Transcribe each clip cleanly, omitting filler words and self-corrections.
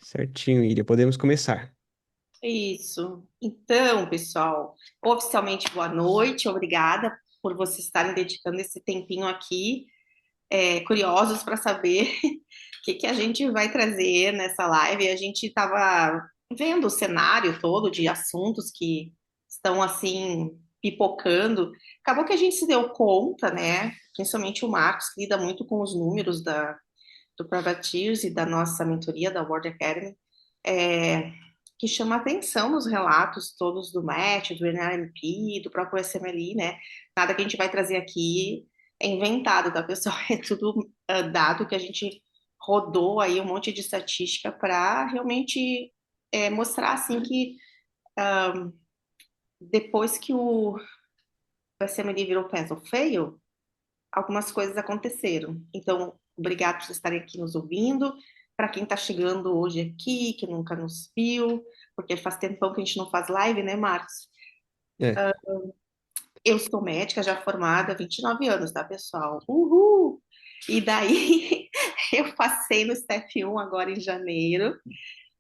Certinho, Iria. Podemos começar. Isso. Então, pessoal, oficialmente boa noite, obrigada por vocês estarem dedicando esse tempinho aqui, curiosos para saber o que que a gente vai trazer nessa live. A gente estava vendo o cenário todo de assuntos que estão assim pipocando. Acabou que a gente se deu conta, né? Principalmente o Marcos, que lida muito com os números do Privateers e da nossa mentoria da World Academy, é, que chama atenção nos relatos todos do Match, do NRMP, do próprio SMLI, né? Nada que a gente vai trazer aqui é inventado, tá, pessoal? É tudo dado que a gente rodou aí um monte de estatística para realmente mostrar assim que depois que o SMLI virou pencil fail, algumas coisas aconteceram. Então, obrigado por vocês estarem aqui nos ouvindo. Para quem está chegando hoje aqui, que nunca nos viu, porque faz tempão que a gente não faz live, né, Marcos? É, Eu sou médica já formada há 29 anos, tá, pessoal? Uhul! E daí eu passei no Step 1 agora em janeiro.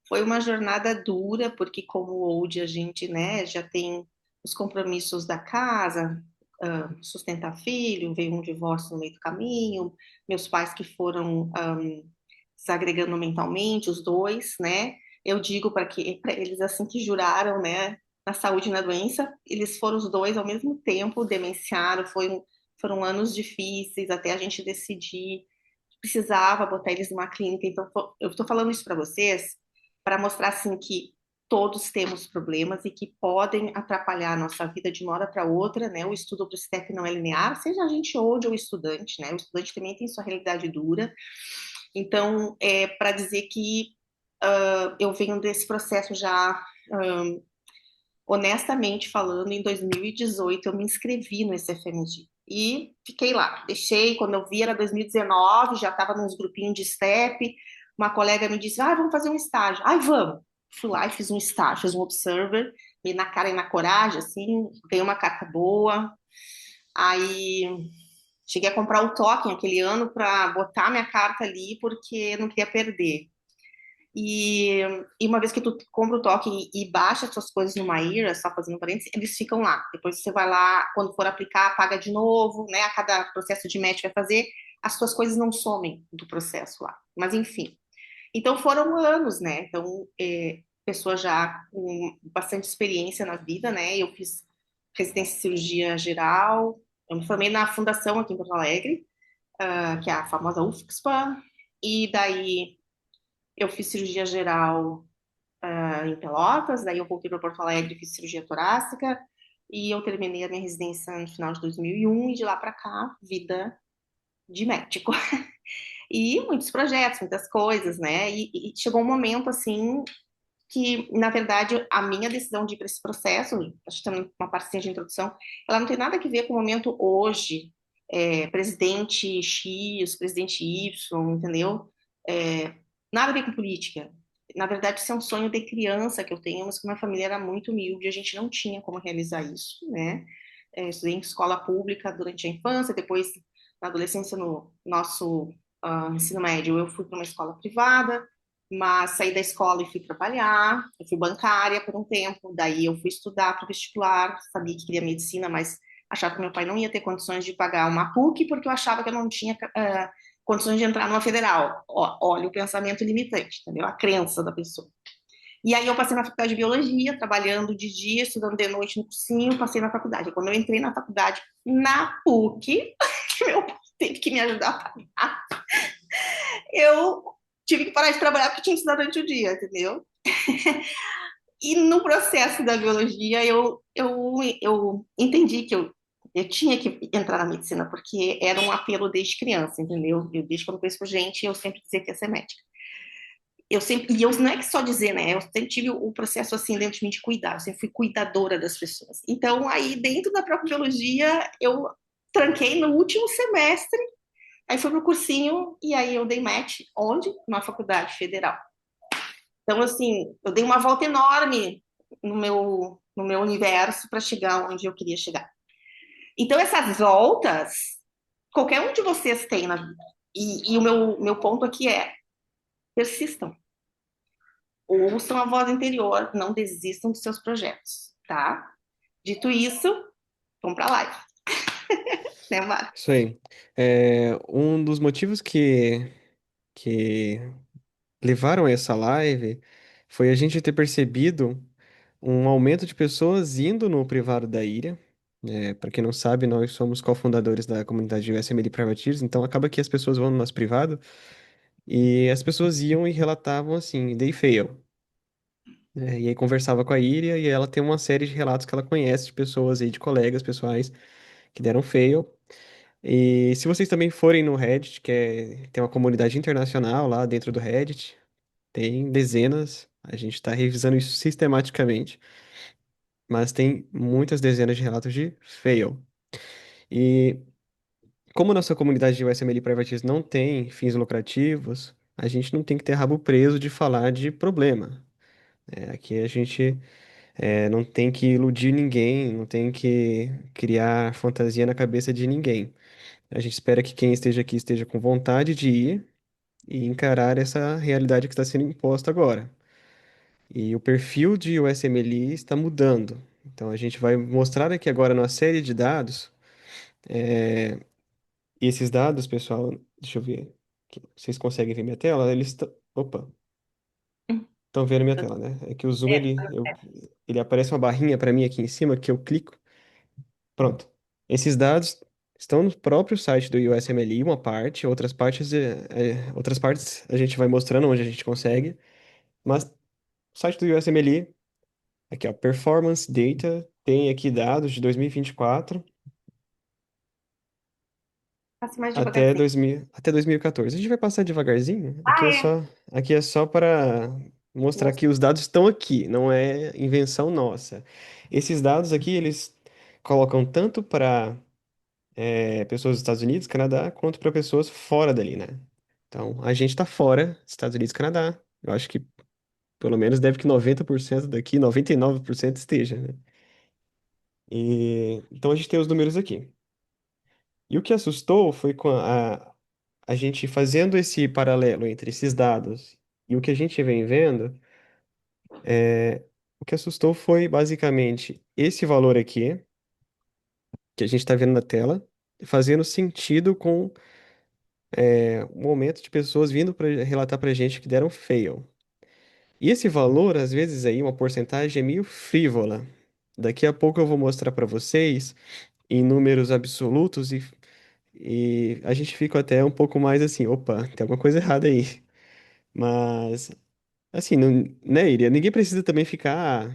Foi uma jornada dura, porque como old a gente, né, já tem os compromissos da casa, sustentar filho, veio um divórcio no meio do caminho, meus pais que foram desagregando mentalmente, os dois, né? Eu digo para eles assim que juraram, né, na saúde e na doença, eles foram os dois ao mesmo tempo, demenciaram, foram anos difíceis até a gente decidir que precisava botar eles numa clínica. Então, eu estou falando isso para vocês para mostrar assim que todos temos problemas e que podem atrapalhar a nossa vida de uma hora para outra, né? O estudo para o STEP não é linear, seja a gente old ou estudante, né? O estudante também tem sua realidade dura. Então, é para dizer que eu venho desse processo já, honestamente falando, em 2018 eu me inscrevi no SFMG e fiquei lá. Deixei, quando eu vi era 2019, já estava nos grupinhos de STEP, uma colega me disse, vamos fazer um estágio. Ai, vamos. Fui lá e fiz um estágio, fiz um observer, e na cara e na coragem, assim, ganhei uma carta boa. Aí cheguei a comprar o token aquele ano para botar minha carta ali, porque não queria perder. E, e uma vez que tu compra o token e baixa as suas coisas no Maíra, só fazendo parênteses, eles ficam lá. Depois você vai lá, quando for aplicar, paga de novo, né? A cada processo de match vai fazer, as suas coisas não somem do processo lá. Mas enfim. Então foram anos, né? Então, pessoa já com bastante experiência na vida, né? Eu fiz residência em cirurgia geral, eu me formei na fundação aqui em Porto Alegre, que é a famosa UFSPA, e daí eu fiz cirurgia geral em Pelotas, daí eu voltei para Porto Alegre e fiz cirurgia torácica, e eu terminei a minha residência no final de 2001, e de lá para cá, vida de médico. E muitos projetos, muitas coisas, né? E chegou um momento, assim, que, na verdade, a minha decisão de ir para esse processo, acho que tem uma partezinha de introdução, ela não tem nada a ver com o momento hoje, presidente X, presidente Y, entendeu? É, nada a ver com política. Na verdade, isso é um sonho de criança que eu tenho, mas que minha família era muito humilde, a gente não tinha como realizar isso, né? Estudei em escola pública durante a infância, depois, na adolescência, no nosso ensino médio, eu fui para uma escola privada, mas saí da escola e fui trabalhar, eu fui bancária por um tempo, daí eu fui estudar para o vestibular, sabia que queria medicina, mas achava que meu pai não ia ter condições de pagar uma PUC, porque eu achava que eu não tinha condições de entrar numa federal. Ó, olha o pensamento limitante, entendeu? A crença da pessoa. E aí eu passei na faculdade de biologia, trabalhando de dia, estudando de noite no cursinho, passei na faculdade. Quando eu entrei na faculdade, na PUC, que meu pai teve que me ajudar a pagar, eu tive que parar de trabalhar porque tinha que estudar durante o dia, entendeu? E no processo da biologia, eu entendi que eu tinha que entrar na medicina, porque era um apelo desde criança, entendeu? Desde que eu não conheço gente, eu sempre dizia que ia ser médica. E eu não é que só dizer, né? Eu sempre tive o processo assim dentro de mim de cuidar, eu sempre fui cuidadora das pessoas. Então, aí dentro da própria biologia, eu tranquei no último semestre, aí fui pro cursinho e aí eu dei match, onde? Na faculdade federal. Então, assim, eu dei uma volta enorme no meu universo para chegar onde eu queria chegar. Então, essas voltas, qualquer um de vocês tem na vida. E o meu ponto aqui é: persistam. ouçam a voz interior, não desistam dos seus projetos, tá? Dito isso, vamos para a live, né, Marcos? Isso aí. Um dos motivos que levaram a essa live foi a gente ter percebido um aumento de pessoas indo no privado da Ilha. Para quem não sabe, nós somos cofundadores da comunidade USMLE Privateers, então acaba que as pessoas vão no nosso privado e as pessoas iam e relatavam assim, they fail. E aí conversava com a Iria e ela tem uma série de relatos que ela conhece de pessoas aí, de colegas pessoais que deram fail. E se vocês também forem no Reddit, tem uma comunidade internacional lá dentro do Reddit, tem dezenas, a gente está revisando isso sistematicamente, mas tem muitas dezenas de relatos de fail. E como nossa comunidade de USMLE Privateers não tem fins lucrativos, a gente não tem que ter rabo preso de falar de problema. Aqui a gente não tem que iludir ninguém, não tem que criar fantasia na cabeça de ninguém. A gente espera que quem esteja aqui esteja com vontade de ir e encarar essa realidade que está sendo imposta agora. E o perfil de USMLE está mudando. Então a gente vai mostrar aqui agora uma série de dados. E esses dados, pessoal, deixa eu ver. Vocês conseguem ver minha tela? Eles estão. Opa, estão vendo minha tela, né? É que o Zoom É, ele aparece uma barrinha para mim aqui em cima que eu clico. Pronto. Esses dados estão no próprio site do USMLE, uma parte, outras partes a gente vai mostrando onde a gente consegue, mas o site do USMLE, aqui ó, Performance Data, tem aqui dados de 2024 passe mais devagarzinho. até 2014. A gente vai passar devagarzinho, Ah, é. aqui é só para mostrar que os dados estão aqui, não é invenção nossa. Esses dados aqui, eles colocam tanto para pessoas dos Estados Unidos, Canadá, quanto para pessoas fora dali, né? Então, a gente tá fora, Estados Unidos, Canadá. Eu acho que pelo menos deve que 90% daqui, 99% esteja, né? Então a gente tem os números aqui. E o que assustou foi com a gente fazendo esse paralelo entre esses dados e o que a gente vem vendo, o que assustou foi basicamente esse valor aqui, que a gente está vendo na tela, fazendo sentido com o momento de pessoas vindo para relatar para a gente que deram fail. E esse valor, às vezes aí, uma porcentagem é meio frívola. Daqui a pouco eu vou mostrar para vocês em números absolutos e a gente fica até um pouco mais assim, opa, tem alguma coisa errada aí. Mas, assim, não, né, Iria? Ninguém precisa também ficar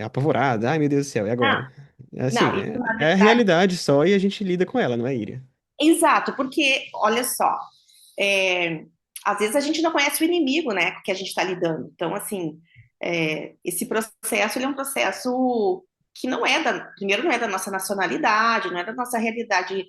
apavorado. Ai, meu Deus do céu, e Ah, agora? Assim, não, isso na é a verdade. realidade só e a gente lida com ela, não é, Iria? Exato, porque, olha só, é, às vezes a gente não conhece o inimigo, né, com que a gente está lidando. Então, assim, esse processo, ele é um processo que não é da, primeiro, não é da nossa nacionalidade, não é da nossa realidade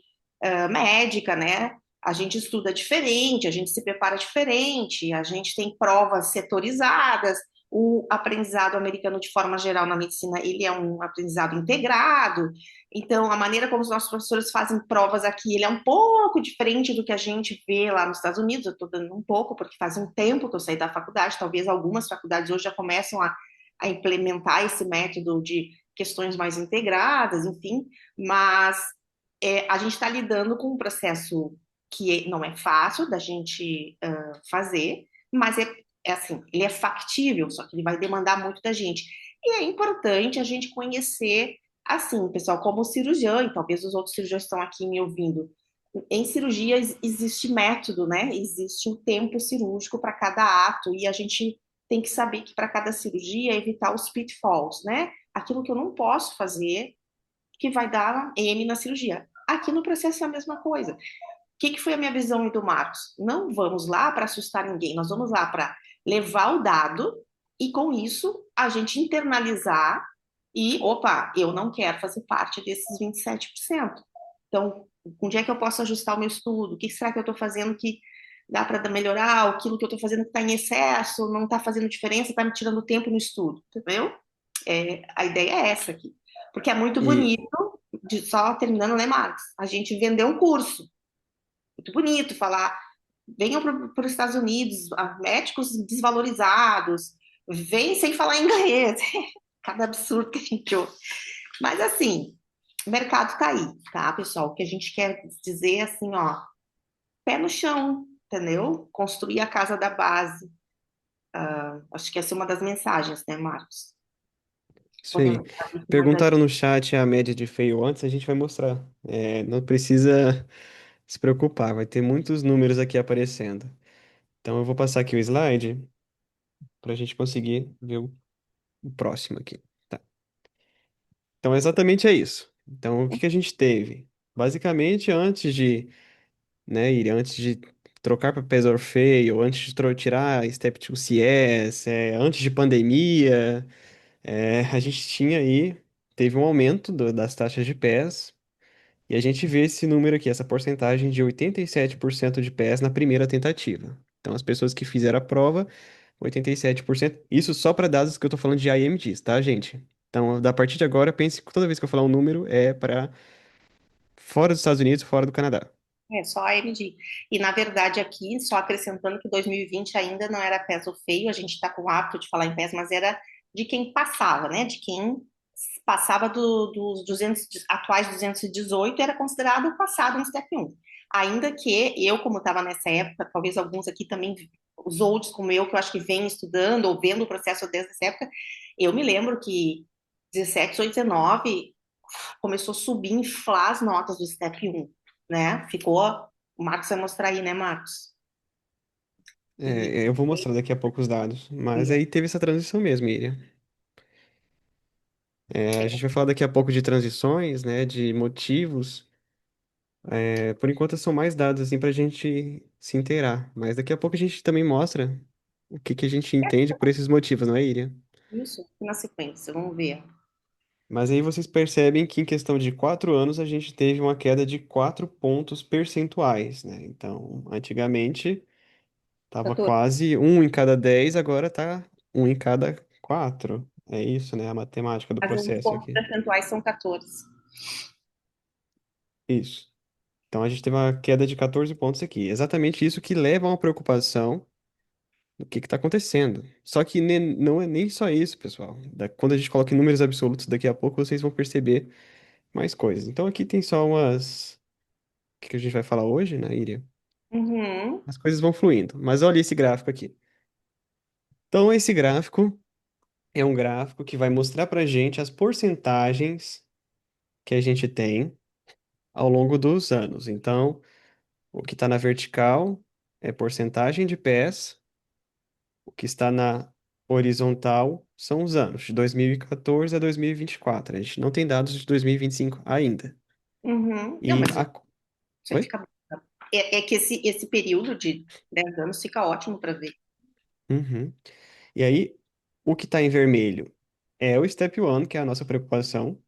médica, né? A gente estuda diferente, a gente se prepara diferente, a gente tem provas setorizadas. O aprendizado americano, de forma geral, na medicina, ele é um aprendizado integrado. Então, a maneira como os nossos professores fazem provas aqui, ele é um pouco diferente do que a gente vê lá nos Estados Unidos. Eu estou dando um pouco, porque faz um tempo que eu saí da faculdade. Talvez algumas faculdades hoje já começam a implementar esse método de questões mais integradas, enfim. Mas a gente está lidando com um processo que não é fácil da gente fazer, mas é assim, ele é factível, só que ele vai demandar muito da gente. E é importante a gente conhecer, assim, pessoal, como cirurgião, e talvez os outros cirurgiões estão aqui me ouvindo. Em cirurgia existe método, né? Existe um tempo cirúrgico para cada ato, e a gente tem que saber que para cada cirurgia evitar os pitfalls, né? Aquilo que eu não posso fazer, que vai dar M na cirurgia. Aqui no processo é a mesma coisa. O que foi a minha visão do Marcos? Não vamos lá para assustar ninguém, nós vamos lá para levar o dado e, com isso, a gente internalizar e, opa, eu não quero fazer parte desses 27%. Então, onde é que eu posso ajustar o meu estudo? O que será que eu estou fazendo que dá para melhorar? Aquilo que eu estou fazendo que está em excesso, não está fazendo diferença, está me tirando tempo no estudo, entendeu? A ideia é essa aqui. Porque é muito E, bonito, só terminando, né, Marcos? A gente vender um curso. Muito bonito falar, venham para os Estados Unidos, médicos desvalorizados, Vem sem falar inglês. Cada absurdo que a gente ouve. Mas assim, o mercado tá aí, tá, pessoal? O que a gente quer dizer é assim, ó, pé no chão, entendeu? Construir a casa da base. Acho que essa é uma das mensagens, né, Marcos? Isso aí. Correndo atrás do que mais Perguntaram no chat a média de fail antes, a gente vai mostrar. É, não precisa se preocupar, vai ter muitos números aqui aparecendo. Então eu vou passar aqui o slide para a gente conseguir ver o próximo aqui. Tá. Então exatamente é isso. Então o que que a gente teve? Basicamente, antes de trocar para PES or Fail, antes de tirar Step 2 CS, antes de pandemia, a gente tinha aí, teve um aumento das taxas de PES. E a gente vê esse número aqui, essa porcentagem de 87% de pés na primeira tentativa. Então, as pessoas que fizeram a prova, 87%. Isso só para dados que eu tô falando de IMGs, tá, gente? Então, da partir de agora, pense que toda vez que eu falar um número é para fora dos Estados Unidos, fora do Canadá. É, só a AMD. E, na verdade, aqui, só acrescentando que 2020 ainda não era PES ou feio, a gente está com o hábito de falar em PES, mas era de quem passava, né? De quem passava dos 200, atuais 218, era considerado passado no Step 1. Ainda que eu, como estava nessa época, talvez alguns aqui também, os outros como eu, que eu acho que vêm estudando ou vendo o processo desde essa época, eu me lembro que 17, 18, 19 começou a subir, inflar as notas do Step 1, né? Ficou. O Marcos vai mostrar aí, né, Marcos? E, Eu vou mostrar daqui a pouco os dados. Mas aí teve essa transição mesmo, Miriam. A gente vai falar daqui a pouco de transições, né, de motivos. Por enquanto são mais dados assim para a gente se inteirar. Mas daqui a pouco a gente também mostra o que que a gente entende por esses motivos, não é, Iria? isso, na sequência, vamos ver. Mas aí vocês percebem que em questão de 4 anos a gente teve uma queda de 4 pontos percentuais, né? Então, antigamente estava 14. quase um em cada 10, agora está um em cada 4. É isso, né? A matemática do Mas os processo pontos aqui. percentuais são 14. Isso. Então a gente teve uma queda de 14 pontos aqui. Exatamente isso que leva a uma preocupação do que está acontecendo. Só que não é nem só isso, pessoal. Quando a gente coloca em números absolutos, daqui a pouco vocês vão perceber mais coisas. Então aqui tem só umas. O que que a gente vai falar hoje, né, Iria? Uhum, As coisas vão fluindo. Mas olha esse gráfico aqui. Então esse gráfico é um gráfico que vai mostrar pra gente as porcentagens que a gente tem ao longo dos anos. Então, o que está na vertical é porcentagem de pés, o que está na horizontal são os anos, de 2014 a 2024. A gente não tem dados de 2025 ainda. uhum. Não, E mas a... isso aí Oi? fica. É que esse período de 10 anos fica ótimo para ver. Uhum. E aí, o que está em vermelho é o Step 1, que é a nossa preocupação.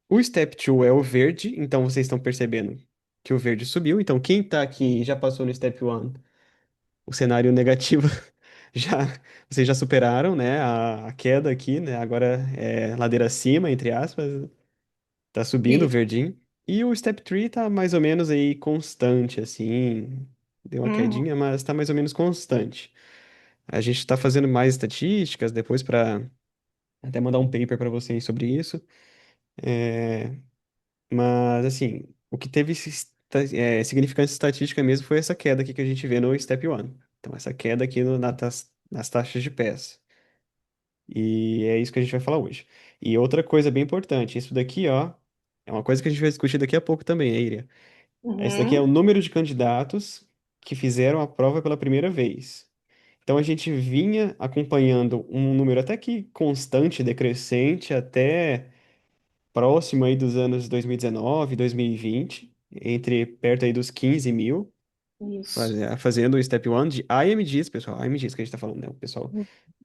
O Step 2 é o verde, então vocês estão percebendo que o verde subiu. Então, quem está aqui e já passou no Step 1, o cenário negativo já vocês já superaram, né? A queda aqui, né? Agora é ladeira acima, entre aspas. Tá subindo o Isso. verdinho. E o Step 3 tá mais ou menos aí constante, assim. Deu uma Uhum, quedinha, mas tá mais ou menos constante. A gente tá fazendo mais estatísticas depois para até mandar um paper para vocês sobre isso. É, mas, assim, o que teve significância estatística mesmo foi essa queda aqui que a gente vê no Step 1. Então, essa queda aqui nas taxas de pés. E é isso que a gente vai falar hoje. E outra coisa bem importante, isso daqui, ó, é uma coisa que a gente vai discutir daqui a pouco também, Iria. Esse daqui é o uhum. número de candidatos que fizeram a prova pela primeira vez. Então a gente vinha acompanhando um número até que constante, decrescente, até próximo aí dos anos 2019, 2020, entre perto aí dos 15 mil, Isso. fazendo o Step 1 de IMGs, pessoal, IMGs que a gente tá falando, né? O pessoal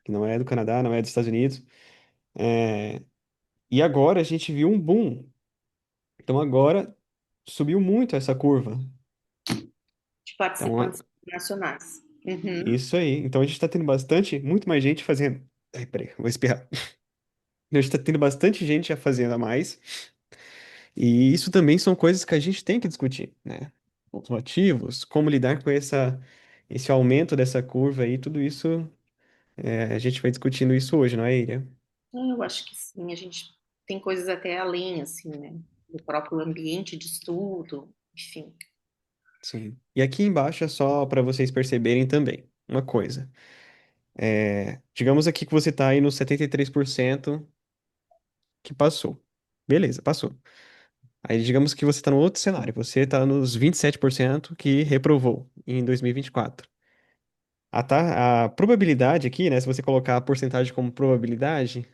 que não é do Canadá, não é dos Estados Unidos. É, E agora a gente viu um boom. Então agora subiu muito essa curva. De Então, participantes nacionais. Uhum. isso aí. Então a gente está tendo muito mais gente fazendo. Ai, peraí, vou espirrar. A gente está tendo bastante gente já fazendo a mais. E isso também são coisas que a gente tem que discutir, né? Os motivos, como lidar com esse aumento dessa curva aí, tudo isso A gente vai discutindo isso hoje, não é, Iria? Eu acho que sim, a gente tem coisas até além, assim, né? Do próprio ambiente de estudo, enfim. Sim. E aqui embaixo é só para vocês perceberem também uma coisa. Digamos aqui que você está aí nos 73% que passou. Beleza, passou. Aí digamos que você está no outro cenário. Você está nos 27% que reprovou em 2024. A probabilidade aqui, né? Se você colocar a porcentagem como probabilidade,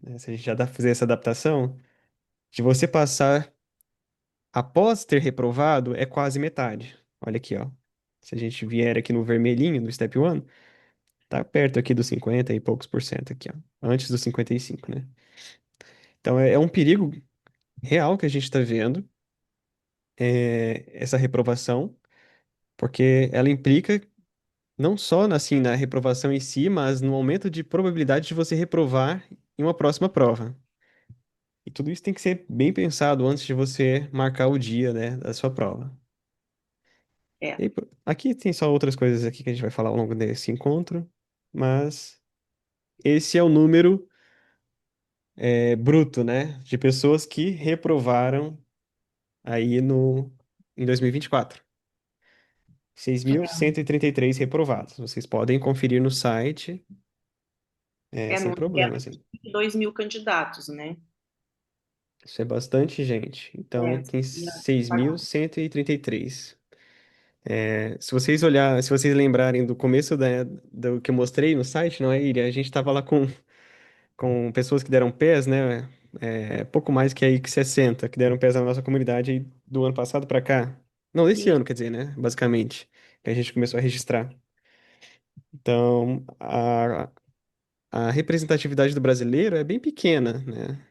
né, se a gente já dá fazer essa adaptação, de você passar após ter reprovado é quase metade. Olha aqui, ó. Se a gente vier aqui no vermelhinho, no Step 1, tá perto aqui dos 50 e poucos por cento aqui, ó. Antes dos 55, né? Então é um perigo real que a gente está vendo, essa reprovação, porque ela implica não só assim na reprovação em si, mas no aumento de probabilidade de você reprovar em uma próxima prova. E tudo isso tem que ser bem pensado antes de você marcar o dia, né, da sua prova. É, E aí, aqui tem só outras coisas aqui que a gente vai falar ao longo desse encontro, mas esse é o número bruto, né, de pessoas que reprovaram aí no em 2024. 6.133 reprovados. Vocês podem conferir no site, sem não é problema, assim. 2.000 candidatos, né? Isso é bastante gente. Então, É, tem seria 6.133. Se vocês lembrarem do começo do que eu mostrei no site, não é, Iria? A gente estava lá com pessoas que deram pés, né? Pouco mais que aí que 60 que deram pés na nossa comunidade aí do ano passado para cá. Não, desse sim. ano, quer dizer, né? Basicamente, que a gente começou a registrar. Então, a representatividade do brasileiro é bem pequena, né?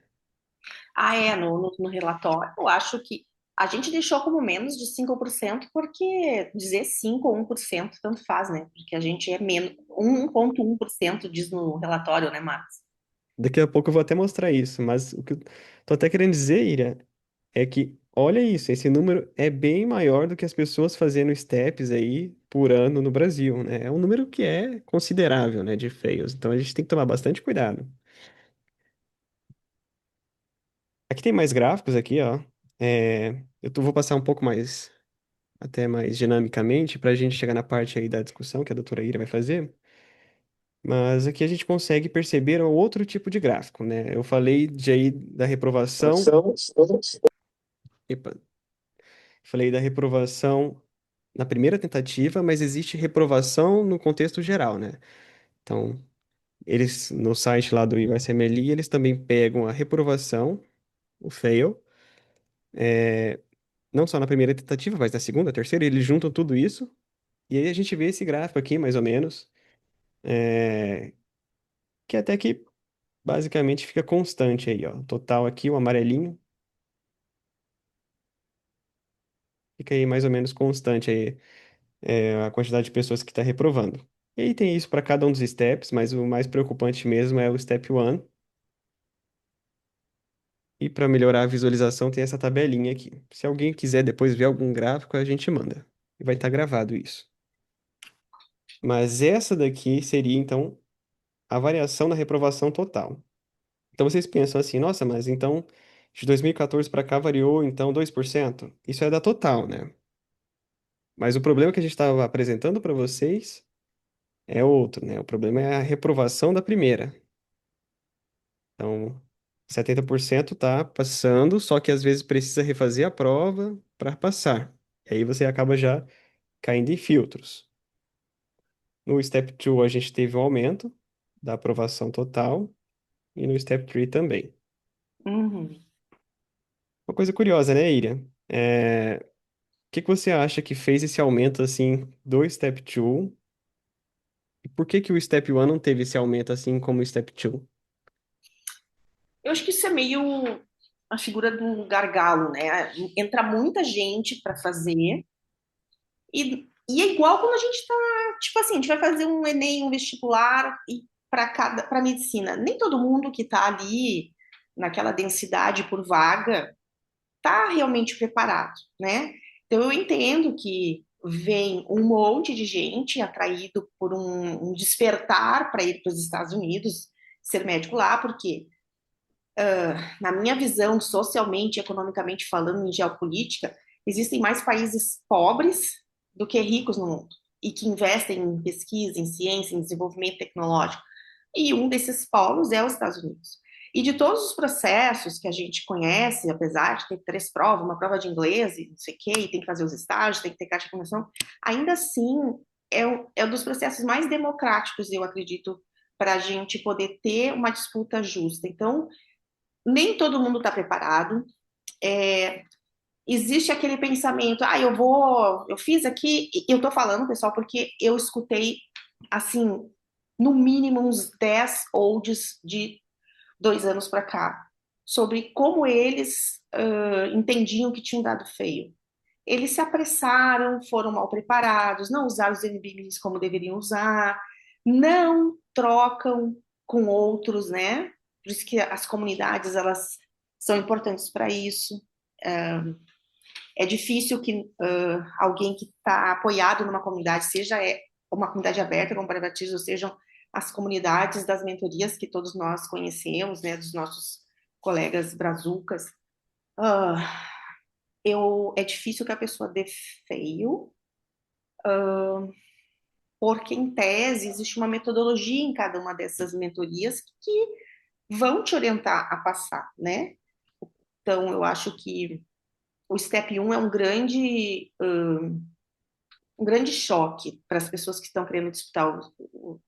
Ah, no relatório, eu acho que a gente deixou como menos de 5% porque dizer 5 ou 1% tanto faz, né? Porque a gente é menos, 1,1% diz no relatório, né, Marcos? Daqui a pouco eu vou até mostrar isso, mas o que eu tô até querendo dizer, Ira, é que, olha isso, esse número é bem maior do que as pessoas fazendo steps aí por ano no Brasil, né? É um número que é considerável, né, de fails. Então a gente tem que tomar bastante cuidado. Aqui tem mais gráficos aqui, ó. Vou passar um pouco mais, até mais dinamicamente, para a gente chegar na parte aí da discussão que a doutora Ira vai fazer. Mas aqui a gente consegue perceber um outro tipo de gráfico, né? Eu falei da reprovação. Epa, falei da reprovação na primeira tentativa, mas existe reprovação no contexto geral, né? Então, eles, no site lá do USMLE, eles também pegam a reprovação, o fail, não só na primeira tentativa, mas na segunda, terceira, eles juntam tudo isso, e aí a gente vê esse gráfico aqui, mais ou menos, é, que até que basicamente fica constante aí, ó. Total aqui, o amarelinho, fica aí mais ou menos constante aí, a quantidade de pessoas que está reprovando. E aí tem isso para cada um dos steps, mas o mais preocupante mesmo é o step 1. E para melhorar a visualização, tem essa tabelinha aqui. Se alguém quiser depois ver algum gráfico, a gente manda. E vai estar gravado isso. Mas essa daqui seria, então, a variação na reprovação total. Então vocês pensam assim, nossa, mas então de 2014 para cá variou então 2%. Isso é da total, né? Mas o problema que a gente estava apresentando para vocês é outro, né? O problema é a reprovação da primeira. Então, 70% tá passando, só que às vezes precisa refazer a prova para passar. E aí você acaba já caindo em filtros. No Step 2 a gente teve um aumento da aprovação total e no Step 3 também. Uhum. Uma coisa curiosa, né, Iriam? O que que você acha que fez esse aumento assim do Step 2? E por que que o Step 1 não teve esse aumento assim como o Step 2? Eu acho que isso é meio a figura do gargalo, né? Entra muita gente para fazer e é igual quando a gente tá, tipo assim, a gente vai fazer um Enem, um vestibular e para medicina. Nem todo mundo que tá ali naquela densidade por vaga tá realmente preparado, né? Então eu entendo que vem um monte de gente atraído por um despertar para ir para os Estados Unidos ser médico lá, porque, na minha visão, socialmente, economicamente falando, em geopolítica, existem mais países pobres do que ricos no mundo e que investem em pesquisa, em ciência, em desenvolvimento tecnológico. E um desses polos é os Estados Unidos. E de todos os processos que a gente conhece, apesar de ter 3 provas, uma prova de inglês e não sei o quê, e tem que fazer os estágios, tem que ter carta de recomendação, ainda assim é um dos processos mais democráticos, eu acredito, para a gente poder ter uma disputa justa. Então, nem todo mundo está preparado. É, existe aquele pensamento, eu fiz aqui, e eu tô falando, pessoal, porque eu escutei, assim, no mínimo uns 10 olds de 2 anos para cá, sobre como eles entendiam que tinham dado feio. Eles se apressaram, foram mal preparados, não usaram os MBBs como deveriam usar, não trocam com outros, né? Por isso que as comunidades, elas são importantes para isso. É difícil que alguém que está apoiado numa comunidade, seja uma comunidade aberta, como para batismo, ou sejam as comunidades das mentorias que todos nós conhecemos, né, dos nossos colegas brazucas, uh, é difícil que a pessoa dê feio, porque em tese existe uma metodologia em cada uma dessas mentorias que vão te orientar a passar, né? Então, eu acho que o Step 1 é um grande choque para as pessoas que estão querendo disputar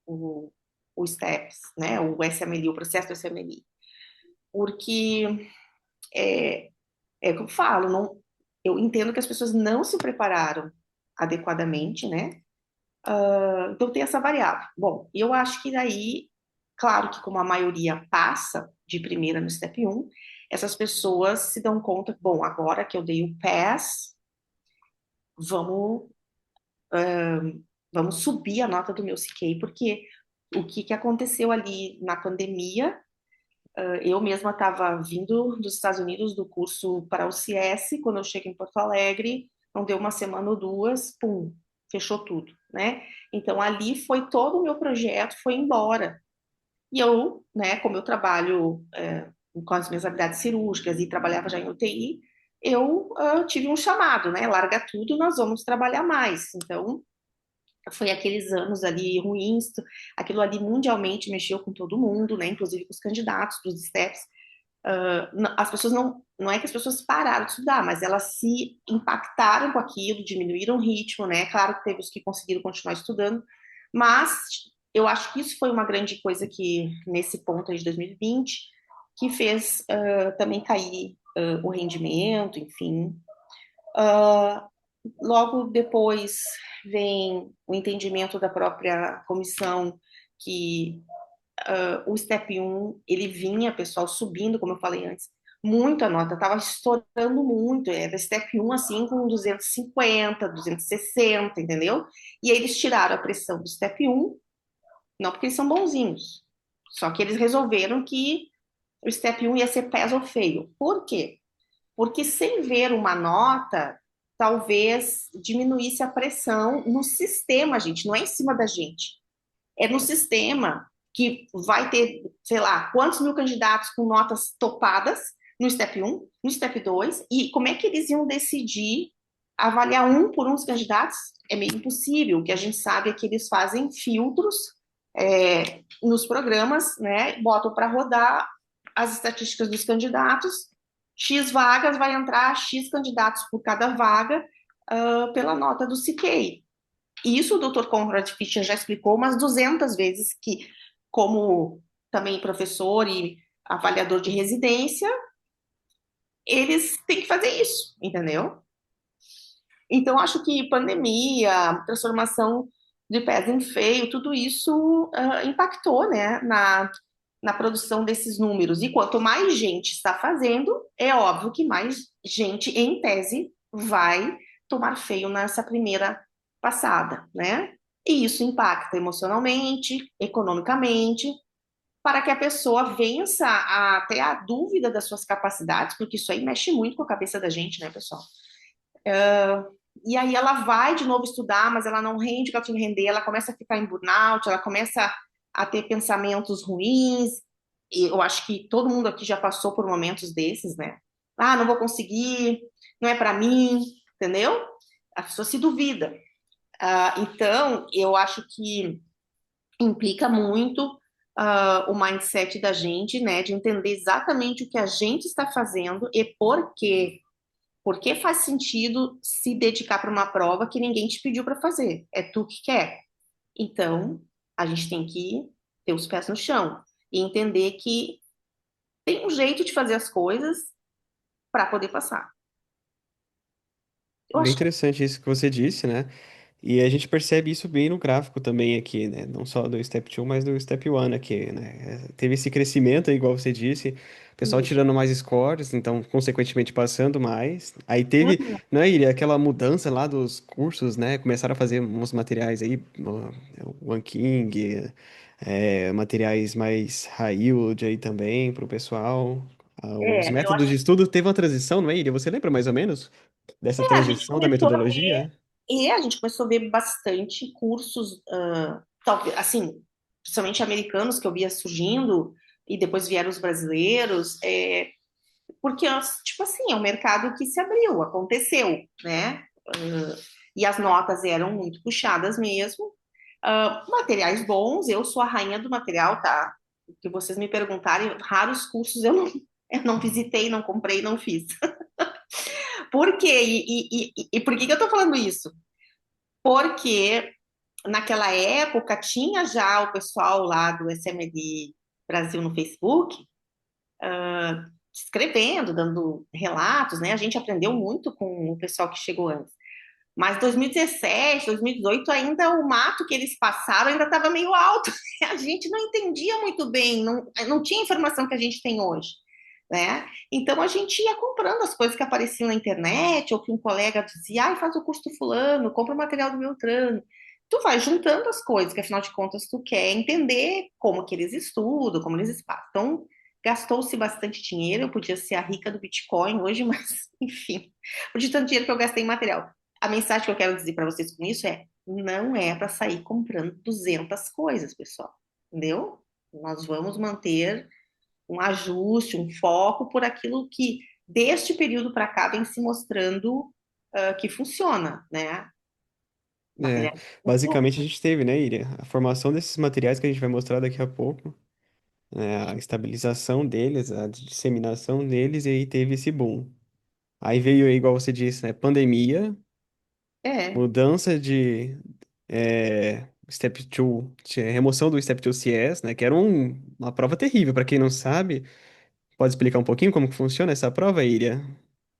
o STEPS, né, o SMLI, o processo do SMLI, porque é o que eu falo, não, eu entendo que as pessoas não se prepararam adequadamente, né? Então tem essa variável. Bom, eu acho que daí, claro que como a maioria passa de primeira no Step 1, essas pessoas se dão conta, bom, agora que eu dei o pass, vamos vamos subir a nota do meu CK, porque o que, que aconteceu ali na pandemia, eu mesma estava vindo dos Estados Unidos do curso para o CS, quando eu cheguei em Porto Alegre, não deu uma semana ou duas, pum, fechou tudo, né? Então ali foi todo o meu projeto, foi embora. E eu, né, como eu trabalho com as minhas habilidades cirúrgicas e trabalhava já em UTI, eu tive um chamado, né? Larga tudo, nós vamos trabalhar mais. Então, foi aqueles anos ali ruins, aquilo ali mundialmente mexeu com todo mundo, né, inclusive com os candidatos para os STEPs. As pessoas não é que as pessoas pararam de estudar, mas elas se impactaram com aquilo, diminuíram o ritmo, né? Claro que teve os que conseguiram continuar estudando, mas eu acho que isso foi uma grande coisa que, nesse ponto aí de 2020, que fez também cair o rendimento, enfim. Uh, Logo depois vem o entendimento da própria comissão que o Step 1, ele vinha, pessoal, subindo, como eu falei antes, muito a nota, estava estourando muito, era Step 1 assim com 250, 260, entendeu? E aí eles tiraram a pressão do Step 1, não porque eles são bonzinhos, só que eles resolveram que o Step 1 ia ser pés ou feio. Por quê? Porque sem ver uma nota, talvez diminuísse a pressão no sistema, gente, não é em cima da gente. É no sistema que vai ter, sei lá, quantos mil candidatos com notas topadas no Step 1, no Step 2, e como é que eles iam decidir avaliar um por um os candidatos? É meio impossível. O que a gente sabe é que eles fazem filtros nos programas, né? Botam para rodar as estatísticas dos candidatos. X vagas vai entrar X candidatos por cada vaga pela nota do CK. Isso o Dr. Conrad Fischer já explicou umas 200 vezes que, como também professor e avaliador de residência, eles têm que fazer isso, entendeu? Então, acho que pandemia, transformação de pés em feio, tudo isso impactou, né, na produção desses números. E quanto mais gente está fazendo, é óbvio que mais gente, em tese, vai tomar feio nessa primeira passada, né? E isso impacta emocionalmente, economicamente, para que a pessoa vença a ter a dúvida das suas capacidades, porque isso aí mexe muito com a cabeça da gente, né, pessoal? E aí ela vai de novo estudar, mas ela não rende o que ela tinha que render, ela começa a ficar em burnout, ela começa a ter pensamentos ruins. E eu acho que todo mundo aqui já passou por momentos desses, né? Ah, não vou conseguir, não é para mim, entendeu? A pessoa se duvida. Então, eu acho que implica muito o mindset da gente, né? De entender exatamente o que a gente está fazendo e por quê. Por que faz sentido se dedicar para uma prova que ninguém te pediu para fazer? É tu que quer. Então, a gente tem que ter os pés no chão e entender que tem um jeito de fazer as coisas para poder passar. Eu Bem acho que interessante isso que você disse, né? E a gente percebe isso bem no gráfico também aqui, né? Não só do Step 2, mas do Step 1 aqui, né? Teve esse crescimento, aí, igual você disse, o pessoal isso. tirando mais scores, então, consequentemente, passando mais. Aí teve, Uhum. né, Iri, aquela mudança lá dos cursos, né? Começaram a fazer uns materiais aí, o One King, materiais mais high yield aí também pro pessoal. Os Eu métodos acho de estudo teve uma transição, não é, Iri? Você lembra mais ou menos dessa que a gente transição da começou a ver, metodologia? a gente começou a ver bastante cursos, talvez, assim, principalmente americanos que eu via surgindo, e depois vieram os brasileiros, porque, tipo assim, é um mercado que se abriu, aconteceu, né? E as notas eram muito puxadas mesmo. Materiais bons, eu sou a rainha do material, tá? O que vocês me perguntarem, raros cursos eu não visitei, não comprei, não fiz. Por quê? E por que que eu tô falando isso? Porque naquela época tinha já o pessoal lá do SMD Brasil no Facebook escrevendo, dando relatos, né? A gente aprendeu muito com o pessoal que chegou antes. Mas 2017, 2018, ainda o mato que eles passaram ainda estava meio alto. A gente não entendia muito bem, não tinha a informação que a gente tem hoje, né? Então a gente ia comprando as coisas que apareciam na internet, ou que um colega dizia, ai, faz o curso do fulano, compra o material do Beltrano. Tu vai juntando as coisas, que afinal de contas tu quer entender como que eles estudam, como eles passam. Então, gastou-se bastante dinheiro, eu podia ser a rica do Bitcoin hoje, mas enfim, por de tanto dinheiro que eu gastei em material. A mensagem que eu quero dizer para vocês com isso é: não é para sair comprando 200 coisas, pessoal. Entendeu? Nós vamos manter um ajuste, um foco por aquilo que, deste período para cá, vem se mostrando que funciona, né? É, Material que funciona. basicamente a gente teve, né, Iria? A formação desses materiais que a gente vai mostrar daqui a pouco, né, a estabilização deles, a disseminação deles, e aí teve esse boom. Aí veio, igual você disse, né, pandemia, É, mudança de Step 2, remoção do Step 2 CS, né, que era uma prova terrível. Para quem não sabe, pode explicar um pouquinho como que funciona essa prova, Iria?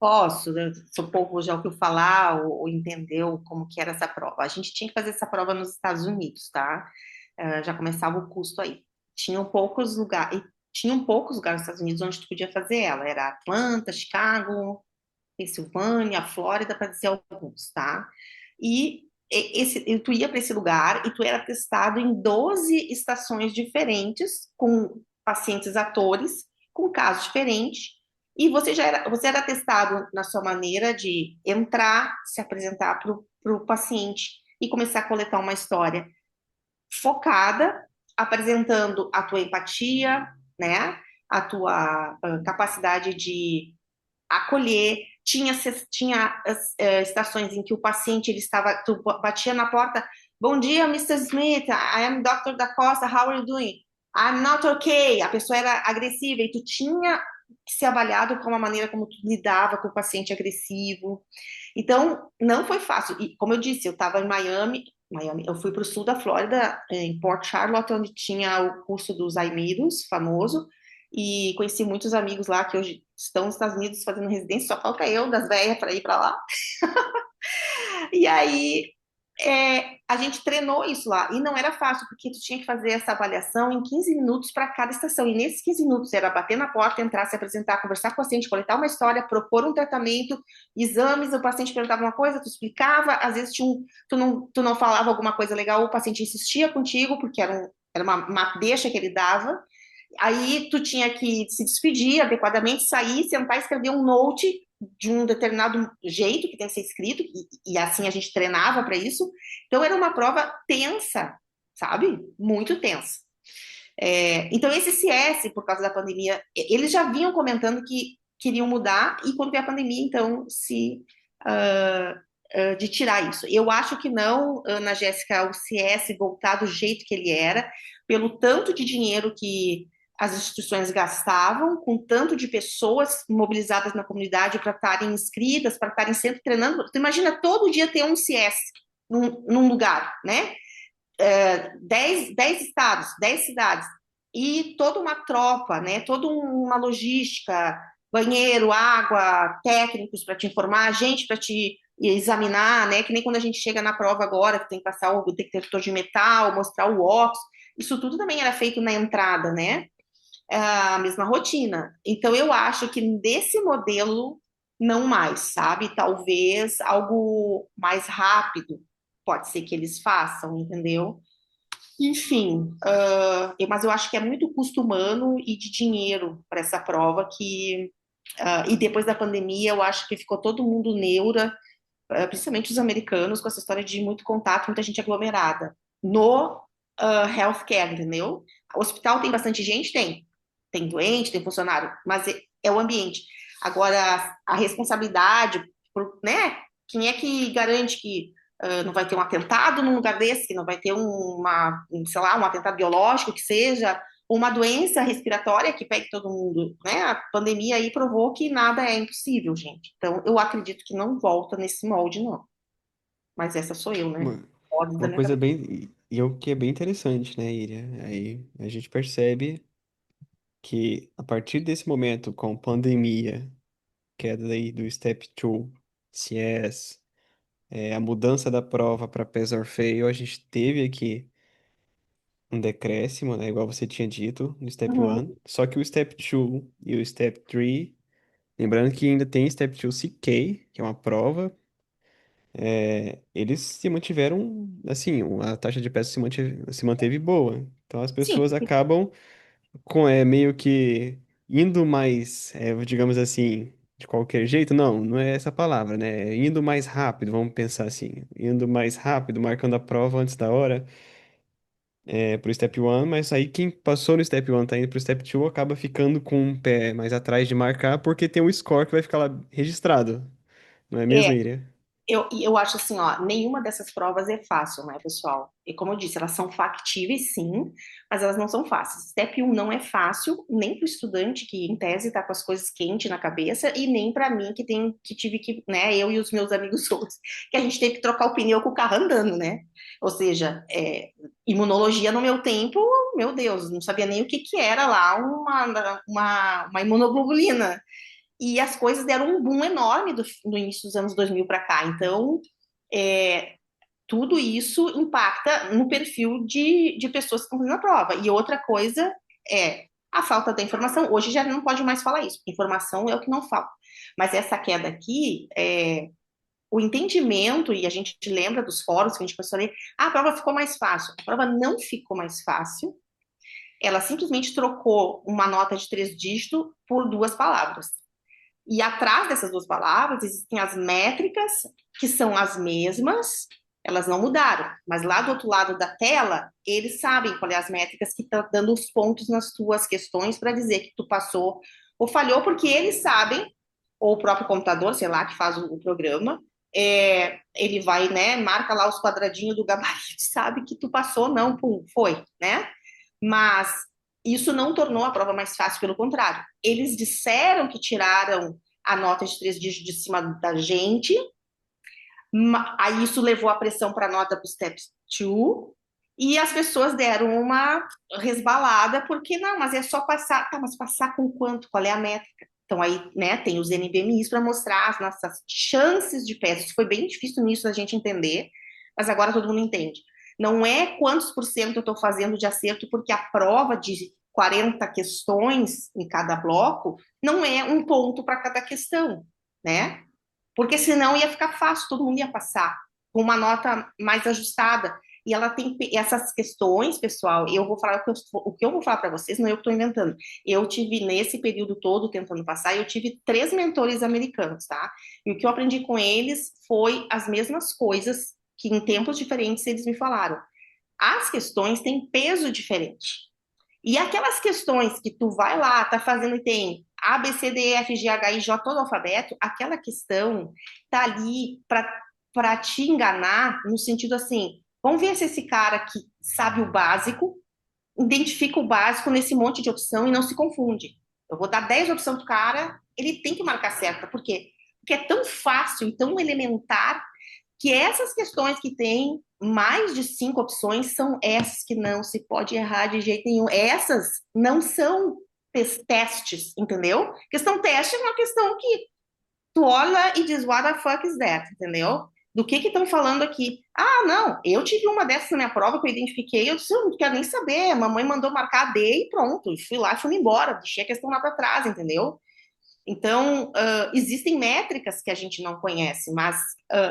posso, né? Se o povo já ouviu falar ou entendeu como que era essa prova. A gente tinha que fazer essa prova nos Estados Unidos, tá? Já começava o custo aí. Tinham poucos lugares, tinham poucos lugares nos Estados Unidos onde tu podia fazer ela. Era Atlanta, Chicago, Pensilvânia, Flórida, para dizer alguns, tá? E tu ia para esse lugar e tu era testado em 12 estações diferentes, com pacientes atores, com casos diferentes, e você era testado na sua maneira de entrar, se apresentar para o paciente e começar a coletar uma história focada, apresentando a tua empatia, né? A tua capacidade de acolher. Tinha estações em que o paciente ele estava, tu batia na porta, bom dia, Mr. Smith, I am Dr. Da Costa, how are you doing? I'm not okay. A pessoa era agressiva e tu tinha que ser avaliado com a maneira como tu lidava com o paciente agressivo. Então, não foi fácil. E, como eu disse, eu estava em Miami, eu fui para o sul da Flórida, em Port Charlotte, onde tinha o curso dos Aimiros, famoso, e conheci muitos amigos lá que hoje estão nos Estados Unidos fazendo residência, só falta eu das velhas para ir para lá. E aí a gente treinou isso lá. E não era fácil, porque tu tinha que fazer essa avaliação em 15 minutos para cada estação. E nesses 15 minutos era bater na porta, entrar, se apresentar, conversar com o paciente, coletar uma história, propor um tratamento, exames, o paciente perguntava uma coisa, tu explicava, às vezes tu não falava alguma coisa legal, o paciente insistia contigo, porque era uma deixa que ele dava. Aí tu tinha que se despedir adequadamente, sair, sentar, escrever um note de um determinado jeito que tem que ser escrito, e assim a gente treinava para isso. Então era uma prova tensa, sabe? Muito tensa. Então esse CS, por causa da pandemia, eles já vinham comentando que queriam mudar, e quando veio a pandemia, então se uh, de tirar isso. Eu acho que não, Ana Jéssica, o CS voltar do jeito que ele era, pelo tanto de dinheiro que as instituições gastavam, com tanto de pessoas mobilizadas na comunidade para estarem inscritas, para estarem sempre treinando. Tu imagina todo dia ter um CS num lugar, né? 10 estados, 10 cidades, e toda uma tropa, né? Toda uma logística, banheiro, água, técnicos para te informar, gente para te examinar, né? Que nem quando a gente chega na prova agora, que tem que passar o detector de metal, mostrar o óxido, isso tudo também era feito na entrada, né? A mesma rotina. Então, eu acho que desse modelo, não mais, sabe? Talvez algo mais rápido, pode ser que eles façam, entendeu? Enfim, mas eu acho que é muito custo humano e de dinheiro para essa prova e depois da pandemia eu acho que ficou todo mundo neura, principalmente os americanos, com essa história de muito contato, muita gente aglomerada no healthcare, entendeu? O hospital tem bastante gente? Tem doente, tem funcionário, mas é o ambiente. Agora, a responsabilidade, né? Quem é que garante que não vai ter um atentado num lugar desse, que não vai ter sei lá, um atentado biológico que seja, ou uma doença respiratória que pegue todo mundo, né? A pandemia aí provou que nada é impossível, gente. Então, eu acredito que não volta nesse molde, não. Mas essa sou eu, né? Uma, Pode da uma minha coisa cabeça. bem. E o que é bem interessante, né, Iria? Aí a gente percebe que a partir desse momento, com pandemia, queda daí do Step 2, CS, a mudança da prova para Pass or Fail, a gente teve aqui um decréscimo, né, igual você tinha dito, no Step Uhum. 1. Só que o Step 2 e o Step 3, lembrando que ainda tem Step 2 CK, que é uma prova, eles se mantiveram, assim, a taxa de peças se manteve boa. Então as Sim, pessoas acabam meio que indo mais, digamos assim, de qualquer jeito. Não, não é essa palavra, né? Indo mais rápido, vamos pensar assim. Indo mais rápido, marcando a prova antes da hora, pro Step 1, mas aí quem passou no Step 1 tá indo pro Step 2 acaba ficando com um pé mais atrás de marcar, porque tem um score que vai ficar lá registrado. Não é é, mesmo, Iria? eu acho assim, ó, nenhuma dessas provas é fácil, né, pessoal? E como eu disse, elas são factíveis, sim, mas elas não são fáceis. Step 1 não é fácil, nem para o estudante que, em tese, está com as coisas quentes na cabeça, e nem para mim, que tive que, né, eu e os meus amigos outros, que a gente teve que trocar o pneu com o carro andando, né? Ou seja, imunologia no meu tempo, meu Deus, não sabia nem o que que era lá uma imunoglobulina. E as coisas deram um boom enorme do início dos anos 2000 para cá. Então, é, tudo isso impacta no perfil de pessoas que estão fazendo a prova. E outra coisa é a falta da informação. Hoje já não pode mais falar isso. Informação é o que não falta. Mas essa queda aqui, o entendimento, e a gente lembra dos fóruns que a gente começou a ler, a prova ficou mais fácil. A prova não ficou mais fácil. Ela simplesmente trocou uma nota de 3 dígitos por duas palavras. E atrás dessas duas palavras existem as métricas, que são as mesmas, elas não mudaram. Mas lá do outro lado da tela, eles sabem qual é as métricas que estão dando os pontos nas tuas questões para dizer que tu passou ou falhou, porque eles sabem, ou o próprio computador, sei lá, que faz o programa, ele vai, né, marca lá os quadradinhos do gabarito, sabe que tu passou, não, pum, foi, né? Mas isso não tornou a prova mais fácil, pelo contrário. Eles disseram que tiraram a nota de 3 dígitos de cima da gente, aí isso levou a pressão para a nota para o Step 2, e as pessoas deram uma resbalada, porque não, mas é só passar. Tá, mas passar com quanto? Qual é a métrica? Então aí, né, tem os NBMIs para mostrar as nossas chances de peça. Isso foi bem difícil nisso da gente entender, mas agora todo mundo entende. Não é quantos por cento eu estou fazendo de acerto, porque a prova de 40 questões em cada bloco não é um ponto para cada questão, né? Porque senão ia ficar fácil, todo mundo ia passar com uma nota mais ajustada. E ela tem essas questões, pessoal. Eu vou falar o que eu vou falar para vocês, não é eu que estou inventando. Eu tive nesse período todo tentando passar, eu tive 3 mentores americanos, tá? E o que eu aprendi com eles foi as mesmas coisas que em tempos diferentes eles me falaram. As questões têm peso diferente. E aquelas questões que tu vai lá, tá fazendo e tem A, B, C, D, E, F, G, H, I, J, todo o alfabeto, aquela questão tá ali para te enganar no sentido assim, vamos ver se esse cara que sabe o básico, identifica o básico nesse monte de opção e não se confunde. Eu vou dar 10 opções pro cara, ele tem que marcar certa. Por quê? Porque é tão fácil e tão elementar que essas questões que têm mais de 5 opções são essas que não se pode errar de jeito nenhum. Essas não são testes, entendeu? Questão teste é uma questão que tu olha e diz, what the fuck is that, entendeu? Do que estão falando aqui? Ah, não, eu tive uma dessas na minha prova que eu identifiquei, eu disse, eu não quero nem saber, a mamãe mandou marcar a D e pronto, e fui lá e fui embora, deixei a questão lá para trás, entendeu? Então, existem métricas que a gente não conhece, mas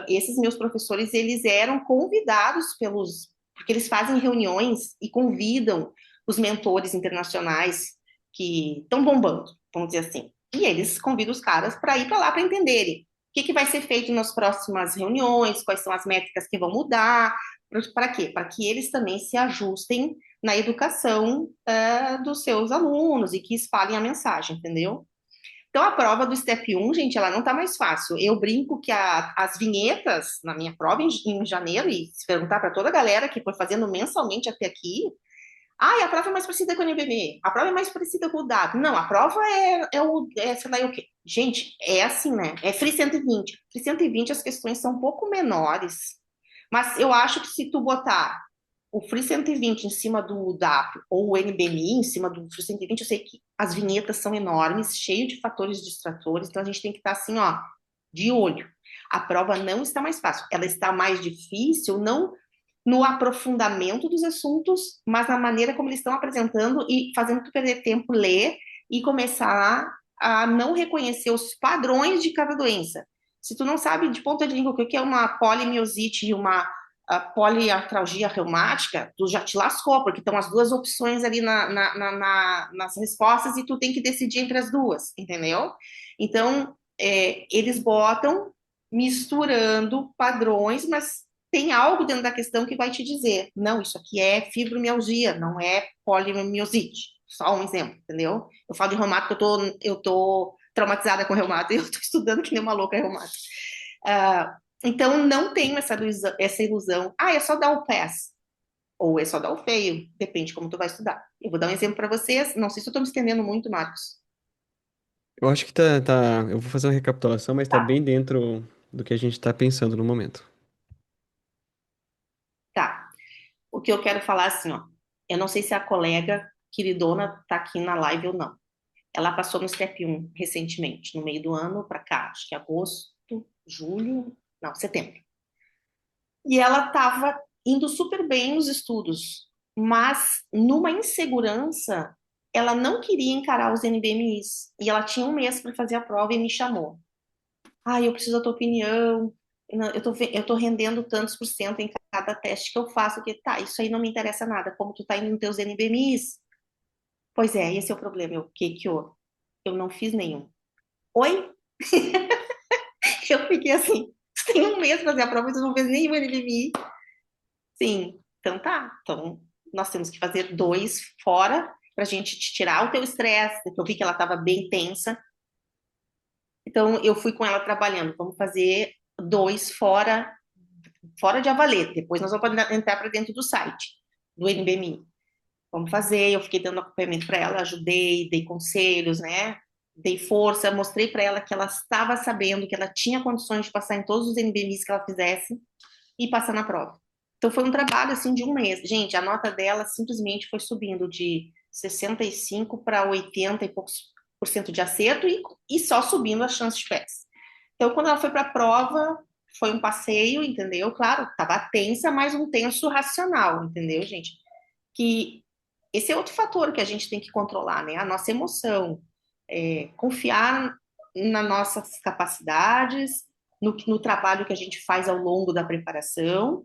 esses meus professores, eles eram convidados porque eles fazem reuniões e convidam os mentores internacionais que estão bombando, vamos dizer assim. E eles convidam os caras para ir para lá para entenderem o que vai ser feito nas próximas reuniões, quais são as métricas que vão mudar, para quê? Para que eles também se ajustem na educação dos seus alunos e que espalhem a mensagem, entendeu? Então, a prova do Step 1, gente, ela não tá mais fácil. Eu brinco que as vinhetas na minha prova em janeiro, e se perguntar para toda a galera que foi fazendo mensalmente até aqui, a prova é mais parecida com o NBB, a prova é mais parecida com o DAP. Não, a prova sei lá, é o quê? Gente, é assim, né? É Free 120. Free 120 as questões são um pouco menores, mas eu acho que se tu botar o Free 120 em cima do DAP ou o NBMI em cima do Free 120, eu sei que as vinhetas são enormes, cheio de fatores distratores, então a gente tem que estar assim, ó, de olho. A prova não está mais fácil, ela está mais difícil, não no aprofundamento dos assuntos, mas na maneira como eles estão apresentando e fazendo tu perder tempo, ler e começar a não reconhecer os padrões de cada doença. Se tu não sabe de ponta de língua o que é uma polimiosite e uma poliartralgia reumática, tu já te lascou, porque estão as duas opções ali nas respostas e tu tem que decidir entre as duas, entendeu? Então, eles botam misturando padrões, mas tem algo dentro da questão que vai te dizer, não, isso aqui é fibromialgia, não é polimiosite. Só um exemplo, entendeu? Eu falo de reumato porque eu tô traumatizada com reumato e eu tô estudando que nem uma louca reumato. Então, não tenho essa ilusão. Ah, é só dar o pass. Ou é só dar o feio. Depende de como tu vai estudar. Eu vou dar um exemplo para vocês. Não sei se eu estou me estendendo muito, Marcos. Eu acho que eu vou fazer uma recapitulação, mas tá Tá, bem dentro do que a gente tá pensando no momento. tá. O que eu quero falar assim, ó. Eu não sei se a colega queridona tá aqui na live ou não. Ela passou no Step 1 recentemente, no meio do ano para cá, acho que agosto, julho, não, setembro. E ela estava indo super bem nos estudos, mas numa insegurança, ela não queria encarar os NBMIs. E ela tinha um mês para fazer a prova e me chamou. Ah, eu preciso da tua opinião. Eu tô rendendo tantos por cento em cada teste que eu faço. Que tá, isso aí não me interessa nada. Como tu tá indo nos teus NBMIs? Pois é, esse é o problema. O que que eu não fiz nenhum. Oi? Eu fiquei assim, tem um mês para fazer a prova e tu não fez nenhum NBMI. Sim, então tá. Então nós temos que fazer 2 fora pra gente te tirar o teu estresse. Eu vi que ela estava bem tensa. Então eu fui com ela trabalhando. Vamos fazer 2 fora de Avalete. Depois nós vamos entrar para dentro do site do NBMI. Vamos fazer. Eu fiquei dando acompanhamento para ela, ajudei, dei conselhos, né? Dei força, mostrei para ela que ela estava sabendo que ela tinha condições de passar em todos os NBMIs que ela fizesse e passar na prova. Então foi um trabalho assim de um mês. Gente, a nota dela simplesmente foi subindo de 65 para 80 e poucos por cento de acerto e só subindo as chances de PES. Então, quando ela foi para a prova, foi um passeio, entendeu? Claro, estava tensa, mas um tenso racional, entendeu, gente? Que esse é outro fator que a gente tem que controlar, né? A nossa emoção, confiar nas nossas capacidades, no trabalho que a gente faz ao longo da preparação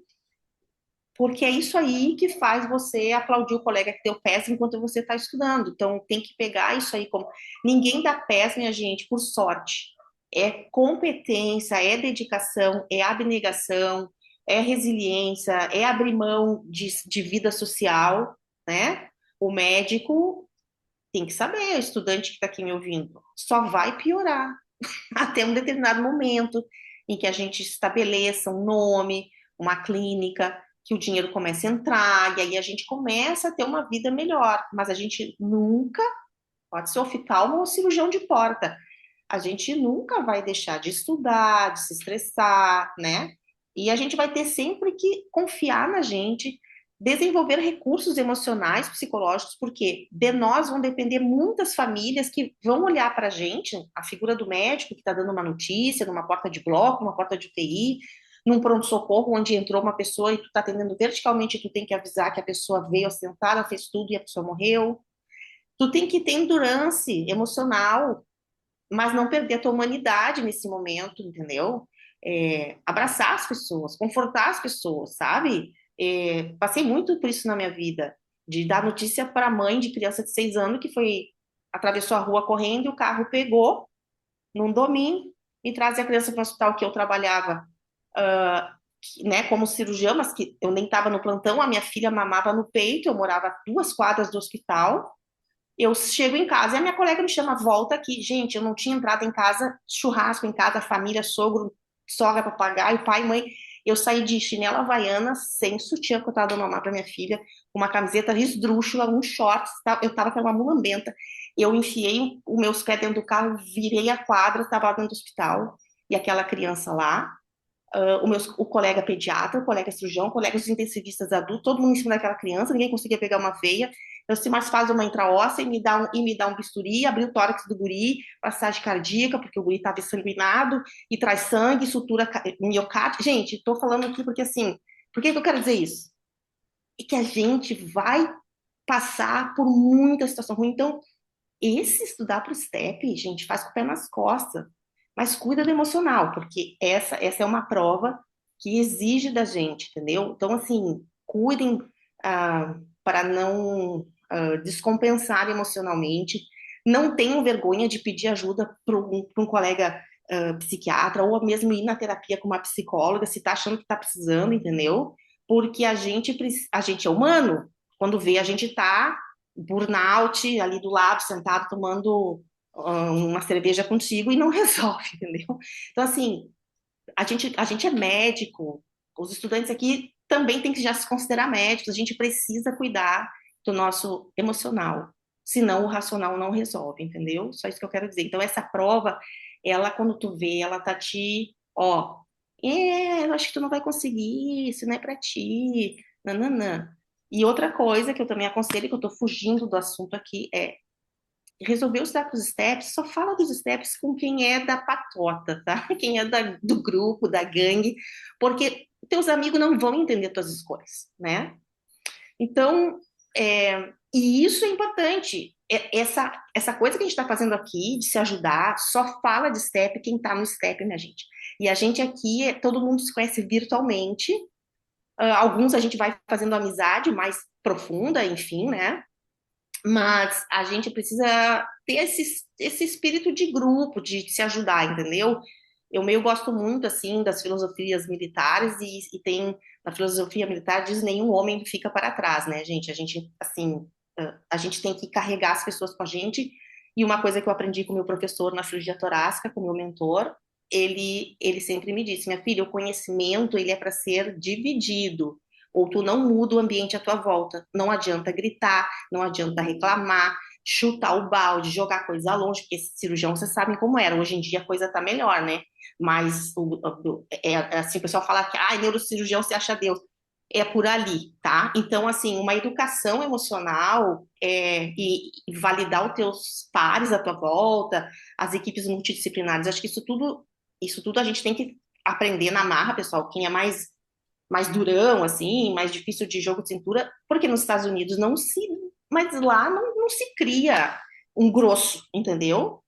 porque é isso aí que faz você aplaudir o colega que deu PES enquanto você está estudando. Então, tem que pegar isso aí como. Ninguém dá PES, minha gente, por sorte. É competência, é dedicação, é abnegação, é resiliência, é abrir mão de vida social, né? O médico tem que saber, o estudante que está aqui me ouvindo, só vai piorar até um determinado momento em que a gente estabeleça um nome, uma clínica, que o dinheiro comece a entrar, e aí a gente começa a ter uma vida melhor. Mas a gente nunca, pode ser oftalmo ou cirurgião de porta, a gente nunca vai deixar de estudar, de se estressar, né? E a gente vai ter sempre que confiar na gente, desenvolver recursos emocionais, psicológicos, porque de nós vão depender muitas famílias que vão olhar para a gente, a figura do médico que está dando uma notícia, numa porta de bloco, numa porta de UTI, num pronto-socorro onde entrou uma pessoa e tu está atendendo verticalmente, tu tem que avisar que a pessoa veio sentada, fez tudo e a pessoa morreu. Tu tem que ter endurance emocional, mas não perder a tua humanidade nesse momento, entendeu? Abraçar as pessoas, confortar as pessoas, sabe? Passei muito por isso na minha vida, de dar notícia para a mãe de criança de 6 anos que foi atravessou a rua correndo e o carro pegou num domingo e trazia a criança para o hospital que eu trabalhava, né, como cirurgiã, mas que eu nem estava no plantão, a minha filha mamava no peito, eu morava a 2 quadras do hospital, eu chego em casa e a minha colega me chama, volta aqui. Gente, eu não tinha entrado em casa, churrasco em casa, família, sogro, sogra, papagaio, pai, mãe. Eu saí de chinela havaiana, sem sutiã, que eu tava dando mamar pra minha filha, com uma camiseta esdrúxula, um shorts, eu tava com uma mulambenta. Eu enfiei os meus pés dentro do carro, virei a quadra, tava lá dentro do hospital, e aquela criança lá, o colega pediatra, o colega cirurgião, o colega dos intensivistas adultos, todo mundo em cima daquela criança, ninguém conseguia pegar uma veia. Eu disse, mas faz uma intraóssea e me dá um bisturi, abrir o tórax do guri, passagem cardíaca, porque o guri estava sanguinado, e traz sangue, sutura miocárdio. Gente, estou falando aqui porque assim, por que eu quero dizer isso? É que a gente vai passar por muita situação ruim. Então, esse estudar para o STEP, gente, faz com o pé nas costas, mas cuida do emocional, porque essa é uma prova que exige da gente, entendeu? Então, assim, cuidem para não descompensar emocionalmente, não tenham vergonha de pedir ajuda para um colega psiquiatra, ou mesmo ir na terapia com uma psicóloga, se está achando que está precisando, entendeu? Porque a gente é humano, quando vê, a gente está burnout ali do lado, sentado tomando uma cerveja contigo e não resolve, entendeu? Então, assim, a gente é médico, os estudantes aqui também têm que já se considerar médicos, a gente precisa cuidar do nosso emocional, senão o racional não resolve, entendeu? Só isso que eu quero dizer. Então, essa prova, ela, quando tu vê, ela tá te, ó, eu acho que tu não vai conseguir, isso não é pra ti, nananã. E outra coisa que eu também aconselho, que eu tô fugindo do assunto aqui, é resolver os steps, só fala dos steps com quem é da patota, tá? Quem é do grupo, da gangue, porque teus amigos não vão entender tuas escolhas, né? Então, e isso é importante. Essa coisa que a gente está fazendo aqui, de se ajudar, só fala de step quem está no step, minha gente. E a gente aqui, todo mundo se conhece virtualmente, alguns a gente vai fazendo amizade mais profunda, enfim, né? Mas a gente precisa ter esse espírito de grupo, de se ajudar, entendeu? Eu meio gosto muito, assim, das filosofias militares e tem, na filosofia militar, diz nenhum homem fica para trás, né, gente? A gente, assim, a gente tem que carregar as pessoas com a gente. E uma coisa que eu aprendi com o meu professor na cirurgia torácica, com o meu mentor, ele sempre me disse, minha filha, o conhecimento, ele é para ser dividido, ou tu não muda o ambiente à tua volta. Não adianta gritar, não adianta reclamar, chutar o balde, jogar coisa longe, porque esse cirurgião, vocês sabem como era. Hoje em dia a coisa tá melhor, né? Mas assim, o pessoal fala que neurocirurgião se acha Deus. É por ali, tá? Então, assim, uma educação emocional e validar os teus pares à tua volta, as equipes multidisciplinares, acho que isso tudo a gente tem que aprender na marra, pessoal. Quem é mais durão, assim, mais difícil de jogo de cintura, porque nos Estados Unidos mas lá não se cria um grosso, entendeu?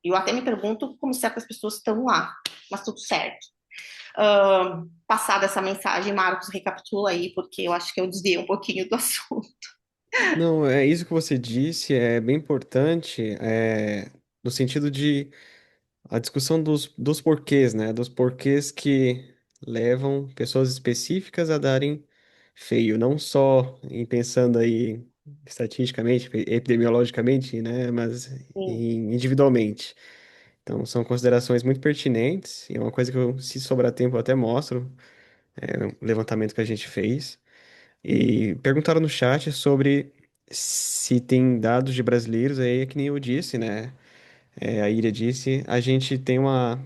Eu até me pergunto como certas pessoas estão lá, mas tudo certo. Passada essa mensagem, Marcos, recapitula aí, porque eu acho que eu desviei um pouquinho do assunto. Não, é isso que você disse, é bem importante, no sentido de a discussão dos porquês, né? Dos porquês que levam pessoas específicas a darem feio, não só em pensando aí estatisticamente, epidemiologicamente, né? Mas Sim, individualmente. Então, são considerações muito pertinentes, e é uma coisa que eu, se sobrar tempo, eu até mostro, um levantamento que a gente fez. E perguntaram no chat sobre se tem dados de brasileiros, aí é que nem eu disse, né? A Ira disse, a gente tem uma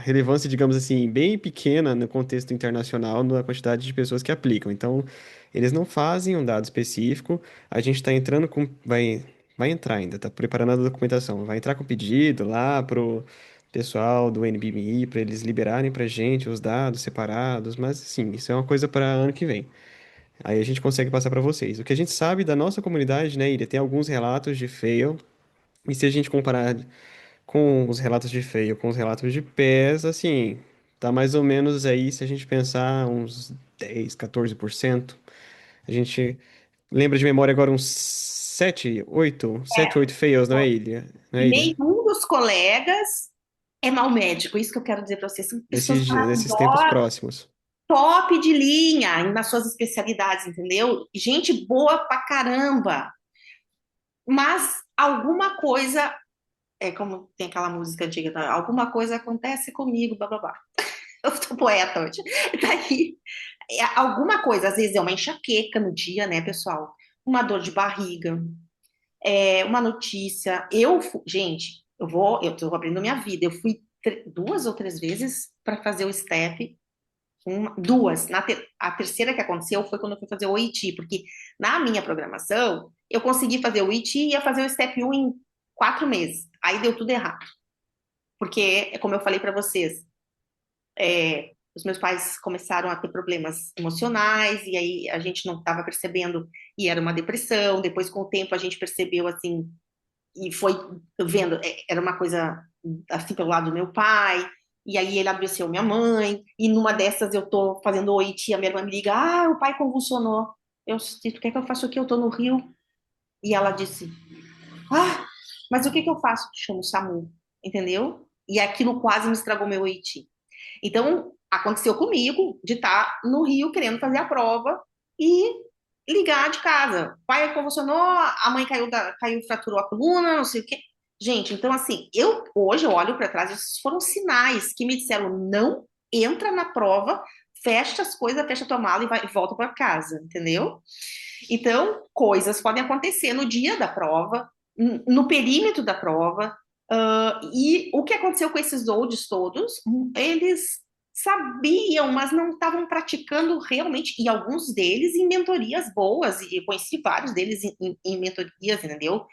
relevância, digamos assim, bem pequena no contexto internacional, na quantidade de pessoas que aplicam. Então, eles não fazem um dado específico, a gente está entrando com, vai entrar ainda, está preparando a documentação, vai entrar com pedido lá pro pessoal do NBMI, para eles liberarem para gente os dados separados, mas sim, isso é uma coisa para ano que vem. Aí a gente consegue passar para vocês. O que a gente sabe da nossa comunidade, né, Ira, tem alguns relatos de fail, e se a gente comparar com os relatos de fail com os relatos de pés, assim, tá mais ou menos aí, se a gente pensar, uns 10, 14%. A gente lembra de memória agora uns 7, 8 fails, não é, Ilha? Não e é, Ilha? nenhum dos colegas é mal médico, isso que eu quero dizer para vocês. São pessoas Nesses tempos maravilhosas, próximos. top de linha nas suas especialidades, entendeu? Gente boa pra caramba. Mas alguma coisa, é como tem aquela música antiga, tá? Alguma coisa acontece comigo, blá blá blá. Eu tô poeta hoje. Daí, alguma coisa, às vezes é uma enxaqueca no dia, né, pessoal? Uma dor de barriga, uma notícia. Gente, eu tô abrindo minha vida. Eu fui 2 ou 3 vezes para fazer o step, duas. A terceira que aconteceu foi quando eu fui fazer o OIT, porque na minha programação eu consegui fazer o OIT e ia fazer o step 1 em 4 meses. Aí deu tudo errado, porque, como eu falei para vocês, os meus pais começaram a ter problemas emocionais e aí a gente não estava percebendo e era uma depressão. Depois, com o tempo, a gente percebeu assim e foi vendo, era uma coisa assim pelo lado do meu pai. E aí ele adoeceu minha mãe, e numa dessas eu tô fazendo oiti, a minha irmã me liga, o pai convulsionou. Eu disse, tu quer que eu faça o quê? Eu tô no Rio. E ela disse, mas o que que eu faço? Chamo o SAMU, entendeu? E aquilo quase me estragou meu oiti. Então, aconteceu comigo de estar no Rio querendo fazer a prova e ligar de casa. O pai convulsionou, a mãe caiu, fraturou a coluna, não sei o quê. Gente, então assim, hoje eu olho para trás, esses foram sinais que me disseram: não entra na prova, fecha as coisas, fecha a tua mala e volta para casa, entendeu? Então, coisas podem acontecer no dia da prova, no perímetro da prova. E o que aconteceu com esses olds todos? Eles sabiam, mas não estavam praticando realmente, e alguns deles em mentorias boas, e eu conheci vários deles em mentorias, entendeu?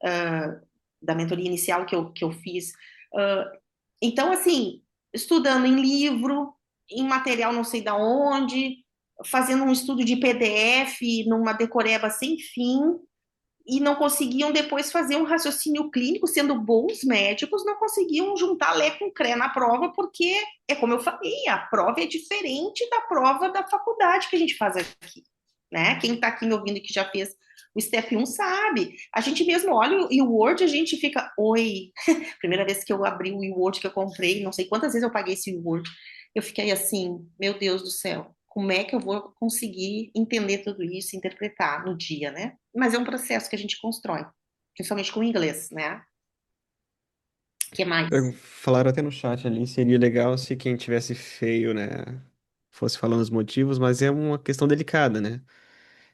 Uh, da mentoria inicial que eu fiz. Uh, então, assim, estudando em livro, em material não sei da onde, fazendo um estudo de PDF numa decoreba sem fim, e não conseguiam depois fazer um raciocínio clínico, sendo bons médicos, não conseguiam juntar Lé com Cré na prova, porque é como eu falei, a prova é diferente da prova da faculdade que a gente faz aqui, né? Quem está aqui me ouvindo que já fez o Step 1 sabe. A gente mesmo olha o Word, a gente fica, oi. Primeira vez que eu abri o Word que eu comprei, não sei quantas vezes eu paguei esse Word, eu fiquei assim, meu Deus do céu, como é que eu vou conseguir entender tudo isso, interpretar no dia, né? Mas é um processo que a gente constrói, principalmente com o inglês, né? O que mais? Falaram até no chat ali, seria legal se quem tivesse feio, né, fosse falando os motivos, mas é uma questão delicada, né?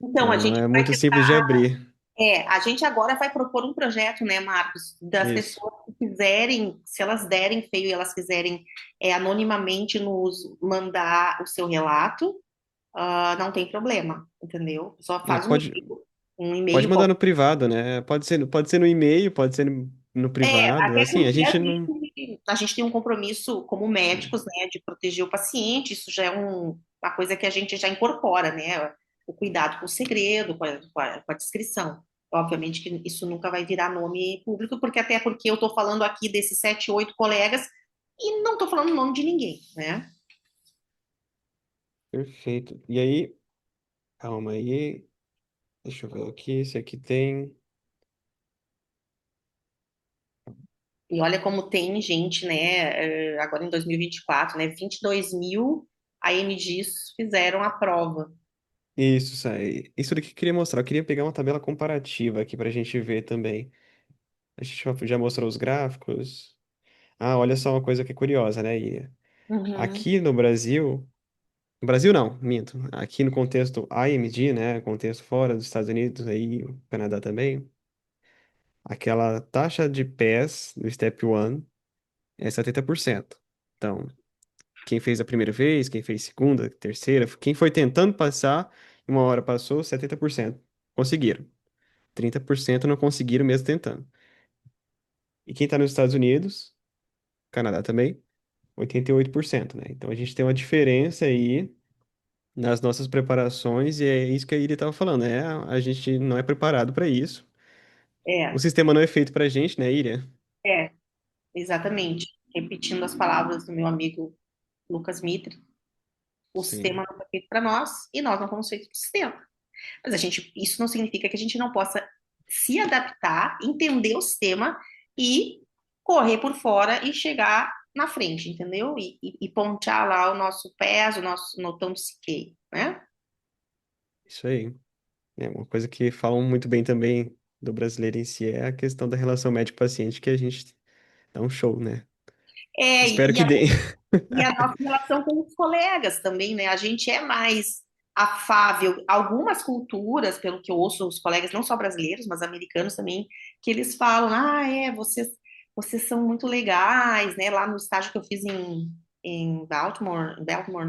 Então, a Não gente é vai muito simples de tentar, abrir. a gente agora vai propor um projeto, né, Marcos, das Isso. pessoas que quiserem, se elas derem feio e elas quiserem anonimamente nos mandar o seu relato, não tem problema, entendeu? Só É, faz um pode e-mail. mandar no privado, né? Pode ser no e-mail, pode ser no privado. Até Assim, a porque gente não. a gente tem um compromisso como médicos, né, de proteger o paciente, isso já é uma coisa que a gente já incorpora, né, o cuidado com o segredo, com a descrição. Obviamente que isso nunca vai virar nome público, porque até porque eu estou falando aqui desses 7, 8 colegas, E não tô falando o nome de ninguém, né? Perfeito. E aí, calma aí. Deixa eu ver aqui. Esse aqui tem. E olha como tem gente, né, agora em 2024, né, 22 mil AMGs fizeram a prova. Isso aí. Isso daqui que eu queria mostrar. Eu queria pegar uma tabela comparativa aqui pra gente ver também. A gente já mostrou os gráficos. Ah, olha só uma coisa que é curiosa, né, Iria? Uhum. Aqui no Brasil. No Brasil não, minto. Aqui no contexto AMD, né? Contexto fora dos Estados Unidos, aí o Canadá também. Aquela taxa de PES do Step 1 é 70%. Então, quem fez a primeira vez, quem fez segunda, terceira, quem foi tentando passar, em uma hora passou, 70% conseguiram. 30% não conseguiram mesmo tentando. E quem está nos Estados Unidos, Canadá também, 88%, né? Então a gente tem uma diferença aí nas nossas preparações e é isso que a Iri estava falando, né? A gente não é preparado para isso. O É, sistema não é feito para a gente, né, Iria? é, exatamente. Repetindo as palavras do meu amigo Lucas Mitre, o sistema Sim, não foi feito para nós e nós não fomos feitos para o sistema. Mas a gente, isso não significa que a gente não possa se adaptar, entender o sistema e correr por fora e chegar na frente, entendeu? E pontear lá o nosso pés, o nosso notão de CK, né? isso aí. É uma coisa que falam muito bem também do brasileiro em si é a questão da relação médico-paciente, que a gente dá um show, né? É, Espero que dê. e a nossa relação com os colegas também, né? A gente é mais afável. Algumas culturas, pelo que eu ouço, os colegas, não só brasileiros, mas americanos também, que eles falam: ah, vocês são muito legais, né? Lá no estágio que eu fiz em Baltimore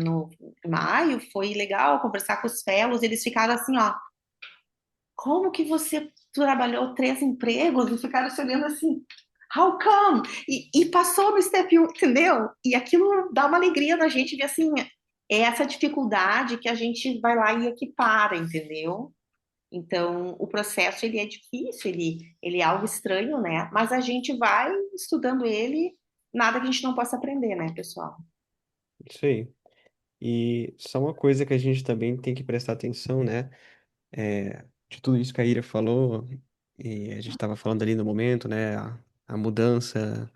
no em maio, foi legal conversar com os fellows. Eles ficaram assim: ó, como que você trabalhou 3 empregos? E ficaram se olhando assim. How come? E passou no step 1, entendeu? E aquilo dá uma alegria na gente ver assim, é essa dificuldade que a gente vai lá e equipara, entendeu? Então, o processo ele é difícil, ele é algo estranho, né? Mas a gente vai estudando ele, nada que a gente não possa aprender, né, pessoal? Isso aí. E só uma coisa que a gente também tem que prestar atenção, né? De tudo isso que a Ira falou, e a gente estava falando ali no momento, né? A mudança,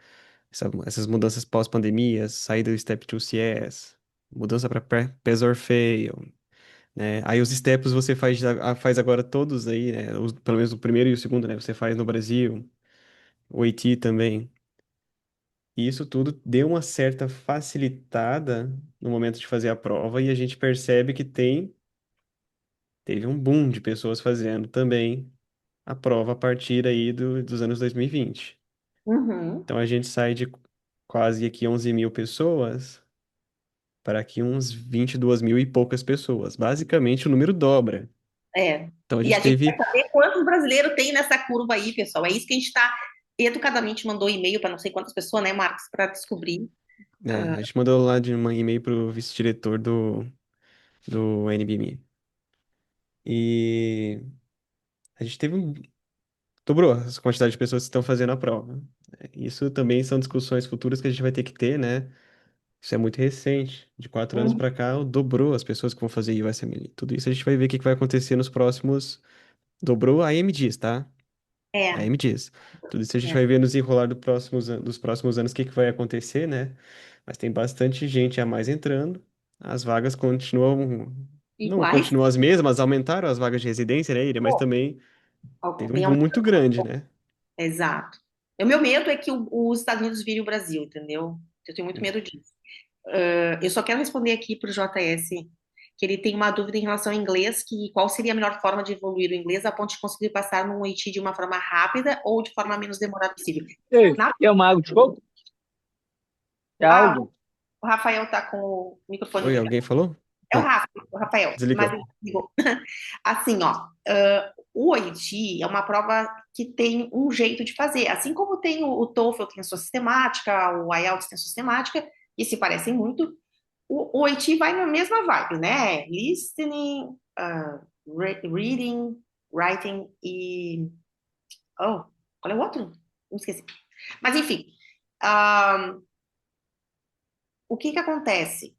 essas mudanças pós-pandemia, saída do Step 2 CS, mudança para Pass or Fail, né? Aí os steps você faz agora todos aí, né? Pelo menos o primeiro e o segundo, né? Você faz no Brasil, o AT também. E isso tudo deu uma certa facilitada no momento de fazer a prova e a gente percebe que teve um boom de pessoas fazendo também a prova a partir aí dos anos 2020. Uhum. Então a gente sai de quase aqui 11 mil pessoas para aqui uns 22 mil e poucas pessoas. Basicamente o número dobra. É. Então a E a gente gente quer teve, saber quantos brasileiros tem nessa curva aí, pessoal. É isso que a gente está educadamente mandou e-mail para não sei quantas pessoas, né, Marcos, para descobrir. né, a gente mandou lá de um e-mail para o vice-diretor do NBME. E a gente dobrou as quantidades de pessoas que estão fazendo a prova. Isso também são discussões futuras que a gente vai ter que ter, né? Isso é muito recente. De 4 anos Uhum. para cá, dobrou as pessoas que vão fazer USMLE. Tudo isso a gente vai ver o que que vai acontecer nos próximos. Dobrou a AMDs, tá? É, AMDs. Tudo isso a gente é. vai ver nos enrolar dos próximos anos o que que vai acontecer, né? Mas tem bastante gente a mais entrando. As vagas continuam. Não Iguais. continuam as mesmas, aumentaram as vagas de residência, né, Ira? Mas Pô, também teve um tem boom aumentado. muito grande, né? Exato. O meu medo é que os Estados Unidos virem o Brasil, entendeu? Eu tenho muito medo disso. Eu só quero responder aqui para o JS que ele tem uma dúvida em relação ao inglês, que qual seria a melhor forma de evoluir o inglês a ponto de conseguir passar no IT de uma forma rápida ou de forma menos demorada possível. Ei, Na, quer uma água de coco? Quer ah, algo? o Rafael tá com o microfone Oi, ligado. alguém falou? É o Ah, Rafa, o Rafael, mas desligou. ele desligou. Assim, ó, o OIT é uma prova que tem um jeito de fazer. Assim como tem o TOEFL tem a sua sistemática, o IELTS tem a sua sistemática, e se parecem muito, o OIT vai na mesma vibe, né? Listening, reading, writing e... Oh, qual é o outro? Não esqueci. Mas, enfim, O que que acontece?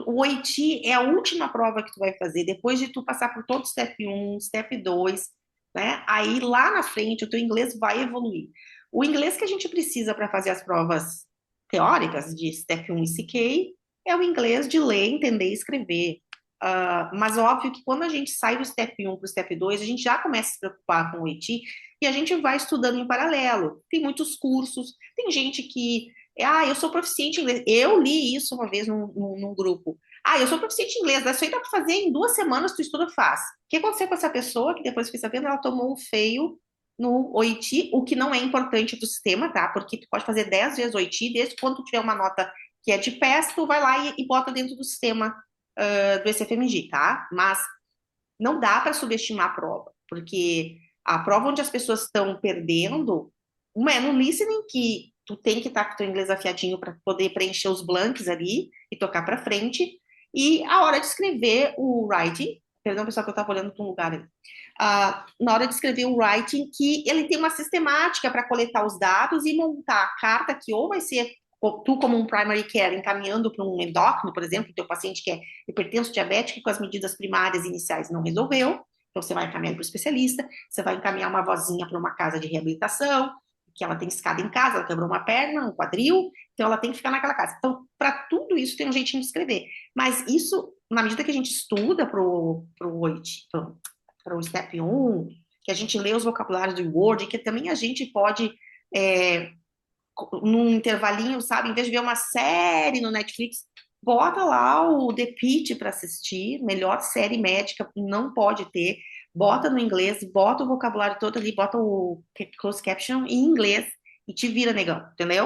O OIT é a última prova que tu vai fazer, depois de tu passar por todo o Step um, Step 2, né? Aí lá na frente o teu inglês vai evoluir. O inglês que a gente precisa para fazer as provas teóricas de Step um e CK é o inglês de ler, entender e escrever. Mas óbvio que quando a gente sai do Step um para o Step 2, a gente já começa a se preocupar com o OIT e a gente vai estudando em paralelo. Tem muitos cursos, tem gente que eu sou proficiente em inglês. Eu li isso uma vez num grupo. Eu sou proficiente em inglês, isso aí dá pra fazer em 2 semanas, tu estuda faz. O que aconteceu com essa pessoa, que depois fiquei sabendo, ela tomou um feio no OIT, o que não é importante pro sistema, tá? Porque tu pode fazer 10 vezes OIT, desde quando tu tiver uma nota que é de PES, tu vai lá e bota dentro do sistema do SFMG, tá? Mas não dá para subestimar a prova, porque a prova onde as pessoas estão perdendo, uma é no listening, que tu tem que estar com o teu inglês afiadinho para poder preencher os blanks ali e tocar para frente, e a hora de escrever o writing, perdão, pessoal, que eu estava olhando para um lugar ali. Na hora de escrever o writing, que ele tem uma sistemática para coletar os dados e montar a carta que ou vai ser tu como um primary care encaminhando para um endócrino, por exemplo, teu paciente que é hipertenso diabético com as medidas primárias iniciais não resolveu, então você vai encaminhar para o especialista, você vai encaminhar uma vozinha para uma casa de reabilitação, que ela tem escada em casa, ela quebrou uma perna, um quadril, então ela tem que ficar naquela casa. Então, para tudo isso tem um jeitinho de escrever. Mas isso, na medida que a gente estuda pro Step um, que a gente lê os vocabulários do Word, que também a gente pode é, num intervalinho, sabe? Em vez de ver uma série no Netflix, bota lá o The Pitt para assistir, melhor série médica, não pode ter. Bota no inglês, bota o vocabulário todo ali, bota o closed caption em inglês e te vira, negão, entendeu?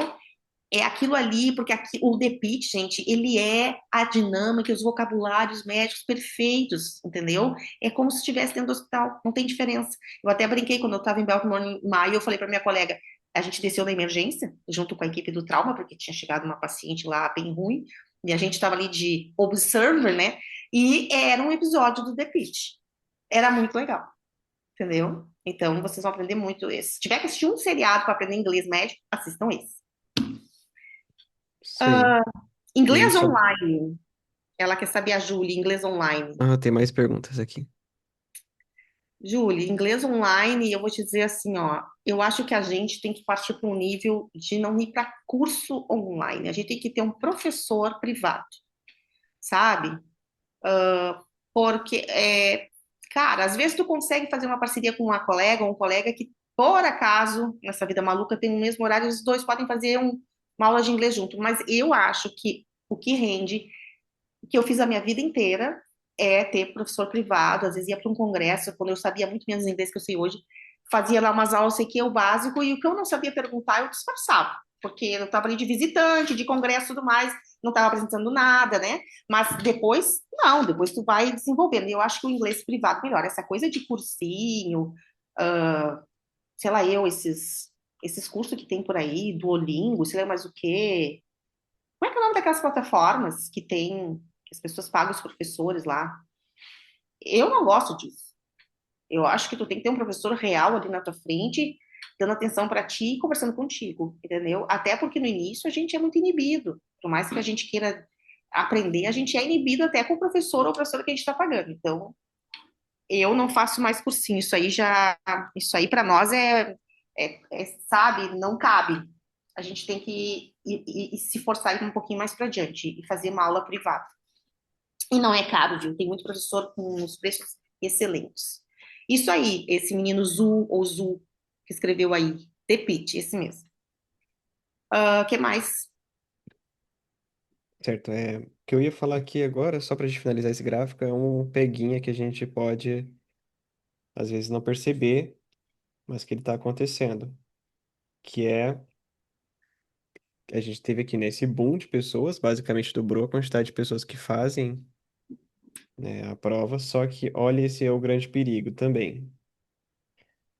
É aquilo ali, porque aqui, o The Pitt, gente, ele é a dinâmica, os vocabulários médicos perfeitos, entendeu? É como se estivesse dentro do hospital, não tem diferença. Eu até brinquei quando eu estava em Baltimore em maio, eu falei para minha colega, a gente desceu na emergência, junto com a equipe do trauma, porque tinha chegado uma paciente lá bem ruim, e a gente estava ali de observer, né? E era um episódio do The Pitt. Era muito legal, entendeu? Então, vocês vão aprender muito esse. Se tiver que assistir um seriado para aprender inglês médico, assistam esse. Sim. E Inglês sobre. online. Ela quer saber a Júlia, inglês online. Ah, tem mais perguntas aqui. Júlia, inglês online, eu vou te dizer assim, ó, eu acho que a gente tem que partir para um nível de não ir para curso online. A gente tem que ter um professor privado, sabe? Porque, cara, às vezes tu consegue fazer uma parceria com uma colega ou um colega que, por acaso, nessa vida maluca, tem o mesmo horário, os dois podem fazer uma aula de inglês junto. Mas eu acho que o que rende que eu fiz a minha vida inteira é ter professor privado, às vezes ia para um congresso, quando eu sabia muito menos inglês que eu sei hoje, fazia lá umas aulas, sei que é o básico, e o que eu não sabia perguntar, eu disfarçava, porque eu estava ali de visitante, de congresso e tudo mais, não estava apresentando nada, né? Mas depois, não, depois tu vai desenvolvendo. E eu acho que o inglês privado melhor, essa coisa de cursinho, sei lá, esses cursos que tem por aí, Duolingo, sei lá mais o quê. Como é que é o nome daquelas plataformas que tem, que as pessoas pagam os professores lá? Eu não gosto disso. Eu acho que tu tem que ter um professor real ali na tua frente, dando atenção para ti e conversando contigo, entendeu? Até porque no início a gente é muito inibido. Por mais que a gente queira aprender, a gente é inibido até com o professor ou professora que a gente está pagando. Então, eu não faço mais cursinho. Isso aí para nós sabe, não cabe. A gente tem que ir se forçar a ir um pouquinho mais para adiante e fazer uma aula privada. E não é caro, viu? Tem muito professor com os preços excelentes. Isso aí, esse menino Zu, ou Zu, que escreveu aí, The Pitt, esse mesmo. O que mais? Certo, o que eu ia falar aqui agora, só para gente finalizar esse gráfico, é um peguinha que a gente pode, às vezes, não perceber, mas que ele está acontecendo. Que é, a gente teve aqui nesse boom de pessoas, basicamente dobrou a quantidade de pessoas que fazem, né, a prova, só que olha, esse é o grande perigo também.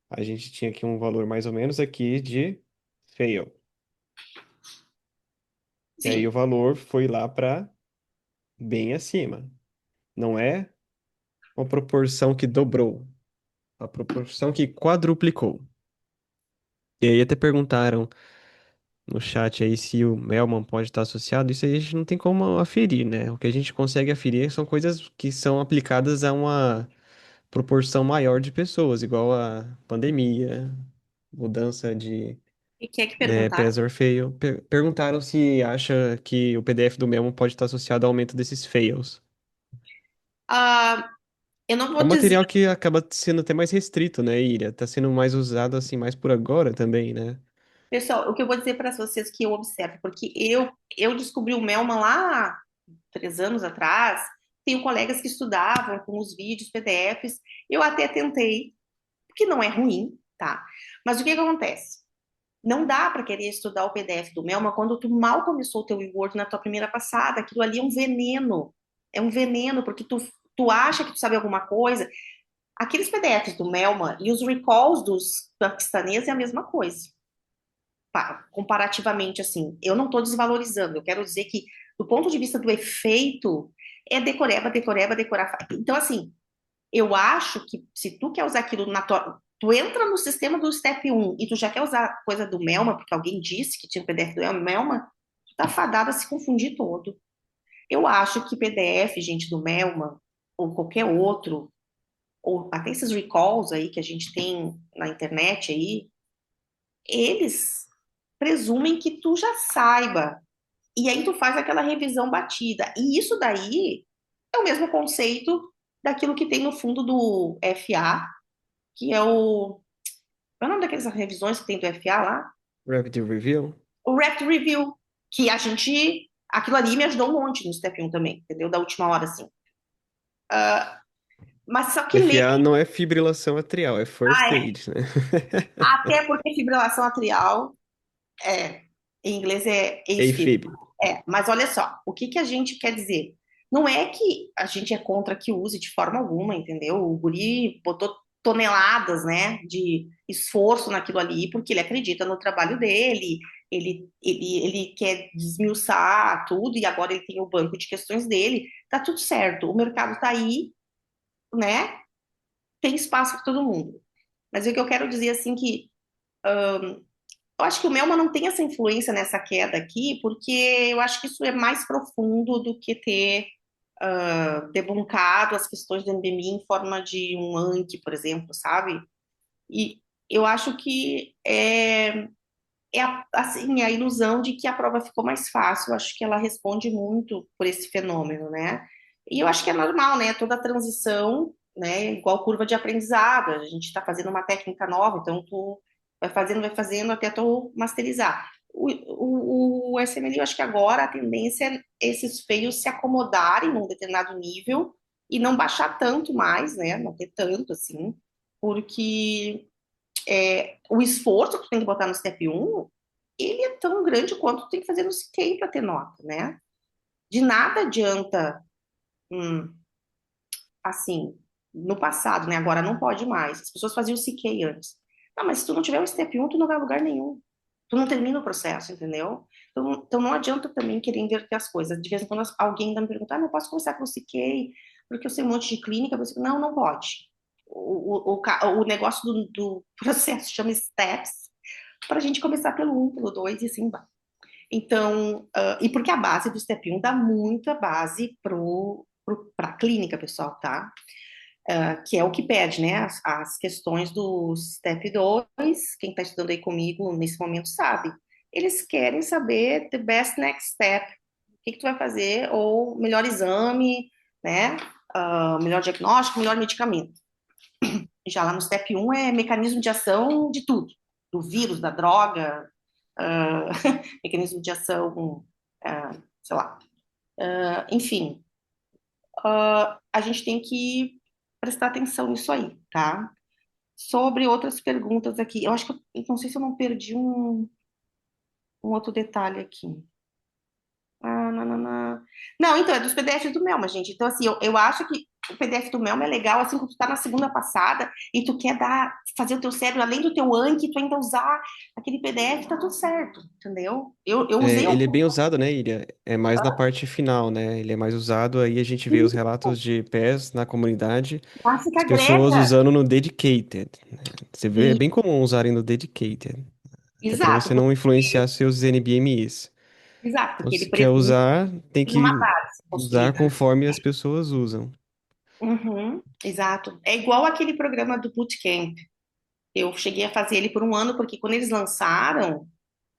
A gente tinha aqui um valor mais ou menos aqui de fail. E aí Sim, o valor foi lá para bem acima. Não é uma proporção que dobrou, a proporção que quadruplicou. E aí até perguntaram. no chat aí se o Melman pode estar associado, isso aí a gente não tem como aferir, né? O que a gente consegue aferir são coisas que são aplicadas a uma proporção maior de pessoas, igual a pandemia, mudança de E que é que perguntaram? PES or fail. Perguntaram se acha que o PDF do Melman pode estar associado ao aumento desses fails. Ah, eu não É vou um dizer, material que acaba sendo até mais restrito, né, Iria? Tá sendo mais usado assim mais por agora também, né? pessoal, o que eu vou dizer para vocês que eu observo, porque eu descobri o Melman lá 3 anos atrás, tenho colegas que estudavam com os vídeos, PDFs, eu até tentei, porque não é ruim, tá? Mas o que que acontece? Não dá para querer estudar o PDF do Melman quando tu mal começou o teu Word na tua primeira passada. Aquilo ali é um veneno. É um veneno, porque tu acha que tu sabe alguma coisa. Aqueles PDFs do Melman e os recalls dos paquistaneses é a mesma coisa. Comparativamente, assim, eu não estou desvalorizando. Eu quero dizer que, do ponto de vista do efeito, é decoreba, decoreba, decorar. Então, assim, eu acho que se tu quer usar aquilo na tua. Tu entra no sistema do Step 1 e tu já quer usar coisa do Melma, porque alguém disse que tinha um PDF do Melma, tu tá fadado a se confundir todo. Eu acho que PDF, gente, do Melma, ou qualquer outro, ou até esses recalls aí que a gente tem na internet aí, eles presumem que tu já saiba. E aí tu faz aquela revisão batida. E isso daí é o mesmo conceito daquilo que tem no fundo do FA, que é o. Qual é o nome daquelas revisões que tem do FA lá? Rapid Review. O Rapid Review, que a gente. Aquilo ali me ajudou um monte no Step 1 também, entendeu? Da última hora, assim. Mas só que ler. FA não é fibrilação atrial, é Ah, first é. aid, né? Até porque fibrilação atrial é. Em inglês é AFib. AFib. É, mas olha só, o que que a gente quer dizer? Não é que a gente é contra que use de forma alguma, entendeu? O guri botou toneladas, né, de esforço naquilo ali, porque ele acredita no trabalho dele, ele quer desmiuçar tudo, e agora ele tem o banco de questões dele, tá tudo certo, o mercado tá aí, né, tem espaço para todo mundo. Mas o que eu quero dizer, assim, que eu acho que o Melma não tem essa influência nessa queda aqui, porque eu acho que isso é mais profundo do que ter debunkado as questões do NBMI em forma de um Anki, por exemplo, sabe? E eu acho que assim, a ilusão de que a prova ficou mais fácil. Eu acho que ela responde muito por esse fenômeno, né? E eu acho que é normal, né? Toda transição, né? Igual curva de aprendizado. A gente está fazendo uma técnica nova, então tu vai fazendo até tu masterizar. O SML, eu acho que agora a tendência é esses feios se acomodarem num determinado nível e não baixar tanto mais, né? Não ter tanto assim, porque o esforço que tu tem que botar no Step 1, ele é tão grande quanto tu tem que fazer no CK para ter nota, né? De nada adianta, hum, assim, no passado, né? Agora não pode mais. As pessoas faziam o CK antes. Não, mas se tu não tiver o Step 1, tu não vai a lugar nenhum. Tu não termina o processo, entendeu? Então não adianta também querer inverter as coisas. De vez em quando alguém ainda me pergunta, não posso começar com o CK, porque eu sei um monte de clínica. Não, não pode. O negócio do processo chama STEPS, para a gente começar pelo 1, pelo 2 e assim vai. Então, e porque a base do Step 1 dá muita base para a clínica, pessoal, tá? Que é o que pede, né? As questões do Step 2, quem está estudando aí comigo nesse momento sabe. Eles querem saber the best next step. O que que tu vai fazer? Ou melhor exame, né? Melhor diagnóstico, melhor medicamento. Já lá no Step 1 é mecanismo de ação de tudo. Do vírus, da droga, uh, mecanismo de ação, sei lá. Enfim, a gente tem que prestar atenção nisso aí, tá? Sobre outras perguntas aqui. Eu acho que eu não sei se eu não perdi um outro detalhe aqui. Não, não, não. Não, então, é dos PDFs do Melma, gente. Então, assim, eu acho que o PDF do Melma é legal, assim, quando tu tá na segunda passada e tu quer fazer o teu cérebro, além do teu Anki, tu ainda usar aquele PDF, tá tudo certo, entendeu? Eu É, usei ele é bem usado, né, Iria? É mais na parte final, né? Ele é mais usado, aí a gente vê os relatos de PES na comunidade, clássica as pessoas grega. usando no Dedicated, né? Você vê, é E bem comum usarem no Dedicated. Até para Exato, você não influenciar seus NBMEs. Então, porque ele se quer presume usar, tem que tem uma que base usar construída. conforme as pessoas usam. Uhum, exato. É igual aquele programa do Bootcamp. Eu cheguei a fazer ele por um ano, porque quando eles lançaram,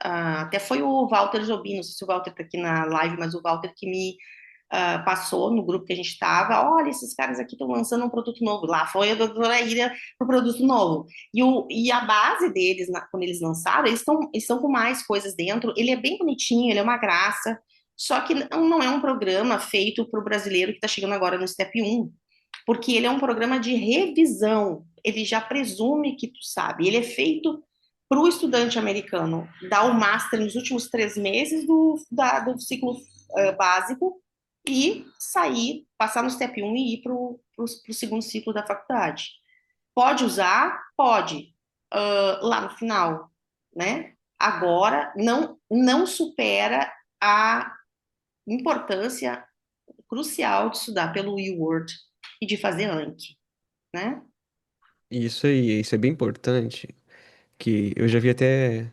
até foi o Walter Jobim, não sei se o Walter está aqui na live, mas o Walter que me passou no grupo que a gente estava, olha, esses caras aqui estão lançando um produto novo. Lá foi a doutora Ira pro produto novo. E a base deles, quando eles lançaram, eles estão com mais coisas dentro. Ele é bem bonitinho, ele é uma graça. Só que não é um programa feito para o brasileiro que está chegando agora no Step 1, porque ele é um programa de revisão. Ele já presume que tu sabe. Ele é feito para o estudante americano dar o master nos últimos 3 meses do ciclo básico e sair, passar no Step 1 e ir para o segundo ciclo da faculdade. Pode usar? Pode. Lá no final, né? Agora, não supera a importância crucial de estudar pelo U-Word e de fazer Anki, né? E isso é bem importante, que eu já vi até,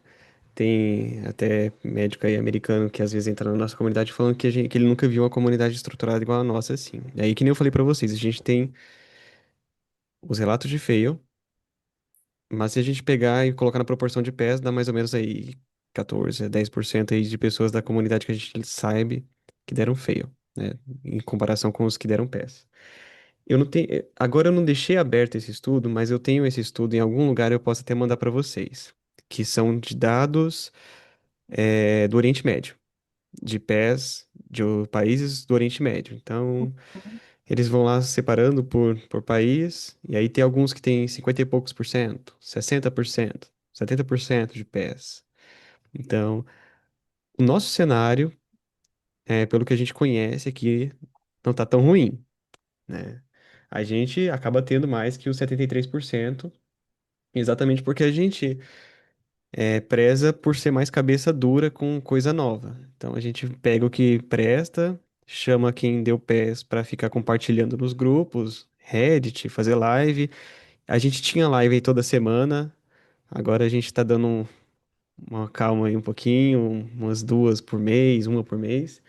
tem até médico aí americano que às vezes entra na nossa comunidade falando que ele nunca viu uma comunidade estruturada igual a nossa, assim. E aí, que nem eu falei pra vocês, a gente tem os relatos de fail, mas se a gente pegar e colocar na proporção de pés, dá mais ou menos aí 14 a 10% aí de pessoas da comunidade que a gente sabe que deram fail, né? Em comparação com os que deram pés. Eu não tenho, agora eu não deixei aberto esse estudo, mas eu tenho esse estudo em algum lugar, eu posso até mandar para vocês, que são de dados do Oriente Médio, de pés de países do Oriente Médio. Então, eles vão lá separando por país, e aí tem alguns que tem 50 e poucos por cento, 60%, 70% de pés. Então, o nosso cenário, pelo que a gente conhece aqui, não tá tão ruim, né? A gente acaba tendo mais que os 73%. Exatamente porque a gente preza por ser mais cabeça dura com coisa nova. Então a gente pega o que presta, chama quem deu pés para ficar compartilhando nos grupos, Reddit, fazer live. A gente tinha live aí toda semana, agora a gente tá dando uma calma aí um pouquinho, umas duas por mês, uma por mês.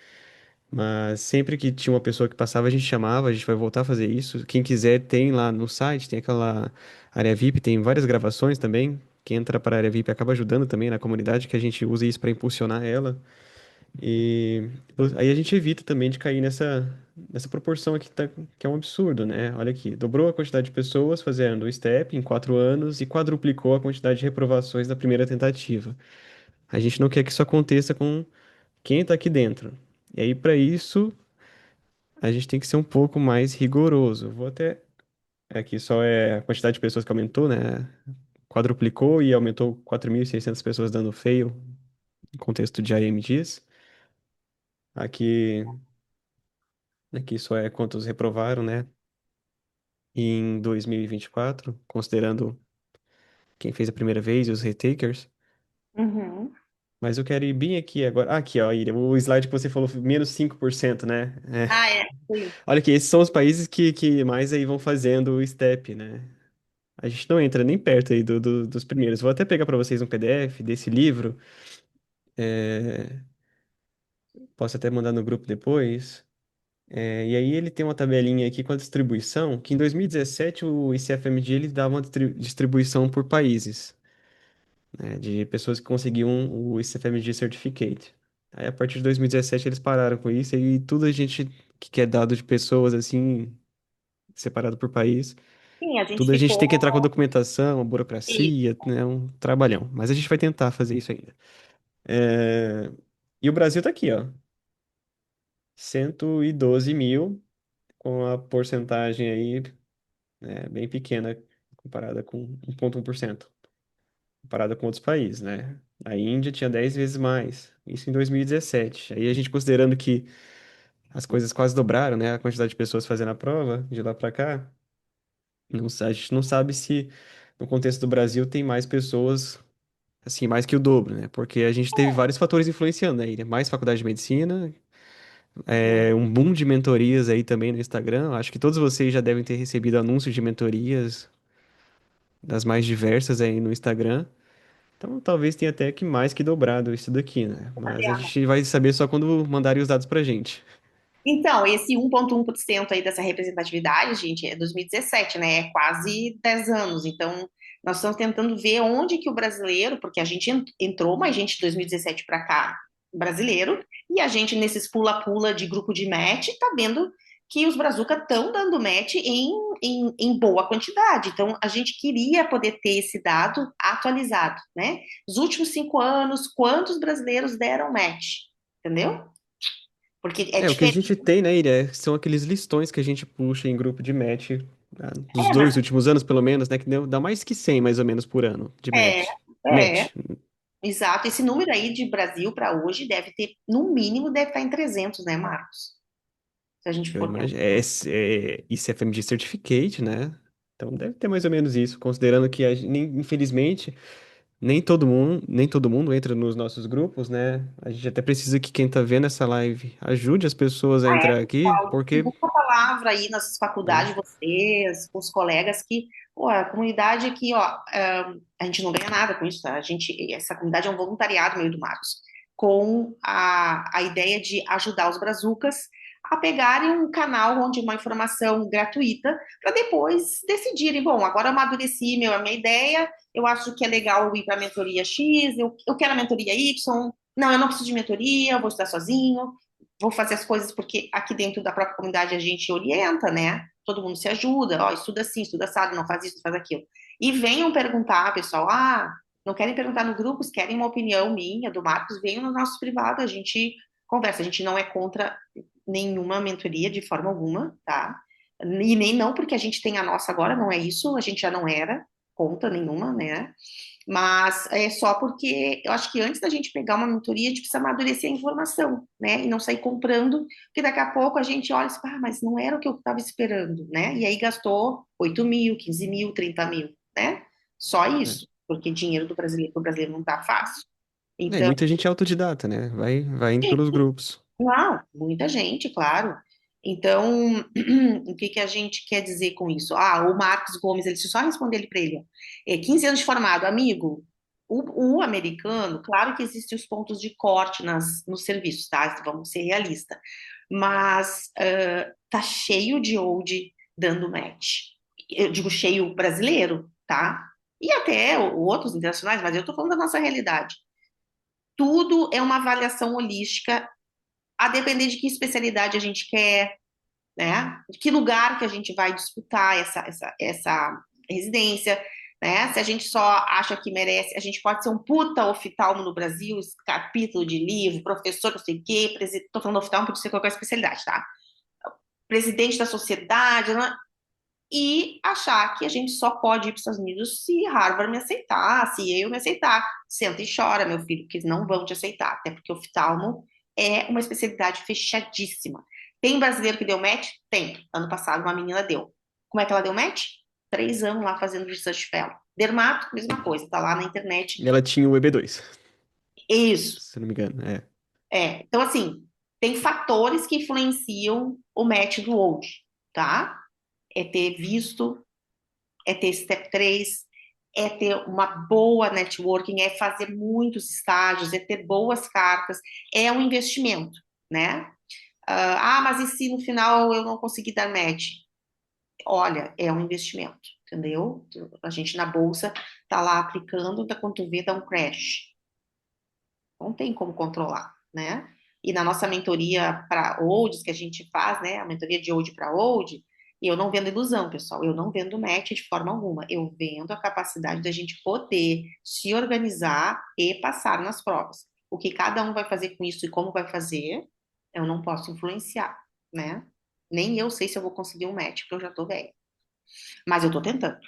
Mas sempre que tinha uma pessoa que passava, a gente chamava, a gente vai voltar a fazer isso. Quem quiser, tem lá no site, tem aquela área VIP, tem várias gravações também. Quem entra para a área VIP acaba ajudando também na comunidade, que a gente usa isso para impulsionar ela. E aí a gente evita também de cair nessa proporção aqui, que é um absurdo, né? Olha aqui, dobrou a quantidade de pessoas fazendo o STEP em 4 anos e quadruplicou a quantidade de reprovações da primeira tentativa. A gente não quer que isso aconteça com quem está aqui dentro. E aí, para isso, a gente tem que ser um pouco mais rigoroso. Vou até. Aqui só é a quantidade de pessoas que aumentou, né? Quadruplicou e aumentou 4.600 pessoas dando fail, em contexto de IMGs. Aqui, aqui só é quantos reprovaram, né? Em 2024, considerando quem fez a primeira vez e os retakers. Uhum. Mas eu quero ir bem aqui agora. Ah, aqui, ó, Ira, o slide que você falou, menos 5%, né? Ah, é. Sim. Olha aqui, esses são os países que mais aí vão fazendo o STEP, né? A gente não entra nem perto aí dos primeiros. Vou até pegar para vocês um PDF desse livro. é, Posso até mandar no grupo depois. E aí ele tem uma tabelinha aqui com a distribuição, que em 2017 o ICFMG ele dava uma distribuição por países, né, de pessoas que conseguiam o ICFMG Certificate. Aí a partir de 2017 eles pararam com isso e tudo a gente que quer dado de pessoas assim, separado por país, Sim, a gente tudo a gente ficou. tem que entrar com a documentação, a Isso. burocracia, né? Um trabalhão. Mas a gente vai tentar fazer isso ainda. É, E o Brasil tá aqui, ó. 112 mil, com a porcentagem aí, bem pequena, comparada com 1,1%, comparada com outros países, né? A Índia tinha 10 vezes mais, isso em 2017. Aí a gente considerando que as coisas quase dobraram, né? A quantidade de pessoas fazendo a prova, de lá para cá, a gente não sabe se no contexto do Brasil tem mais pessoas assim, mais que o dobro, né? Porque a gente teve vários fatores influenciando aí, né? Mais faculdade de medicina, Hum. um boom de mentorias aí também no Instagram. Acho que todos vocês já devem ter recebido anúncios de mentorias das mais diversas aí no Instagram. Então talvez tenha até que mais que dobrado isso daqui, né? Vou fazer Mas a gente vai saber só quando mandarem os dados pra gente. Então, esse 1,1% aí dessa representatividade, gente, é 2017, né? É quase 10 anos. Então, nós estamos tentando ver onde que o brasileiro, porque a gente entrou mais gente de 2017 para cá, brasileiro, e a gente nesses pula-pula de grupo de match, tá vendo que os brazuca estão dando match em boa quantidade. Então, a gente queria poder ter esse dado atualizado, né? Os últimos 5 anos, quantos brasileiros deram match? Entendeu? Porque é É, o que a diferente. gente tem, né, Iria, são aqueles listões que a gente puxa em grupo de match, dos É, mas dois últimos anos, pelo menos, né, que dá mais que 100 mais ou menos por ano de é, match. é, Match. exato. Esse número aí de Brasil para hoje deve ter, no mínimo, deve estar em 300, né, Marcos? Se a gente Eu for pensar. imagino, é ICFMG Certificate, né? Então deve ter mais ou menos isso, considerando que, infelizmente, nem todo mundo entra nos nossos grupos, né? A gente até precisa que quem tá vendo essa live ajude as pessoas a Ah, é, entrar aqui, pessoal, porque, divulga a palavra aí nas né? faculdades, vocês, com os colegas, que, pô, a comunidade aqui, ó, a gente não ganha nada com isso, tá? Essa comunidade é um voluntariado, meio do Marcos, com a ideia de ajudar os brazucas a pegarem um canal onde uma informação gratuita, para depois decidirem, bom, agora eu amadureci a minha ideia, eu acho que é legal eu ir para a mentoria X, eu quero a mentoria Y, não, eu não preciso de mentoria, eu vou estudar sozinho, vou fazer as coisas porque aqui dentro da própria comunidade a gente orienta, né? Todo mundo se ajuda, ó, estuda assim, estuda assado, não faz isso, não faz aquilo. E venham perguntar, pessoal, não querem perguntar no grupo, se querem uma opinião minha, do Marcos, venham no nosso privado, a gente conversa, a gente não é contra nenhuma mentoria de forma alguma, tá? E nem não porque a gente tem a nossa agora, não é isso, a gente já não era contra nenhuma, né? Mas é só porque eu acho que antes da gente pegar uma mentoria, a gente precisa amadurecer a informação, né? E não sair comprando, porque daqui a pouco a gente olha e fala, mas não era o que eu estava esperando, né? E aí gastou 8 mil, 15 mil, 30 mil, né? Só isso, porque dinheiro do brasileiro, pro brasileiro não tá fácil. E Então, muita gente é autodidata, né? Vai indo pelos grupos. não, muita gente, claro. Então, o que que a gente quer dizer com isso? O Marcos Gomes, ele deixa eu só responder ele para ele. Ó. 15 anos de formado, amigo. O americano, claro que existem os pontos de corte nos serviços, tá? Vamos ser realistas. Mas tá cheio de old dando match. Eu digo cheio brasileiro, tá? E até outros internacionais, mas eu tô falando da nossa realidade. Tudo é uma avaliação holística a depender de que especialidade a gente quer, né? De que lugar que a gente vai disputar essa residência, né? Se a gente só acha que merece, a gente pode ser um puta oftalmo no Brasil, capítulo de livro, professor, não sei o quê, tô falando oftalmo, pode ser qualquer especialidade, tá? Presidente da sociedade, né? E achar que a gente só pode ir para os Estados Unidos se Harvard me aceitar, se eu me aceitar. Senta e chora, meu filho, porque eles não vão te aceitar, até porque oftalmo é uma especialidade fechadíssima. Tem brasileiro que deu match? Tem. Ano passado uma menina deu. Como é que ela deu match? 3 anos lá fazendo research fellow. Dermato, mesma coisa, tá lá na internet. E ela tinha o EB2, Isso. se não me engano. É. Então, assim, tem fatores que influenciam o match do old, tá? É ter visto, é ter step 3, é ter uma boa networking, é fazer muitos estágios, é ter boas cartas, é um investimento, né? Mas e se no final eu não conseguir dar match? Olha, é um investimento, entendeu? A gente na bolsa tá lá aplicando, quando tu vê, dá um crash. Não tem como controlar, né? E na nossa mentoria para olds que a gente faz, né? A mentoria de old para old, eu não vendo ilusão, pessoal. Eu não vendo match de forma alguma. Eu vendo a capacidade da gente poder se organizar e passar nas provas. O que cada um vai fazer com isso e como vai fazer, eu não posso influenciar, né? Nem eu sei se eu vou conseguir um match, porque eu já tô velha. Mas eu tô tentando.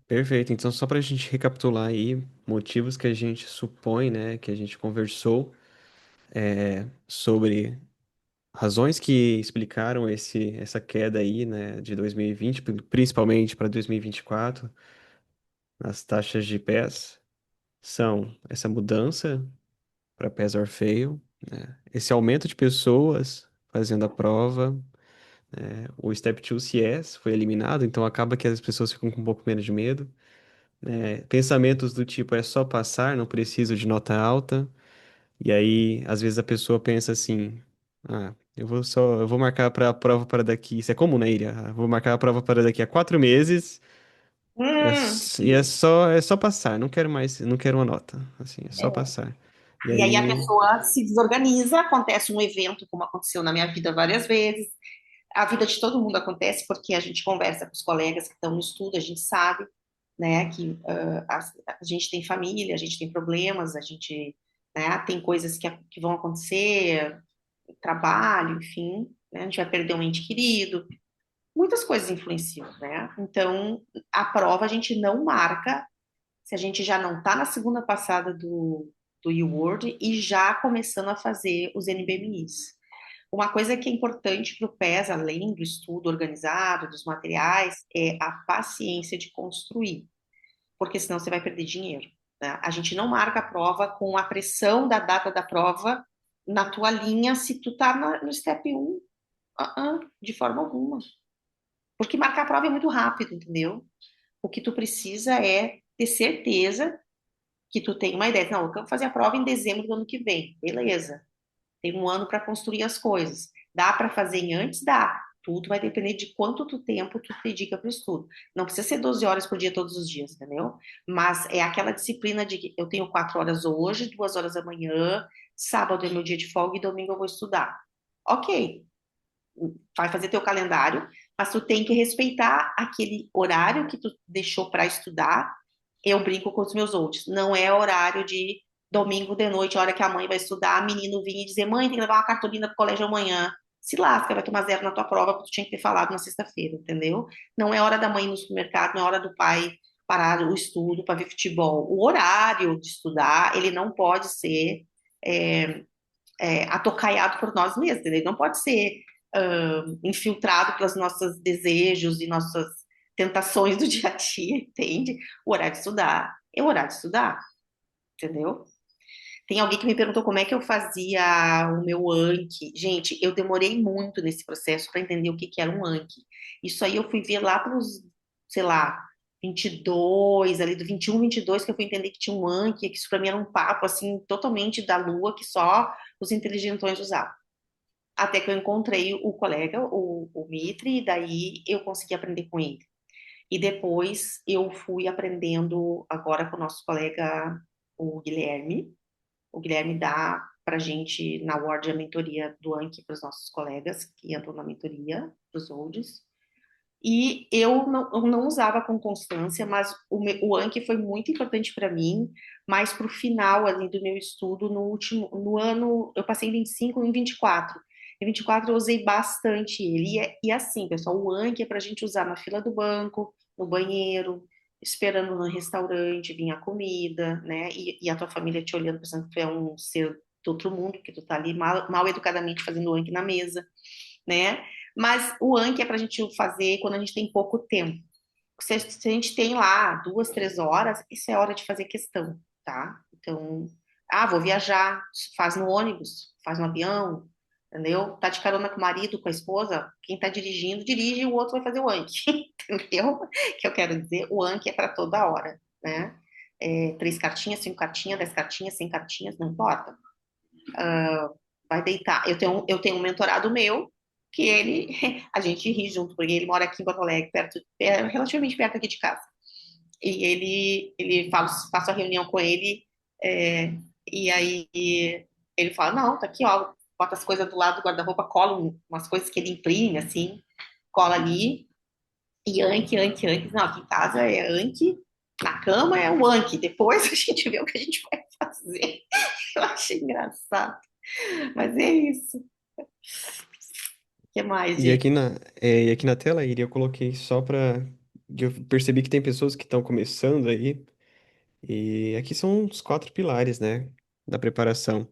Perfeito. Então, só para a gente recapitular aí, motivos que a gente supõe, né, que a gente conversou sobre razões que explicaram essa queda aí, né, de 2020, principalmente para 2024, nas taxas de PES, são essa mudança para PES Orfeio, né, esse aumento de pessoas fazendo a prova, O Step 2 CS foi eliminado, então acaba que as pessoas ficam com um pouco menos de medo. Pensamentos do tipo, é só passar, não preciso de nota alta. E aí, às vezes a pessoa pensa assim, eu vou marcar para a prova para daqui, isso é comum, né, Iria? Vou marcar a prova para daqui a 4 meses, Sim. é só passar, não quero mais, não quero uma nota, assim, é só passar. E E aí a aí, pessoa se desorganiza, acontece um evento, como aconteceu na minha vida várias vezes. A vida de todo mundo acontece porque a gente conversa com os colegas que estão no estudo, a gente sabe, né, que a gente tem família, a gente tem problemas, a gente, né, tem coisas que vão acontecer, trabalho, enfim, né, a gente vai perder um ente querido, muitas coisas influenciam, né? Então, a prova a gente não marca se a gente já não está na segunda passada do U-Word e já começando a fazer os NBMIs. Uma coisa que é importante para o PES, além do estudo organizado, dos materiais, é a paciência de construir, porque senão você vai perder dinheiro. Né? A gente não marca a prova com a pressão da data da prova na tua linha se tu tá no step 1, de forma alguma. Porque marcar a prova é muito rápido, entendeu? O que tu precisa é ter certeza que tu tem uma ideia. Não, eu quero fazer a prova em dezembro do ano que vem. Beleza. Tem um ano para construir as coisas. Dá para fazer em antes? Dá. Tudo vai depender de quanto tempo tu dedica para o estudo. Não precisa ser 12 horas por dia todos os dias, entendeu? Mas é aquela disciplina de que eu tenho 4 horas hoje, 2 horas amanhã, sábado é meu dia de folga e domingo eu vou estudar. Ok, vai fazer teu calendário, mas tu tem que respeitar aquele horário que tu deixou para estudar. Eu brinco com os meus outros, não é horário de domingo de noite, a hora que a mãe vai estudar, menino vir e dizer, mãe, tem que levar uma cartolina pro colégio amanhã. Se lasca, vai tomar zero na tua prova, porque tu tinha que ter falado na sexta-feira, entendeu? Não é hora da mãe ir no supermercado, não é hora do pai parar o estudo para ver futebol. O horário de estudar, ele não pode ser é, atocaiado por nós mesmos, entendeu? Ele não pode ser infiltrado pelos nossos desejos e nossas tentações do dia a dia, entende? O horário de estudar é o horário de estudar, entendeu? Tem alguém que me perguntou como é que eu fazia o meu Anki. Gente, eu demorei muito nesse processo para entender o que que era um Anki. Isso aí eu fui ver lá para os, sei lá, 22, ali do 21, 22, que eu fui entender que tinha um Anki, que isso para mim era um papo assim totalmente da lua que só os inteligentões usavam. Até que eu encontrei o colega, o Mitri, e daí eu consegui aprender com ele. E depois eu fui aprendendo agora com o nosso colega, o Guilherme. O Guilherme dá para gente na Ward a mentoria do Anki para os nossos colegas que entram na mentoria dos olds. E eu não usava com constância, mas o Anki foi muito importante para mim, mais para o final ali do meu estudo, no ano, eu passei em 25 e em 24. Em 24 eu usei bastante ele. E assim, pessoal, o Anki é para a gente usar na fila do banco, no banheiro, esperando no restaurante, vir a comida, né? E a tua família te olhando, pensando que tu é um ser do outro mundo, que tu tá ali mal educadamente fazendo o Anki na mesa, né? Mas o Anki é para a gente fazer quando a gente tem pouco tempo. Se a gente tem lá 2, 3 horas, isso é hora de fazer questão, tá? Então, vou viajar, faz no ônibus, faz no avião, entendeu? Tá de carona com o marido, com a esposa, quem tá dirigindo, dirige e o outro vai fazer o Anki, entendeu? Que eu quero dizer, o Anki é para toda hora, né? 3 cartinhas, 5 cartinhas, 10 cartinhas, 100 cartinhas, não importa, vai deitar. Eu tenho um mentorado meu, que ele, a gente ri junto, porque ele mora aqui em Porto Alegre, relativamente perto aqui de casa. E ele fala, faço a reunião com ele, é, e aí ele fala, não, tá aqui, ó, bota as coisas do lado do guarda-roupa, cola umas coisas que ele imprime, assim, cola ali, e Anki, Anki, Anki. Não, aqui em casa é Anki, na cama é o Anki, depois a gente vê o que a gente vai fazer. Eu achei engraçado. Mas é isso. O que mais, e gente? aqui e aqui na tela, Iria, eu coloquei só para eu percebi que tem pessoas que estão começando aí, e aqui são os 4 pilares, né, da preparação.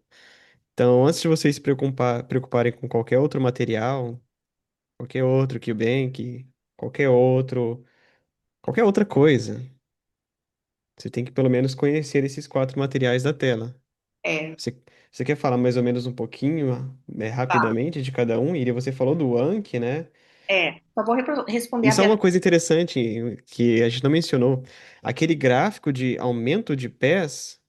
Então, antes de vocês se preocuparem com qualquer outro material, qualquer outro QBank, qualquer outro, qualquer outra coisa, você tem que pelo menos conhecer esses 4 materiais da tela. É, Você, você quer falar mais ou menos um pouquinho, tá. rapidamente de cada um? Iria, você falou do Anki, né? Só vou responder a Isso é uma Beatriz. coisa interessante que a gente não mencionou. Aquele gráfico de aumento de pés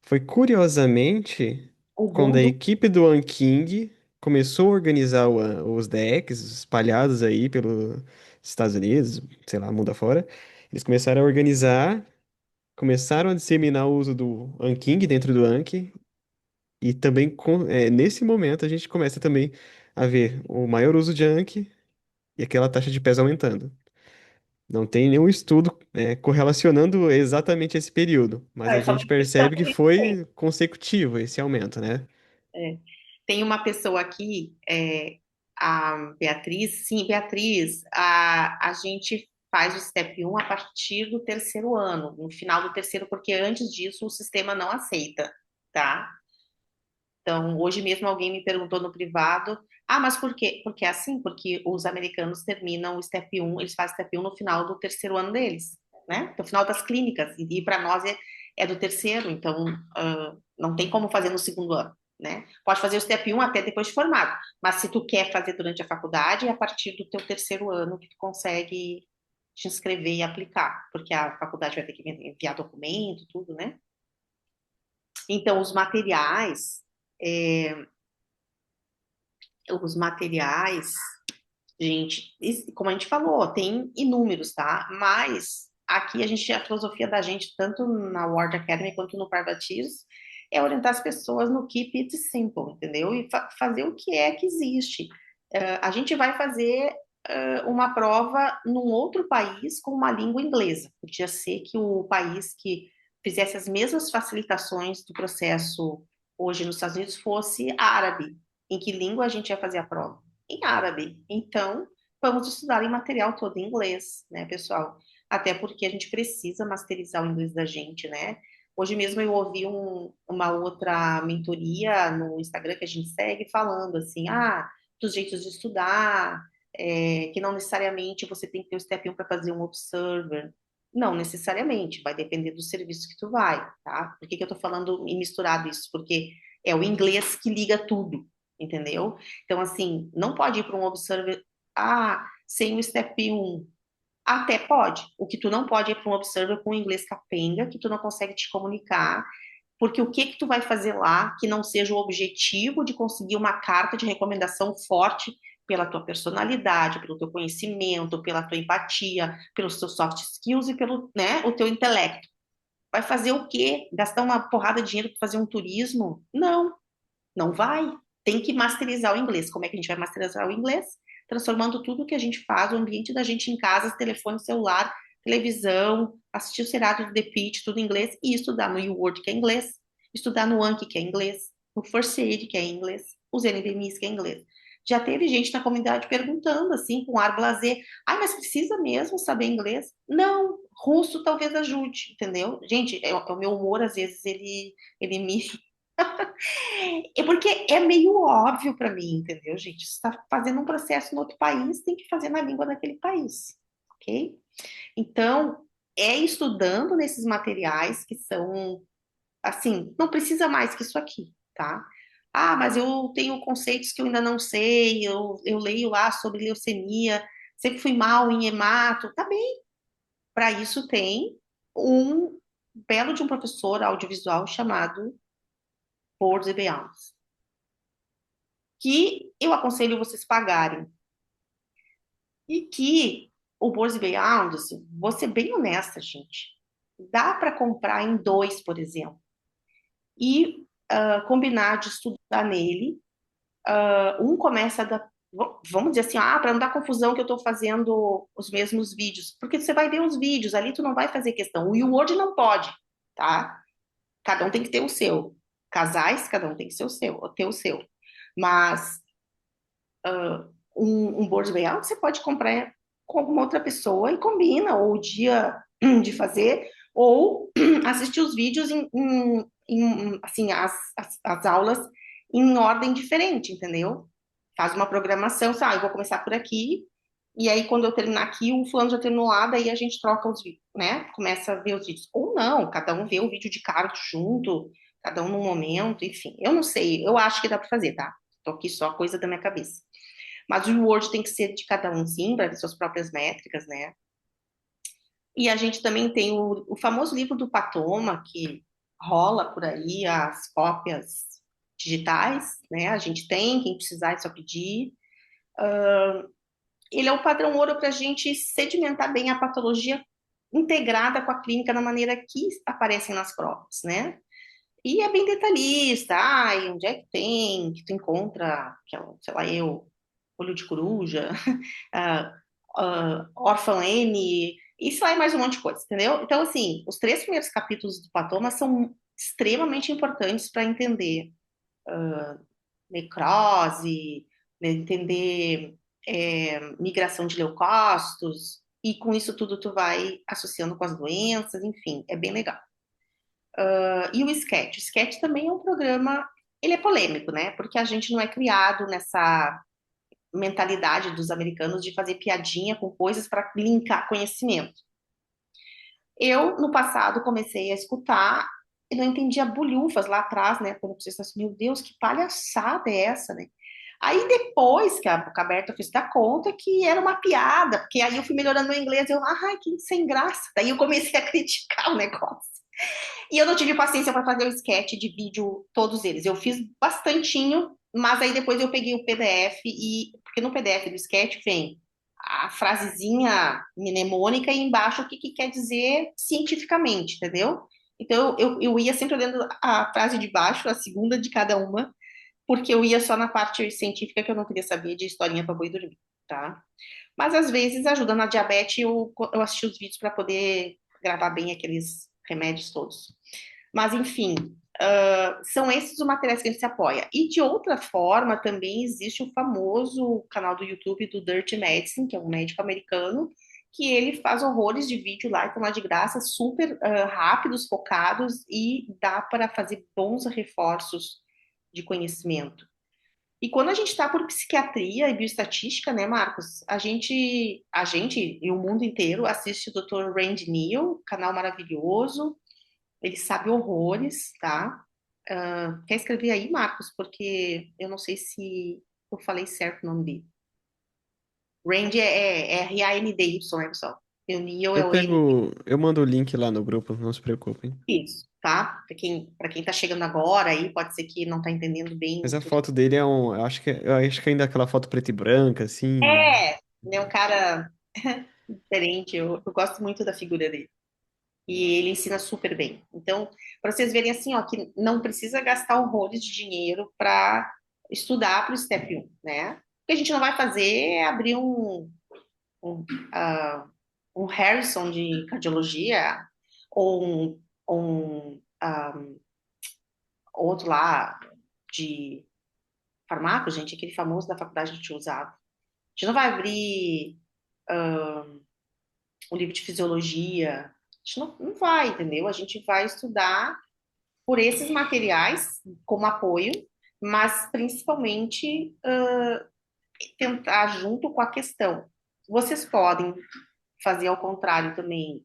foi curiosamente O quando boom a do. equipe do Anking começou a organizar os decks espalhados aí pelos Estados Unidos, sei lá, mundo afora. Eles começaram a organizar, começaram a disseminar o uso do Anking dentro do Anki, e também nesse momento a gente começa também a ver o maior uso de Anki e aquela taxa de pés aumentando. Não tem nenhum estudo, correlacionando exatamente esse período, mas a Só gente porque Estados percebe que Unidos tem. foi consecutivo esse aumento, né? É. Tem uma pessoa aqui, a Beatriz. Sim, Beatriz, a gente faz o Step 1 a partir do terceiro ano, no final do terceiro, porque antes disso o sistema não aceita, tá? Então, hoje mesmo alguém me perguntou no privado, mas por quê? Porque é assim, porque os americanos terminam o Step 1, eles fazem o Step 1 no final do terceiro ano deles, né? No final das clínicas, e para nós é do terceiro, então não tem como fazer no segundo ano, né? Pode fazer o Step 1 até depois de formado, mas se tu quer fazer durante a faculdade, é a partir do teu terceiro ano que tu consegue te inscrever e aplicar, porque a faculdade vai ter que enviar documento, tudo, né? Então, é, os materiais, gente, como a gente falou, tem inúmeros, tá? Mas aqui a filosofia da gente, tanto na Ward Academy quanto no Privateers, é orientar as pessoas no keep it simple, entendeu? E fazer o que é que existe. A gente vai fazer uma prova num outro país com uma língua inglesa. Podia ser que o país que fizesse as mesmas facilitações do processo hoje nos Estados Unidos fosse árabe. Em que língua a gente ia fazer a prova? Em árabe. Então, vamos estudar em material todo em inglês, né, pessoal? Até porque a gente precisa masterizar o inglês da gente, né? Hoje mesmo eu ouvi uma outra mentoria no Instagram que a gente segue falando assim, dos jeitos de estudar, que não necessariamente você tem que ter o Step 1 para fazer um Observer. Não necessariamente, vai depender do serviço que tu vai, tá? Por que que eu tô falando e misturado isso? Porque é o inglês que liga tudo, entendeu? Então, assim, não pode ir para um Observer, sem o Step 1. Até pode. O que tu não pode é para um Observer com inglês capenga, que tu não consegue te comunicar, porque o que que tu vai fazer lá que não seja o objetivo de conseguir uma carta de recomendação forte pela tua personalidade, pelo teu conhecimento, pela tua empatia, pelos teus soft skills e pelo, né, o teu intelecto. Vai fazer o quê? Gastar uma porrada de dinheiro para fazer um turismo? Não, não vai. Tem que masterizar o inglês. Como é que a gente vai masterizar o inglês? Transformando tudo que a gente faz, o ambiente da gente em casa, telefone, celular, televisão, assistir o seriado do The Pitt, tudo em inglês, e estudar no YouWord, que é inglês, estudar no Anki, que é inglês, no First Aid, que é inglês, os NDMIs, que é inglês. Já teve gente na comunidade perguntando, assim, com ar blasé, mas precisa mesmo saber inglês? Não, russo talvez ajude, entendeu? Gente, o meu humor, às vezes, ele me é porque é meio óbvio para mim, entendeu, gente? Você está fazendo um processo no outro país, tem que fazer na língua daquele país, ok? Então, é estudando nesses materiais que são, assim, não precisa mais que isso aqui, tá? Mas eu tenho conceitos que eu ainda não sei, eu leio lá sobre leucemia, sempre fui mal em hemato, tá bem. Para isso tem um belo de um professor audiovisual chamado Boards e Beyonds, que eu aconselho vocês pagarem. E que o Boards Beyond, assim, vou ser bem honesta, gente, dá para comprar em dois, por exemplo, e combinar de estudar nele. Um começa da. Vamos dizer assim, para não dar confusão que eu estou fazendo os mesmos vídeos, porque você vai ver os vídeos, ali tu não vai fazer questão. O Word não pode, tá? Cada um tem que ter o seu. Casais, cada um tem que ser o seu, ter o seu. Mas um board layout você pode comprar com alguma outra pessoa e combina, ou o dia de fazer, ou assistir os vídeos assim, as aulas em ordem diferente, entendeu? Faz uma programação, sabe, eu vou começar por aqui, e aí quando eu terminar aqui, o fulano já terminou lá, daí a gente troca os vídeos, né? Começa a ver os vídeos. Ou não, cada um vê o vídeo de carro junto, cada um num momento, enfim. Eu não sei, eu acho que dá para fazer, tá? Tô aqui só coisa da minha cabeça. Mas o Word tem que ser de cada um, sim, para ter suas próprias métricas, né? E a gente também tem o famoso livro do Patoma, que rola por aí as cópias digitais, né? A gente tem, quem precisar é só pedir. Ele é o padrão ouro para a gente sedimentar bem a patologia integrada com a clínica na maneira que aparecem nas provas, né? E é bem detalhista, ai, onde é que tem, que tu encontra, que é, sei lá, olho de coruja, órfão N, isso aí mais um monte de coisa, entendeu? Então, assim, os três primeiros capítulos do Patoma são extremamente importantes para entender necrose, né, entender migração de leucócitos, e com isso tudo tu vai associando com as doenças, enfim, é bem legal. E o Sketch? O Sketch também é um programa, ele é polêmico, né? Porque a gente não é criado nessa mentalidade dos americanos de fazer piadinha com coisas para linkar conhecimento. Eu, no passado, comecei a escutar e não entendia bolhufas lá atrás, né? Quando você está assim, meu Deus, que palhaçada é essa, né? Aí depois que a boca aberta eu fiz dar conta que era uma piada, porque aí eu fui melhorando meu inglês, eu, ai, que sem graça. Daí eu comecei a criticar o negócio. E eu não tive paciência para fazer o sketch de vídeo, todos eles. Eu fiz bastantinho, mas aí depois eu peguei o PDF e. Porque no PDF do sketch vem a frasezinha mnemônica e embaixo o que, que quer dizer cientificamente, entendeu? Então eu ia sempre olhando a frase de baixo, a segunda de cada uma, porque eu ia só na parte científica que eu não queria saber de historinha para boi dormir, tá? Mas às vezes ajuda na diabetes, eu assisti os vídeos para poder gravar bem aqueles remédios todos. Mas, enfim, são esses os materiais que a gente se apoia. E de outra forma, também existe o famoso canal do YouTube do Dirty Medicine, que é um médico americano, que ele faz horrores de vídeo lá, então lá de graça, super rápidos, focados, e dá para fazer bons reforços de conhecimento. E quando a gente está por psiquiatria e bioestatística, né, Marcos, a gente e o mundo inteiro assiste o Dr. Randy Neal, canal maravilhoso, ele sabe horrores, tá? Quer escrever aí, Marcos? Porque eu não sei se eu falei certo o nome dele. Randy é R-A-N-D-Y, né, pessoal? E o Neil é Eu o N. pego, eu mando o link lá no grupo, não se preocupem. Isso, tá? Para quem tá chegando agora aí, pode ser que não tá entendendo bem Mas a o que eu tô. foto dele é eu acho que ainda é aquela foto preta e branca, assim. Ele é um cara diferente, eu gosto muito da figura dele. E ele ensina super bem. Então, para vocês verem assim, ó, que não precisa gastar horrores de dinheiro para estudar para o Step 1, né? O que a gente não vai fazer é abrir um, ah, um Harrison de cardiologia ou outro lá de farmácia, gente, aquele famoso da faculdade que a gente usava. A gente não vai abrir um livro de fisiologia, a gente não vai, entendeu? A gente vai estudar por esses materiais como apoio, mas principalmente tentar junto com a questão. Vocês podem fazer ao contrário também.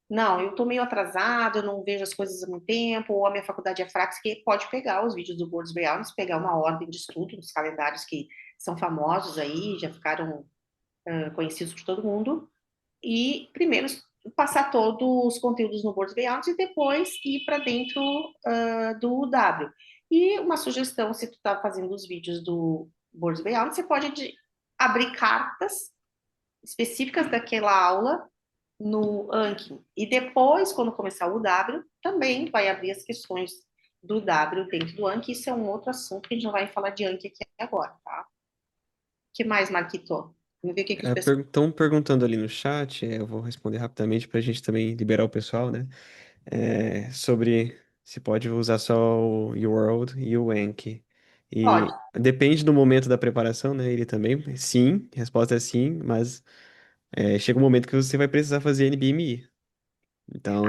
Não, eu estou meio atrasado, eu não vejo as coisas há muito tempo, ou a minha faculdade é fraca, que pode pegar os vídeos do Boards Beyond, pegar uma ordem de estudo dos calendários que são famosos aí, já ficaram conhecidos por todo mundo, e primeiro passar todos os conteúdos no Boards Beyond e depois ir para dentro do W. E uma sugestão, se tu está fazendo os vídeos do Boards Beyond, você pode abrir cartas específicas daquela aula no Anki. E depois, quando começar o W, também vai abrir as questões do W dentro do Anki. Isso é um outro assunto que a gente não vai falar de Anki aqui agora, tá? O que mais, Marquito? Vamos ver o que, que os pessoal. Estão perguntando ali no chat, eu vou responder rapidamente para a gente também liberar o pessoal, né? Sobre se pode usar só o UWorld e o Anki. Pode. E depende do momento da preparação, né? Ele também, sim, a resposta é sim, mas chega um momento que você vai precisar fazer NBMI. Então,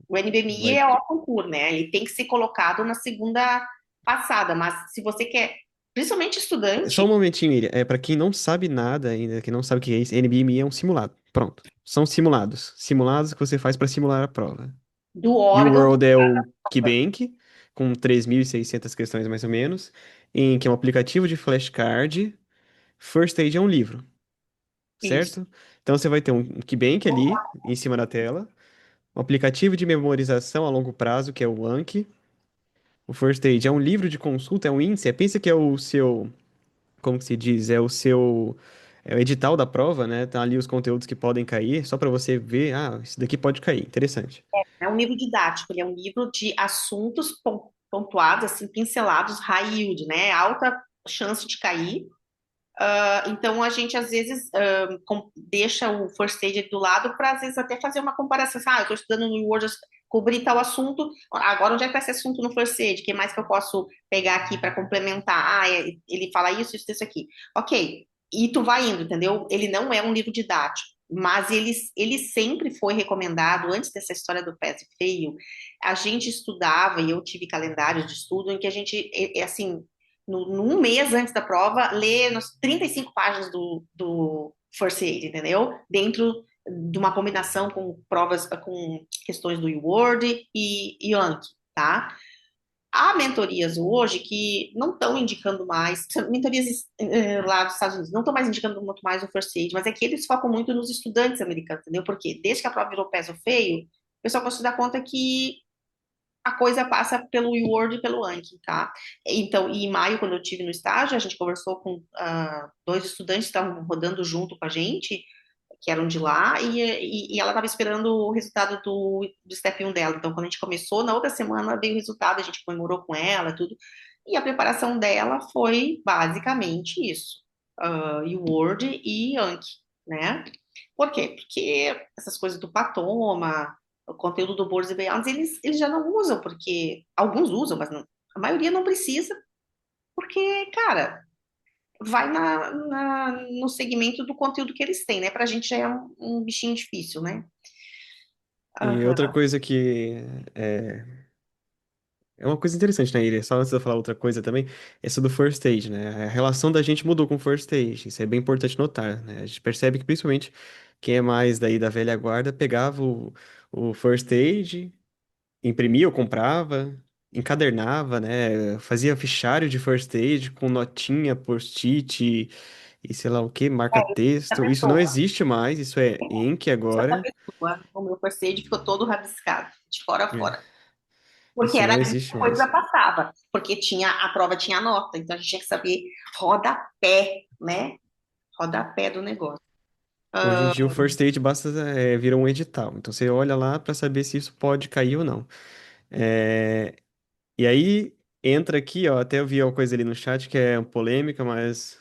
O NBMI vai. é o concurso, né? Ele tem que ser colocado na segunda passada, mas se você quer, principalmente Só um estudante momentinho, Miriam. Para quem não sabe nada ainda, quem não sabe o que é isso, NBMI é um simulado. Pronto. São simulados. Simulados que você faz para simular a prova. do E o órgão, World é o KeyBank, com 3.600 questões mais ou menos, em que é um aplicativo de flashcard First Aid é um livro, Isso. certo? Então você vai ter um KeyBank ali em cima da tela, um aplicativo de memorização a longo prazo, que é o Anki. O First Aid é um livro de consulta, é um índice. Pensa que é o seu, como que se diz? É o seu, é o edital da prova, né? Tá ali os conteúdos que podem cair, só para você ver, ah, isso daqui pode cair. Interessante. É um livro didático, ele é um livro de assuntos pontuados, assim, pincelados, high yield, né? Alta chance de cair. Então a gente às vezes deixa o first aid do lado para às vezes até fazer uma comparação. Eu estou estudando no Word, cobrir tal assunto. Agora onde é que está esse assunto no first aid? O que mais que eu posso pegar aqui para complementar? Ele fala isso aqui. Ok. E tu vai indo, entendeu? Ele não é um livro didático, mas ele sempre foi recomendado antes dessa história do pass e fail. A gente estudava e eu tive calendário de estudo em que a gente assim num mês antes da prova, ler 35 páginas do First Aid, entendeu? Dentro de uma combinação com provas, com questões do Word e Anki, tá? Há mentorias hoje que não estão indicando mais, mentorias lá dos Estados Unidos, não estão mais indicando muito mais o First Aid, mas é que eles focam muito nos estudantes americanos, entendeu? Porque desde que a prova virou peso feio, o pessoal começou a dar conta que a coisa passa pelo Word e pelo Anki, tá? Então, e em maio, quando eu tive no estágio, a gente conversou com dois estudantes que estavam rodando junto com a gente, que eram de lá, e ela estava esperando o resultado do Step 1 dela. Então, quando a gente começou, na outra semana veio o resultado, a gente comemorou com ela, tudo. E a preparação dela foi basicamente isso, Word e Anki, né? Por quê? Porque essas coisas do Patoma, o conteúdo do Boards e Beyonds, eles já não usam, porque alguns usam, mas a maioria não precisa, porque, cara, vai no segmento do conteúdo que eles têm, né? Pra gente já é um bichinho difícil, né? E outra coisa que é, é uma coisa interessante, né, Iria? Só antes de eu falar outra coisa também, essa do First Aid, né? A relação da gente mudou com o First Aid, isso é bem importante notar, né? A gente percebe que principalmente quem é mais daí da velha guarda pegava o First Aid, imprimia ou comprava, encadernava, né? Fazia fichário de First Aid com notinha, post-it e sei lá o que, A marca-texto. Isso não pessoa, existe mais, isso é Ink essa agora. pessoa, o meu first aid ficou todo rabiscado, de fora a É, fora. Porque isso era não ali que existe a coisa mais. passava, porque a prova tinha nota, então a gente tinha que saber rodapé, né? Rodapé do negócio. Hoje em dia o First Aid basta vira um edital. Então você olha lá para saber se isso pode cair ou não. É, e aí entra aqui, ó, até eu vi uma coisa ali no chat que é polêmica, mas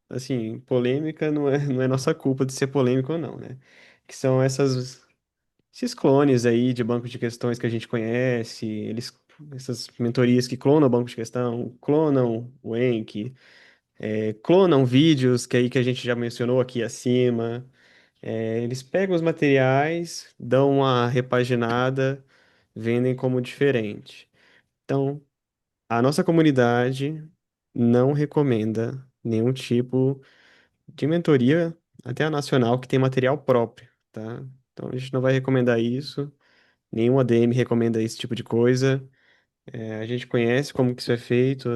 assim, polêmica não é nossa culpa de ser polêmico ou não, né? Que são esses clones aí de banco de questões que a gente conhece, essas mentorias que clonam o banco de questão, clonam o Enki, clonam vídeos que aí que a gente já mencionou aqui acima. Eles pegam os materiais, dão uma repaginada, vendem como diferente. Então, a nossa comunidade não recomenda nenhum tipo de mentoria, até a nacional, que tem material próprio, tá? Então, a gente não vai recomendar isso. Nenhum ADM recomenda esse tipo de coisa. A gente conhece como que isso é feito.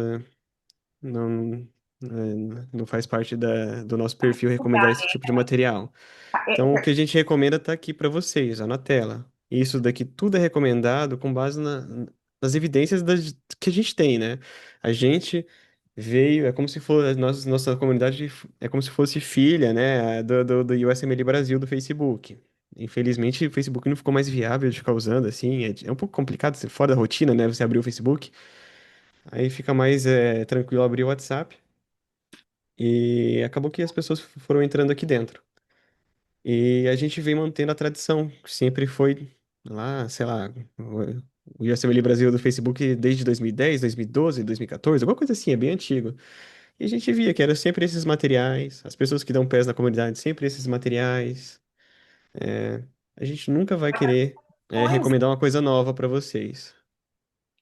Não, não faz parte do nosso perfil recomendar esse tipo de material. Então, o que a gente recomenda está aqui para vocês, ó, na tela. Isso daqui tudo é recomendado com base nas evidências que a gente tem, né? A gente veio, é como se fosse, nossa comunidade é como se fosse filha, né, do USMLE Brasil, do Facebook. Infelizmente, o Facebook não ficou mais viável de ficar usando, assim, é um pouco complicado, fora da rotina, né, você abrir o Facebook. Aí fica mais tranquilo abrir o WhatsApp. E acabou que as pessoas foram entrando aqui dentro. E a gente vem mantendo a tradição, que sempre foi lá, sei lá, o USMLE Brasil do Facebook desde 2010, 2012, 2014, alguma coisa assim, é bem antigo. E a gente via que eram sempre esses materiais, as pessoas que dão pés na comunidade, sempre esses materiais. A gente nunca vai querer Pois recomendar uma coisa nova para vocês,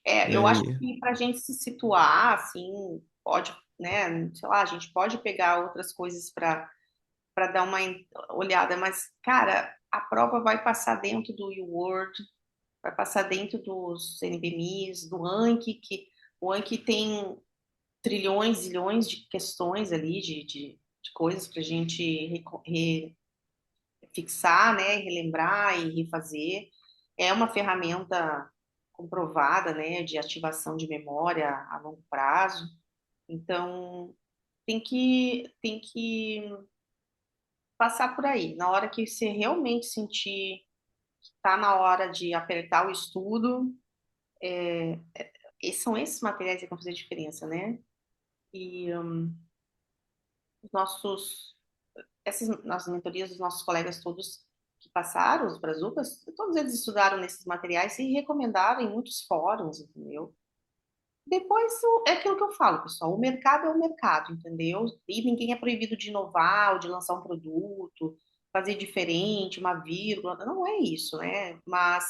eu né? acho que para a gente se situar, assim, pode, né, sei lá, a gente pode pegar outras coisas para dar uma olhada, mas, cara, a prova vai passar dentro do Word, vai passar dentro dos NBMIs, do Anki, que o Anki tem trilhões, zilhões de questões ali, de coisas para a gente fixar, né, relembrar e refazer. É uma ferramenta comprovada, né, de ativação de memória a longo prazo. Então, tem que passar por aí. Na hora que você realmente sentir que está na hora de apertar o estudo, são esses materiais que vão fazer diferença, né? E os nossos, essas nossas mentorias dos nossos colegas todos que passaram, os brazucas, todos eles estudaram nesses materiais e recomendaram em muitos fóruns, entendeu? Depois é aquilo que eu falo, pessoal. O mercado é o mercado, entendeu? E ninguém é proibido de inovar ou de lançar um produto, fazer diferente, uma vírgula. Não é isso, né? Mas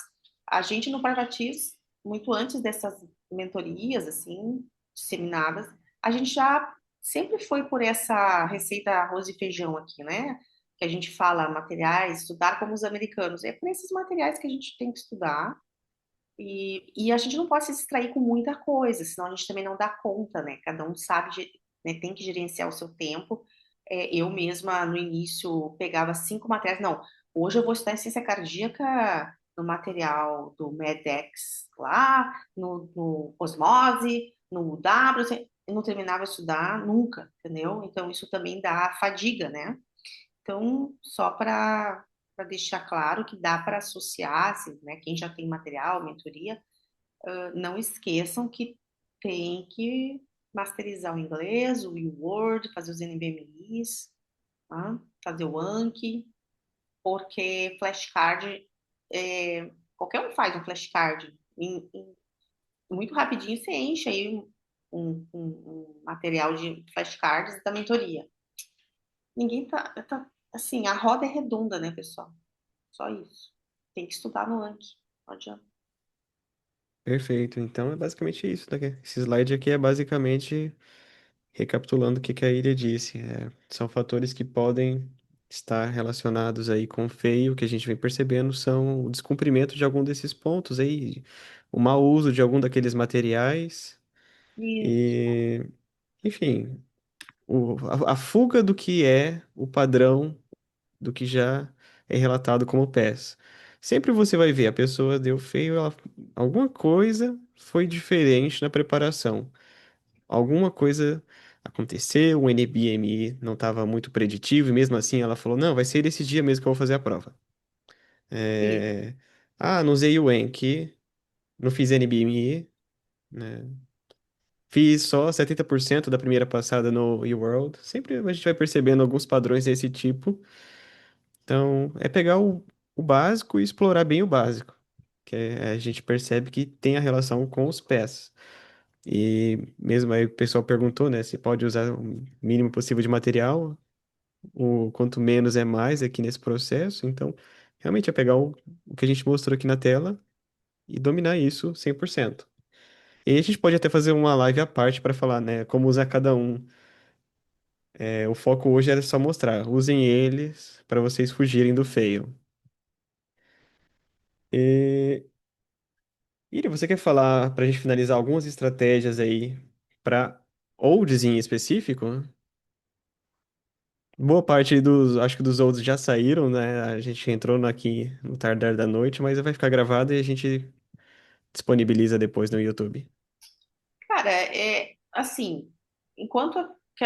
a gente no Privatives, muito antes dessas mentorias, assim, disseminadas, a gente já sempre foi por essa receita arroz e feijão aqui, né? Que a gente fala materiais, estudar como os americanos. É por esses materiais que a gente tem que estudar e a gente não pode se distrair com muita coisa, senão a gente também não dá conta, né? Cada um sabe, né, tem que gerenciar o seu tempo. Eu mesma, no início, pegava 5 materiais. Não, hoje eu vou estudar ciência cardíaca no material do MEDEX lá, no Osmose, no W, assim, eu não terminava de estudar nunca, entendeu? Então, isso também dá fadiga, né? Então, só para deixar claro que dá para associar, assim, né? Quem já tem material, mentoria, não esqueçam que tem que masterizar o inglês, o Word, fazer os NBMIs, tá? Fazer o Anki, porque flashcard, qualquer um faz um flashcard. Muito rapidinho você enche aí um material de flashcards da mentoria. Ninguém assim, a roda é redonda, né, pessoal? Só isso. Tem que estudar no Anki. Não adianta. Perfeito. Então é basicamente isso, né? Esse slide aqui é basicamente recapitulando o que que a Ilha disse. São fatores que podem estar relacionados aí com o feio, que a gente vem percebendo são o descumprimento de algum desses pontos aí, o mau uso de algum daqueles materiais Isso. e, enfim, a fuga do que é o padrão do que já é relatado como PES. Sempre você vai ver, a pessoa deu feio, alguma coisa foi diferente na preparação. Alguma coisa aconteceu, o NBMI não estava muito preditivo, e mesmo assim ela falou, não, vai ser esse dia mesmo que eu vou fazer a prova. Isso. É, Ah, não usei o Enki, não fiz NBMI, né? Fiz só 70% da primeira passada no eWorld. Sempre a gente vai percebendo alguns padrões desse tipo. Então, é pegar o básico e explorar bem o básico, a gente percebe que tem a relação com os pés. E mesmo aí o pessoal perguntou, né, se pode usar o mínimo possível de material, o quanto menos é mais aqui nesse processo. Então, realmente é pegar o que a gente mostrou aqui na tela e dominar isso 100%. E aí a gente pode até fazer uma live à parte para falar, né, como usar cada um. O foco hoje era só mostrar, usem eles para vocês fugirem do fail. E Iri, você quer falar para a gente finalizar algumas estratégias aí para olds em específico? Boa parte acho que dos olds já saíram, né? A gente entrou aqui no tardar da noite, mas vai ficar gravado e a gente disponibiliza depois no YouTube. Cara, é assim, enquanto que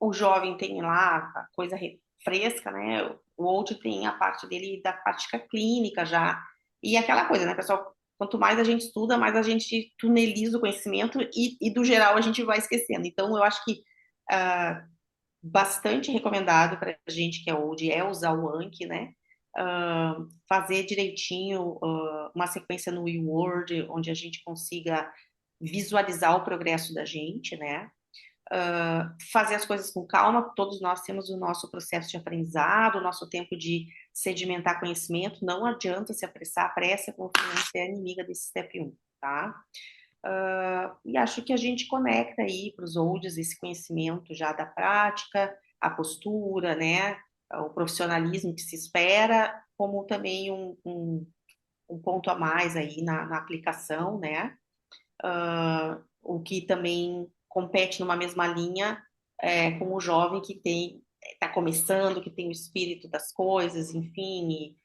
o jovem tem lá a coisa fresca, né? O old tem a parte dele da prática clínica já. E aquela coisa, né, pessoal? Quanto mais a gente estuda, mais a gente tuneliza o conhecimento e do geral a gente vai esquecendo. Então, eu acho que bastante recomendado para a gente que é old é usar o Anki, né? Fazer direitinho uma sequência no eWord, onde a gente consiga visualizar o progresso da gente, né? Fazer as coisas com calma, todos nós temos o nosso processo de aprendizado, o nosso tempo de sedimentar conhecimento, não adianta se apressar, a pressa, confiança é inimiga desse step 1, tá? E acho que a gente conecta aí para os olds esse conhecimento já da prática, a postura, né? O profissionalismo que se espera, como também um ponto a mais aí na aplicação, né? O que também compete numa mesma linha com o jovem que tem está começando, que tem o espírito das coisas, enfim,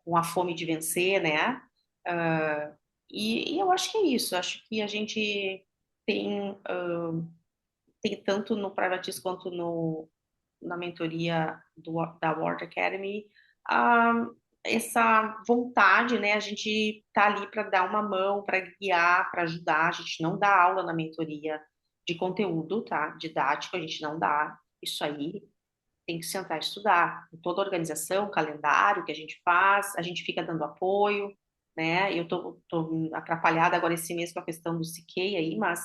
com a fome de vencer, né? Ah, e eu acho que é isso. Acho que a gente tem, tem tanto no Privateers quanto na mentoria da World Academy, ah, essa vontade, né? A gente tá ali para dar uma mão, para guiar, para ajudar. A gente não dá aula na mentoria de conteúdo, tá? Didático, a gente não dá isso aí. Tem que sentar e estudar. Toda a organização, calendário que a gente faz, a gente fica dando apoio, né? Eu tô atrapalhada agora esse mês com a questão do CK aí, mas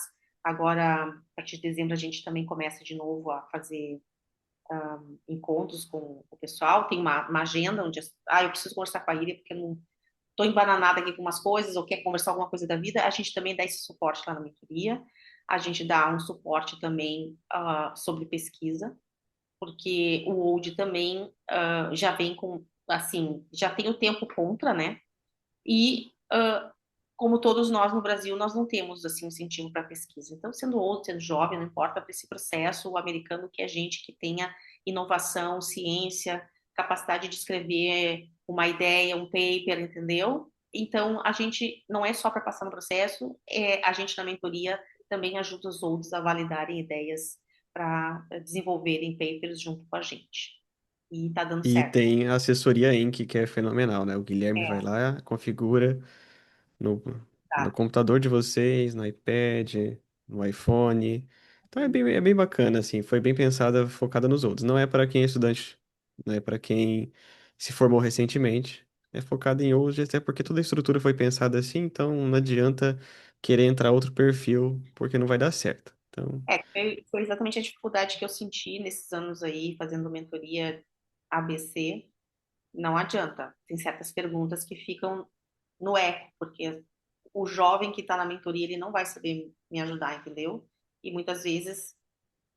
agora, a partir de dezembro, a gente também começa de novo a fazer encontros com o pessoal, tem uma agenda onde, eu preciso conversar com a Iria porque eu não estou embananada aqui com umas coisas ou quer conversar alguma coisa da vida, a gente também dá esse suporte lá na mentoria, a gente dá um suporte também sobre pesquisa, porque o Old também já vem com, assim, já tem o tempo contra, né? E, como todos nós no Brasil, nós não temos assim incentivo para pesquisa. Então, sendo outro, sendo jovem, não importa para esse processo, o americano quer gente que tenha inovação, ciência, capacidade de escrever uma ideia, um paper, entendeu? Então, a gente não é só para passar no processo, a gente na mentoria também ajuda os outros a validarem ideias para desenvolverem papers junto com a gente. E está dando E certo. tem a assessoria Inc, que é fenomenal, né? O Guilherme vai É, lá, configura no, no tá. computador de vocês, no iPad, no iPhone. Então é bem bacana, assim. Foi bem pensada, focada nos outros. Não é para quem é estudante, não é para quem se formou recentemente. É focada em hoje, até porque toda a estrutura foi pensada assim, então não adianta querer entrar outro perfil, porque não vai dar certo. Então, Foi exatamente a dificuldade que eu senti nesses anos aí, fazendo mentoria ABC. Não adianta. Tem certas perguntas que ficam no eco, porque o jovem que está na mentoria, ele não vai saber me ajudar, entendeu? E muitas vezes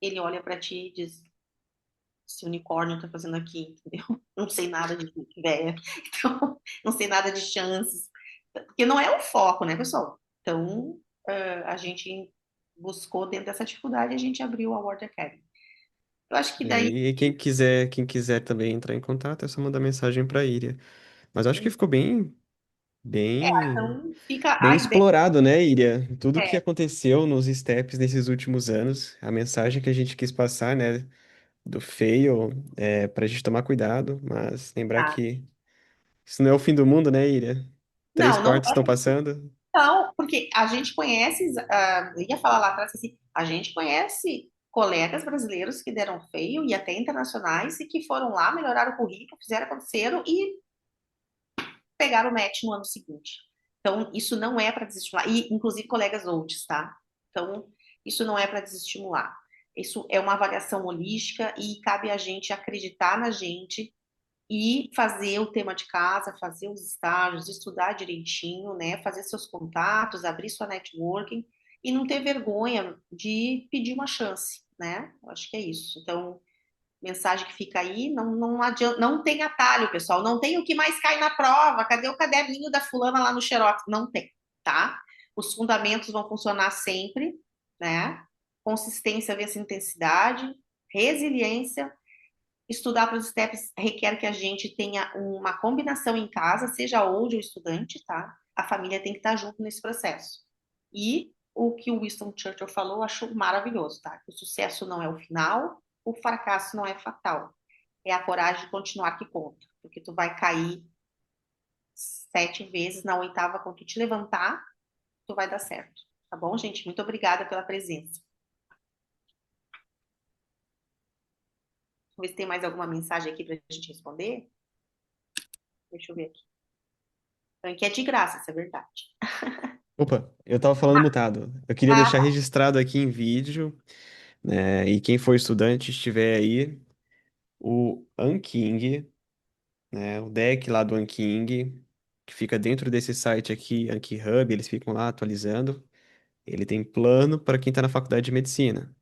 ele olha para ti e diz: esse unicórnio está fazendo aqui, entendeu? Não sei nada de ideia, então não sei nada de chances, porque não é o foco, né, pessoal? Então, a gente buscou dentro dessa dificuldade, a gente abriu a World Academy. Eu acho que daí, e quem quiser também entrar em contato, é só mandar mensagem para a Iria. Mas eu acho que ficou bem então, fica bem a ideia. explorado, né, Iria? Tudo que É, aconteceu nos steps nesses últimos anos, a mensagem que a gente quis passar, né, do fail, é pra gente tomar cuidado, mas lembrar tá. que isso não é o fim do mundo, né, Iria? Três Não, não quartos estão é. passando. Não, porque a gente conhece, eu ia falar lá atrás assim, a gente conhece colegas brasileiros que deram feio e até internacionais e que foram lá, melhoraram o currículo, fizeram, aconteceram e pegaram o match no ano seguinte. Então, isso não é para desestimular. E, inclusive, colegas outros, tá? Então, isso não é para desestimular. Isso é uma avaliação holística e cabe a gente acreditar na gente e fazer o tema de casa, fazer os estágios, estudar direitinho, né? Fazer seus contatos, abrir sua networking e não ter vergonha de pedir uma chance, né? Eu acho que é isso. Então, mensagem que fica aí, não adianta, não tem atalho, pessoal, não tem o que mais cai na prova, cadê o caderninho da fulana lá no Xerox? Não tem, tá? Os fundamentos vão funcionar sempre, né? Consistência vezes intensidade, resiliência, estudar para os steps requer que a gente tenha uma combinação em casa, seja old ou estudante, tá? A família tem que estar junto nesse processo. E o que o Winston Churchill falou, eu acho maravilhoso, tá? O sucesso não é o final, o fracasso não é fatal. É a coragem de continuar que conta. Porque tu vai cair 7 vezes, na oitava, quando tu te levantar, tu vai dar certo. Tá bom, gente? Muito obrigada pela presença. Vamos ver se tem mais alguma mensagem aqui pra gente responder. Deixa eu ver aqui. Que é de graça, isso é verdade. Opa, eu tava falando mutado. Eu queria Ah, deixar registrado aqui em vídeo, né, e quem for estudante estiver aí, o Anking, né, o deck lá do Anking, que fica dentro desse site aqui, Anki Hub, eles ficam lá atualizando. Ele tem plano para quem está na faculdade de medicina.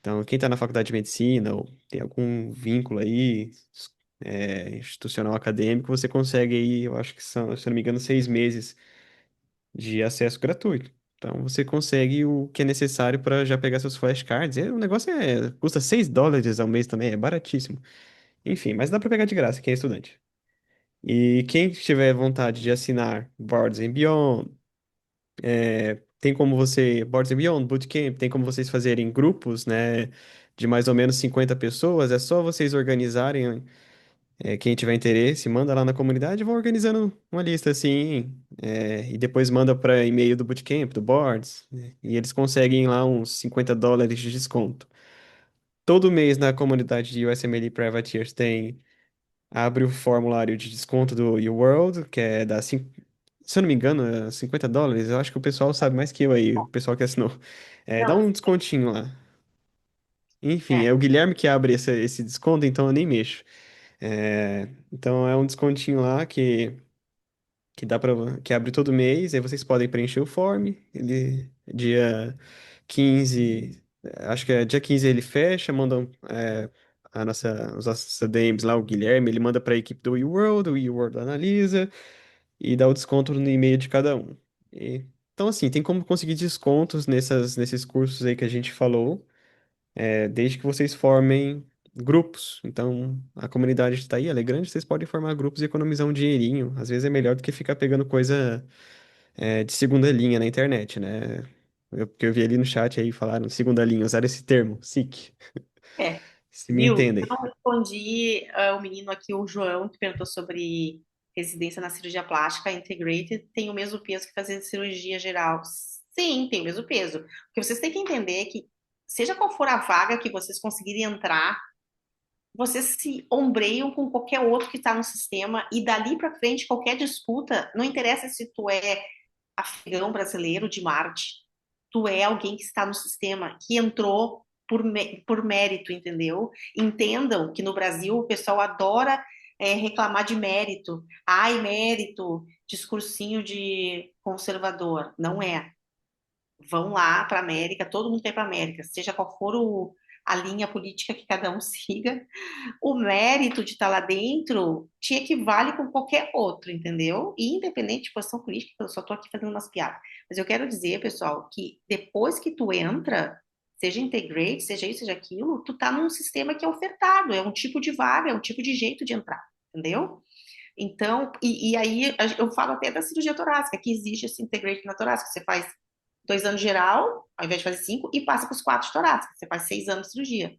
Então, quem está na faculdade de medicina ou tem algum vínculo aí, institucional acadêmico, você consegue aí, eu acho que são, se eu não me engano, 6 meses de acesso gratuito. Então você consegue o que é necessário para já pegar seus flashcards. O negócio custa US$ 6 ao mês também, é baratíssimo. Enfim, mas dá para pegar de graça quem é estudante. E quem tiver vontade de assinar Boards and Beyond, tem como Boards and Beyond, Bootcamp, tem como vocês fazerem grupos, né, de mais ou menos 50 pessoas. É só vocês organizarem. Quem tiver interesse, manda lá na comunidade, vão organizando uma lista assim, e depois manda para e-mail do Bootcamp, do Boards, né, e eles conseguem lá uns US$ 50 de desconto. Todo mês na comunidade de USMLE Privateers abre o formulário de desconto do UWorld, que se eu não me engano, US$ 50. Eu acho que o pessoal sabe mais que eu aí, o pessoal que assinou. Dá Não, um descontinho lá. Enfim, é, é o Guilherme que abre esse desconto, então eu nem mexo. Então é um descontinho lá que dá para que abre todo mês, aí vocês podem preencher o form. Ele dia 15, acho que é dia 15 ele fecha, mandam os nossos ADMs lá, o Guilherme, ele manda para a equipe do WeWorld, o WeWorld analisa e dá o desconto no e-mail de cada um. Então assim, tem como conseguir descontos nesses cursos aí que a gente falou, desde que vocês formem grupos. Então, a comunidade está aí, ela é grande, vocês podem formar grupos e economizar um dinheirinho. Às vezes é melhor do que ficar pegando coisa, de segunda linha na internet, né? Porque eu vi ali no chat aí, falaram segunda linha, usaram esse termo, SIC. é. Se me Viu? entendem. Não respondi o menino aqui, o João, que perguntou sobre residência na cirurgia plástica integrated, tem o mesmo peso que fazer cirurgia geral. Sim, tem o mesmo peso. Porque vocês têm que entender que, seja qual for a vaga que vocês conseguirem entrar, vocês se ombreiam com qualquer outro que está no sistema e dali para frente, qualquer disputa, não interessa se tu é afegão brasileiro de Marte, tu é alguém que está no sistema, que entrou por mérito, entendeu? Entendam que no Brasil o pessoal adora reclamar de mérito. Ai, mérito, discursinho de conservador. Não é. Vão lá para a América, todo mundo quer ir para a América, seja qual for a linha política que cada um siga, o mérito de estar lá dentro te equivale com qualquer outro, entendeu? E independente de posição política, eu só estou aqui fazendo umas piadas. Mas eu quero dizer, pessoal, que depois que tu entra, seja integrate, seja isso, seja aquilo, tu tá num sistema que é ofertado, é um tipo de vaga, é um tipo de jeito de entrar, entendeu? Então, e aí eu falo até da cirurgia torácica, que existe esse integrate na torácica. Você faz 2 anos geral, ao invés de fazer 5, e passa para os 4 de torácica. Você faz 6 anos de cirurgia.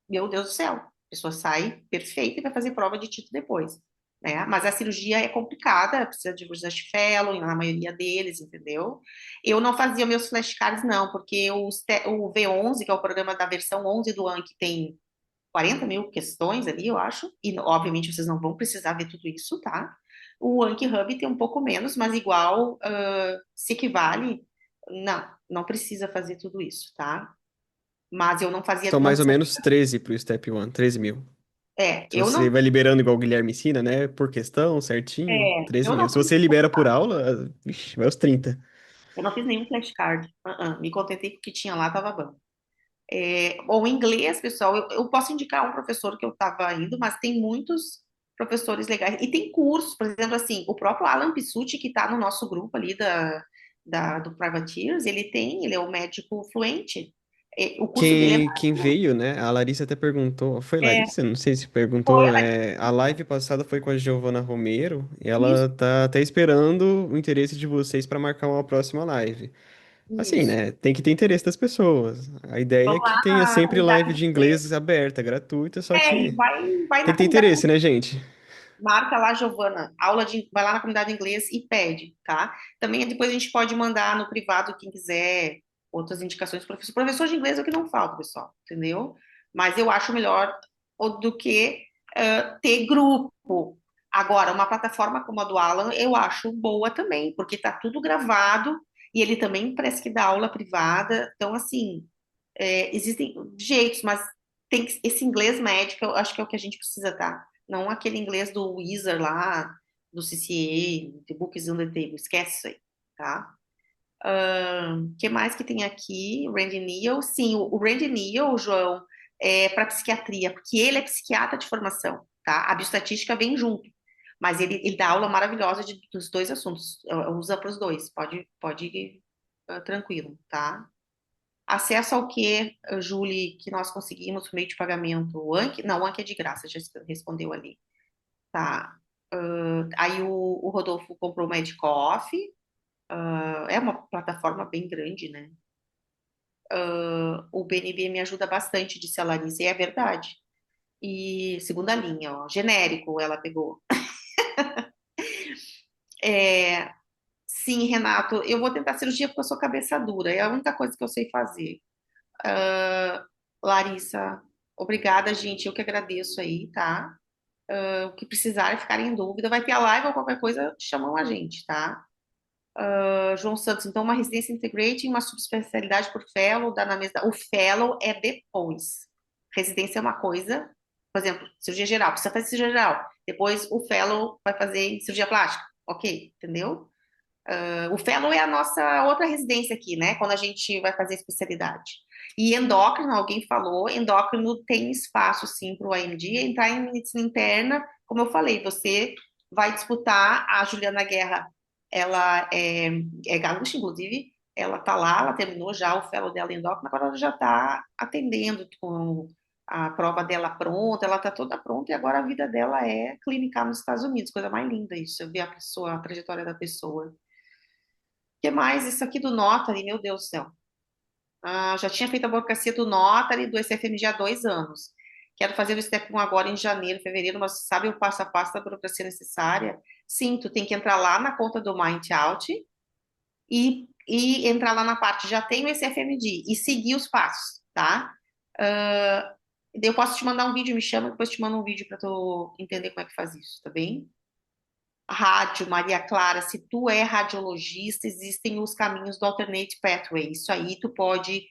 Meu Deus do céu, a pessoa sai perfeita e vai fazer prova de título depois, né? Mas a cirurgia é complicada, precisa de Research Fellow, na maioria deles, entendeu? Eu não fazia meus flashcards, não, porque o V11, que é o programa da versão 11 do Anki, tem 40 mil questões ali, eu acho, e obviamente vocês não vão precisar ver tudo isso, tá? O Anki Hub tem um pouco menos, mas igual se equivale. Não, não precisa fazer tudo isso, tá? Mas eu não fazia, São não mais ou precisava. menos 13 para o Step 1, 13 mil. Se Eu você não, vai liberando igual o Guilherme ensina, né? Por questão, certinho, 13 eu mil. não Se fiz, você libera por aula, vixe, vai aos 30. eu não fiz nenhum flashcard. Me contentei com o que tinha lá, tava bom. Bom, inglês, pessoal, eu posso indicar um professor que eu estava indo, mas tem muitos professores legais. E tem cursos, por exemplo, assim, o próprio Alan Pissucci, que está no nosso grupo ali do Privateers, ele é o médico fluente. O curso dele é Quem veio, né? A Larissa até perguntou. Foi é, Larissa? Não sei se foi, perguntou. A live passada foi com a Giovana Romero e isso, ela tá até esperando o interesse de vocês para marcar uma próxima live. Assim, isso. né? Tem que ter interesse das pessoas. A ideia é Vamos que lá tenha na sempre comunidade live de de inglês. inglês aberta, gratuita, só E que vai tem na que ter comunidade. interesse, né, gente? Marca lá, Giovana, vai lá na comunidade de inglês e pede, tá? Também depois a gente pode mandar no privado, quem quiser, outras indicações. Professor de inglês é o que não falta, pessoal, entendeu? Mas eu acho melhor do que ter grupo. Agora, uma plataforma como a do Alan, eu acho boa também, porque tá tudo gravado e ele também parece que dá aula privada. Então, assim, existem jeitos, mas esse inglês médico, eu acho que é o que a gente precisa, tá? Não aquele inglês do Wizard lá, do CCA, The Book is on the Table, esquece isso aí, tá? O que mais que tem aqui? Randy Neal, sim, o Randy Neal, João, é para psiquiatria, porque ele é psiquiatra de formação, tá? A bioestatística vem junto, mas ele dá aula maravilhosa dos dois assuntos, usa para os dois, pode tranquilo, tá? Acesso ao que, Julie, que nós conseguimos por meio de pagamento? O Anki? Não, o Anki é de graça, já respondeu ali. Tá. Aí o Rodolfo comprou o Magic Coffee. É uma plataforma bem grande, né? O BNB me ajuda bastante, disse a Larissa, e é verdade. E segunda linha, ó, genérico, ela pegou. É, sim, Renato, eu vou tentar cirurgia porque eu sou cabeça dura, é a única coisa que eu sei fazer. Larissa, obrigada, gente, eu que agradeço aí, tá? O que precisar, ficar em dúvida, vai ter a live ou qualquer coisa, chamam a gente, tá? João Santos, então uma residência integrating, uma subespecialidade por fellow, dá na mesa. O fellow é depois. Residência é uma coisa, por exemplo, cirurgia geral, precisa fazer cirurgia geral. Depois o fellow vai fazer cirurgia plástica. Ok, entendeu? O fellow é a nossa outra residência aqui, né? Quando a gente vai fazer especialidade. E endócrino, alguém falou, endócrino tem espaço sim para o AMD entrar em medicina interna, como eu falei, você vai disputar a Juliana Guerra, ela é gaúcha, inclusive, ela tá lá, ela terminou já o fellow dela em endócrino, agora ela já está atendendo com a prova dela pronta, ela está toda pronta e agora a vida dela é clinicar nos Estados Unidos, coisa mais linda isso, eu ver a pessoa, a trajetória da pessoa que mais? Isso aqui do Notary, meu Deus do céu. Já tinha feito a burocracia do Notary do SFMG há 2 anos. Quero fazer o Step 1 agora em janeiro, fevereiro, mas sabe o passo a passo da burocracia necessária? Sim, tu tem que entrar lá na conta do Mind Out e entrar lá na parte, já tem o SFMG, e seguir os passos, tá? Eu posso te mandar um vídeo, me chama, depois te mando um vídeo para tu entender como é que faz isso, tá bem? Rádio, Maria Clara, se tu é radiologista, existem os caminhos do Alternate Pathway. Isso aí tu pode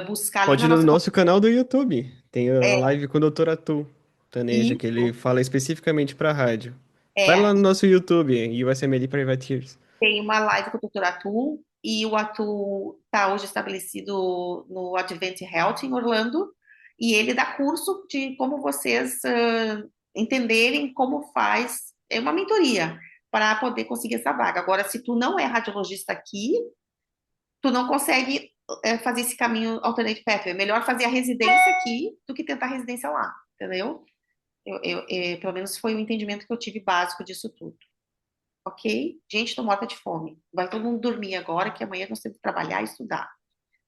buscar ali Pode na ir no nossa. nosso canal do YouTube. Tem a É, live com o Dr. Atu Taneja, que ele isso, fala especificamente para rádio. Vai é. lá no nosso YouTube, USMLE Private Years. Tem uma live com o doutor Atu, e o Atu está hoje estabelecido no Advent Health em Orlando, e ele dá curso de como vocês entenderem como faz, é uma mentoria para poder conseguir essa vaga. Agora, se tu não é radiologista aqui, tu não consegue fazer esse caminho alternate pathway. É melhor fazer a residência aqui do que tentar a residência lá, entendeu? Pelo menos foi o entendimento que eu tive básico disso tudo. Ok? Gente, tô morta de fome. Vai todo mundo dormir agora, que amanhã nós temos que trabalhar e estudar.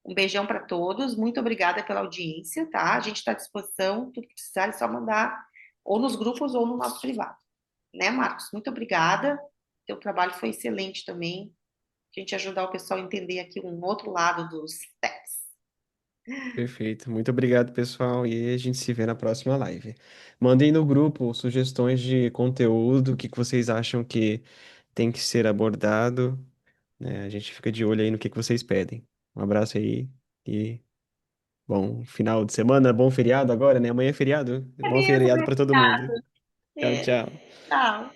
Um beijão para todos. Muito obrigada pela audiência, tá? A gente está à disposição. Tudo que precisar é só mandar ou nos grupos ou no nosso privado. Né, Marcos? Muito obrigada. Teu trabalho foi excelente também. A gente ajudar o pessoal a entender aqui um outro lado dos steps. Perfeito. Muito obrigado, pessoal. E a gente se vê na próxima live. Mandem no grupo sugestões de conteúdo, o que que vocês acham que tem que ser abordado, né? A gente fica de olho aí no que vocês pedem. Um abraço aí e bom final de semana, bom feriado agora, né? Amanhã é feriado. É Bom mesmo, feriado né? para todo mundo. Tchau, É, tchau. tchau.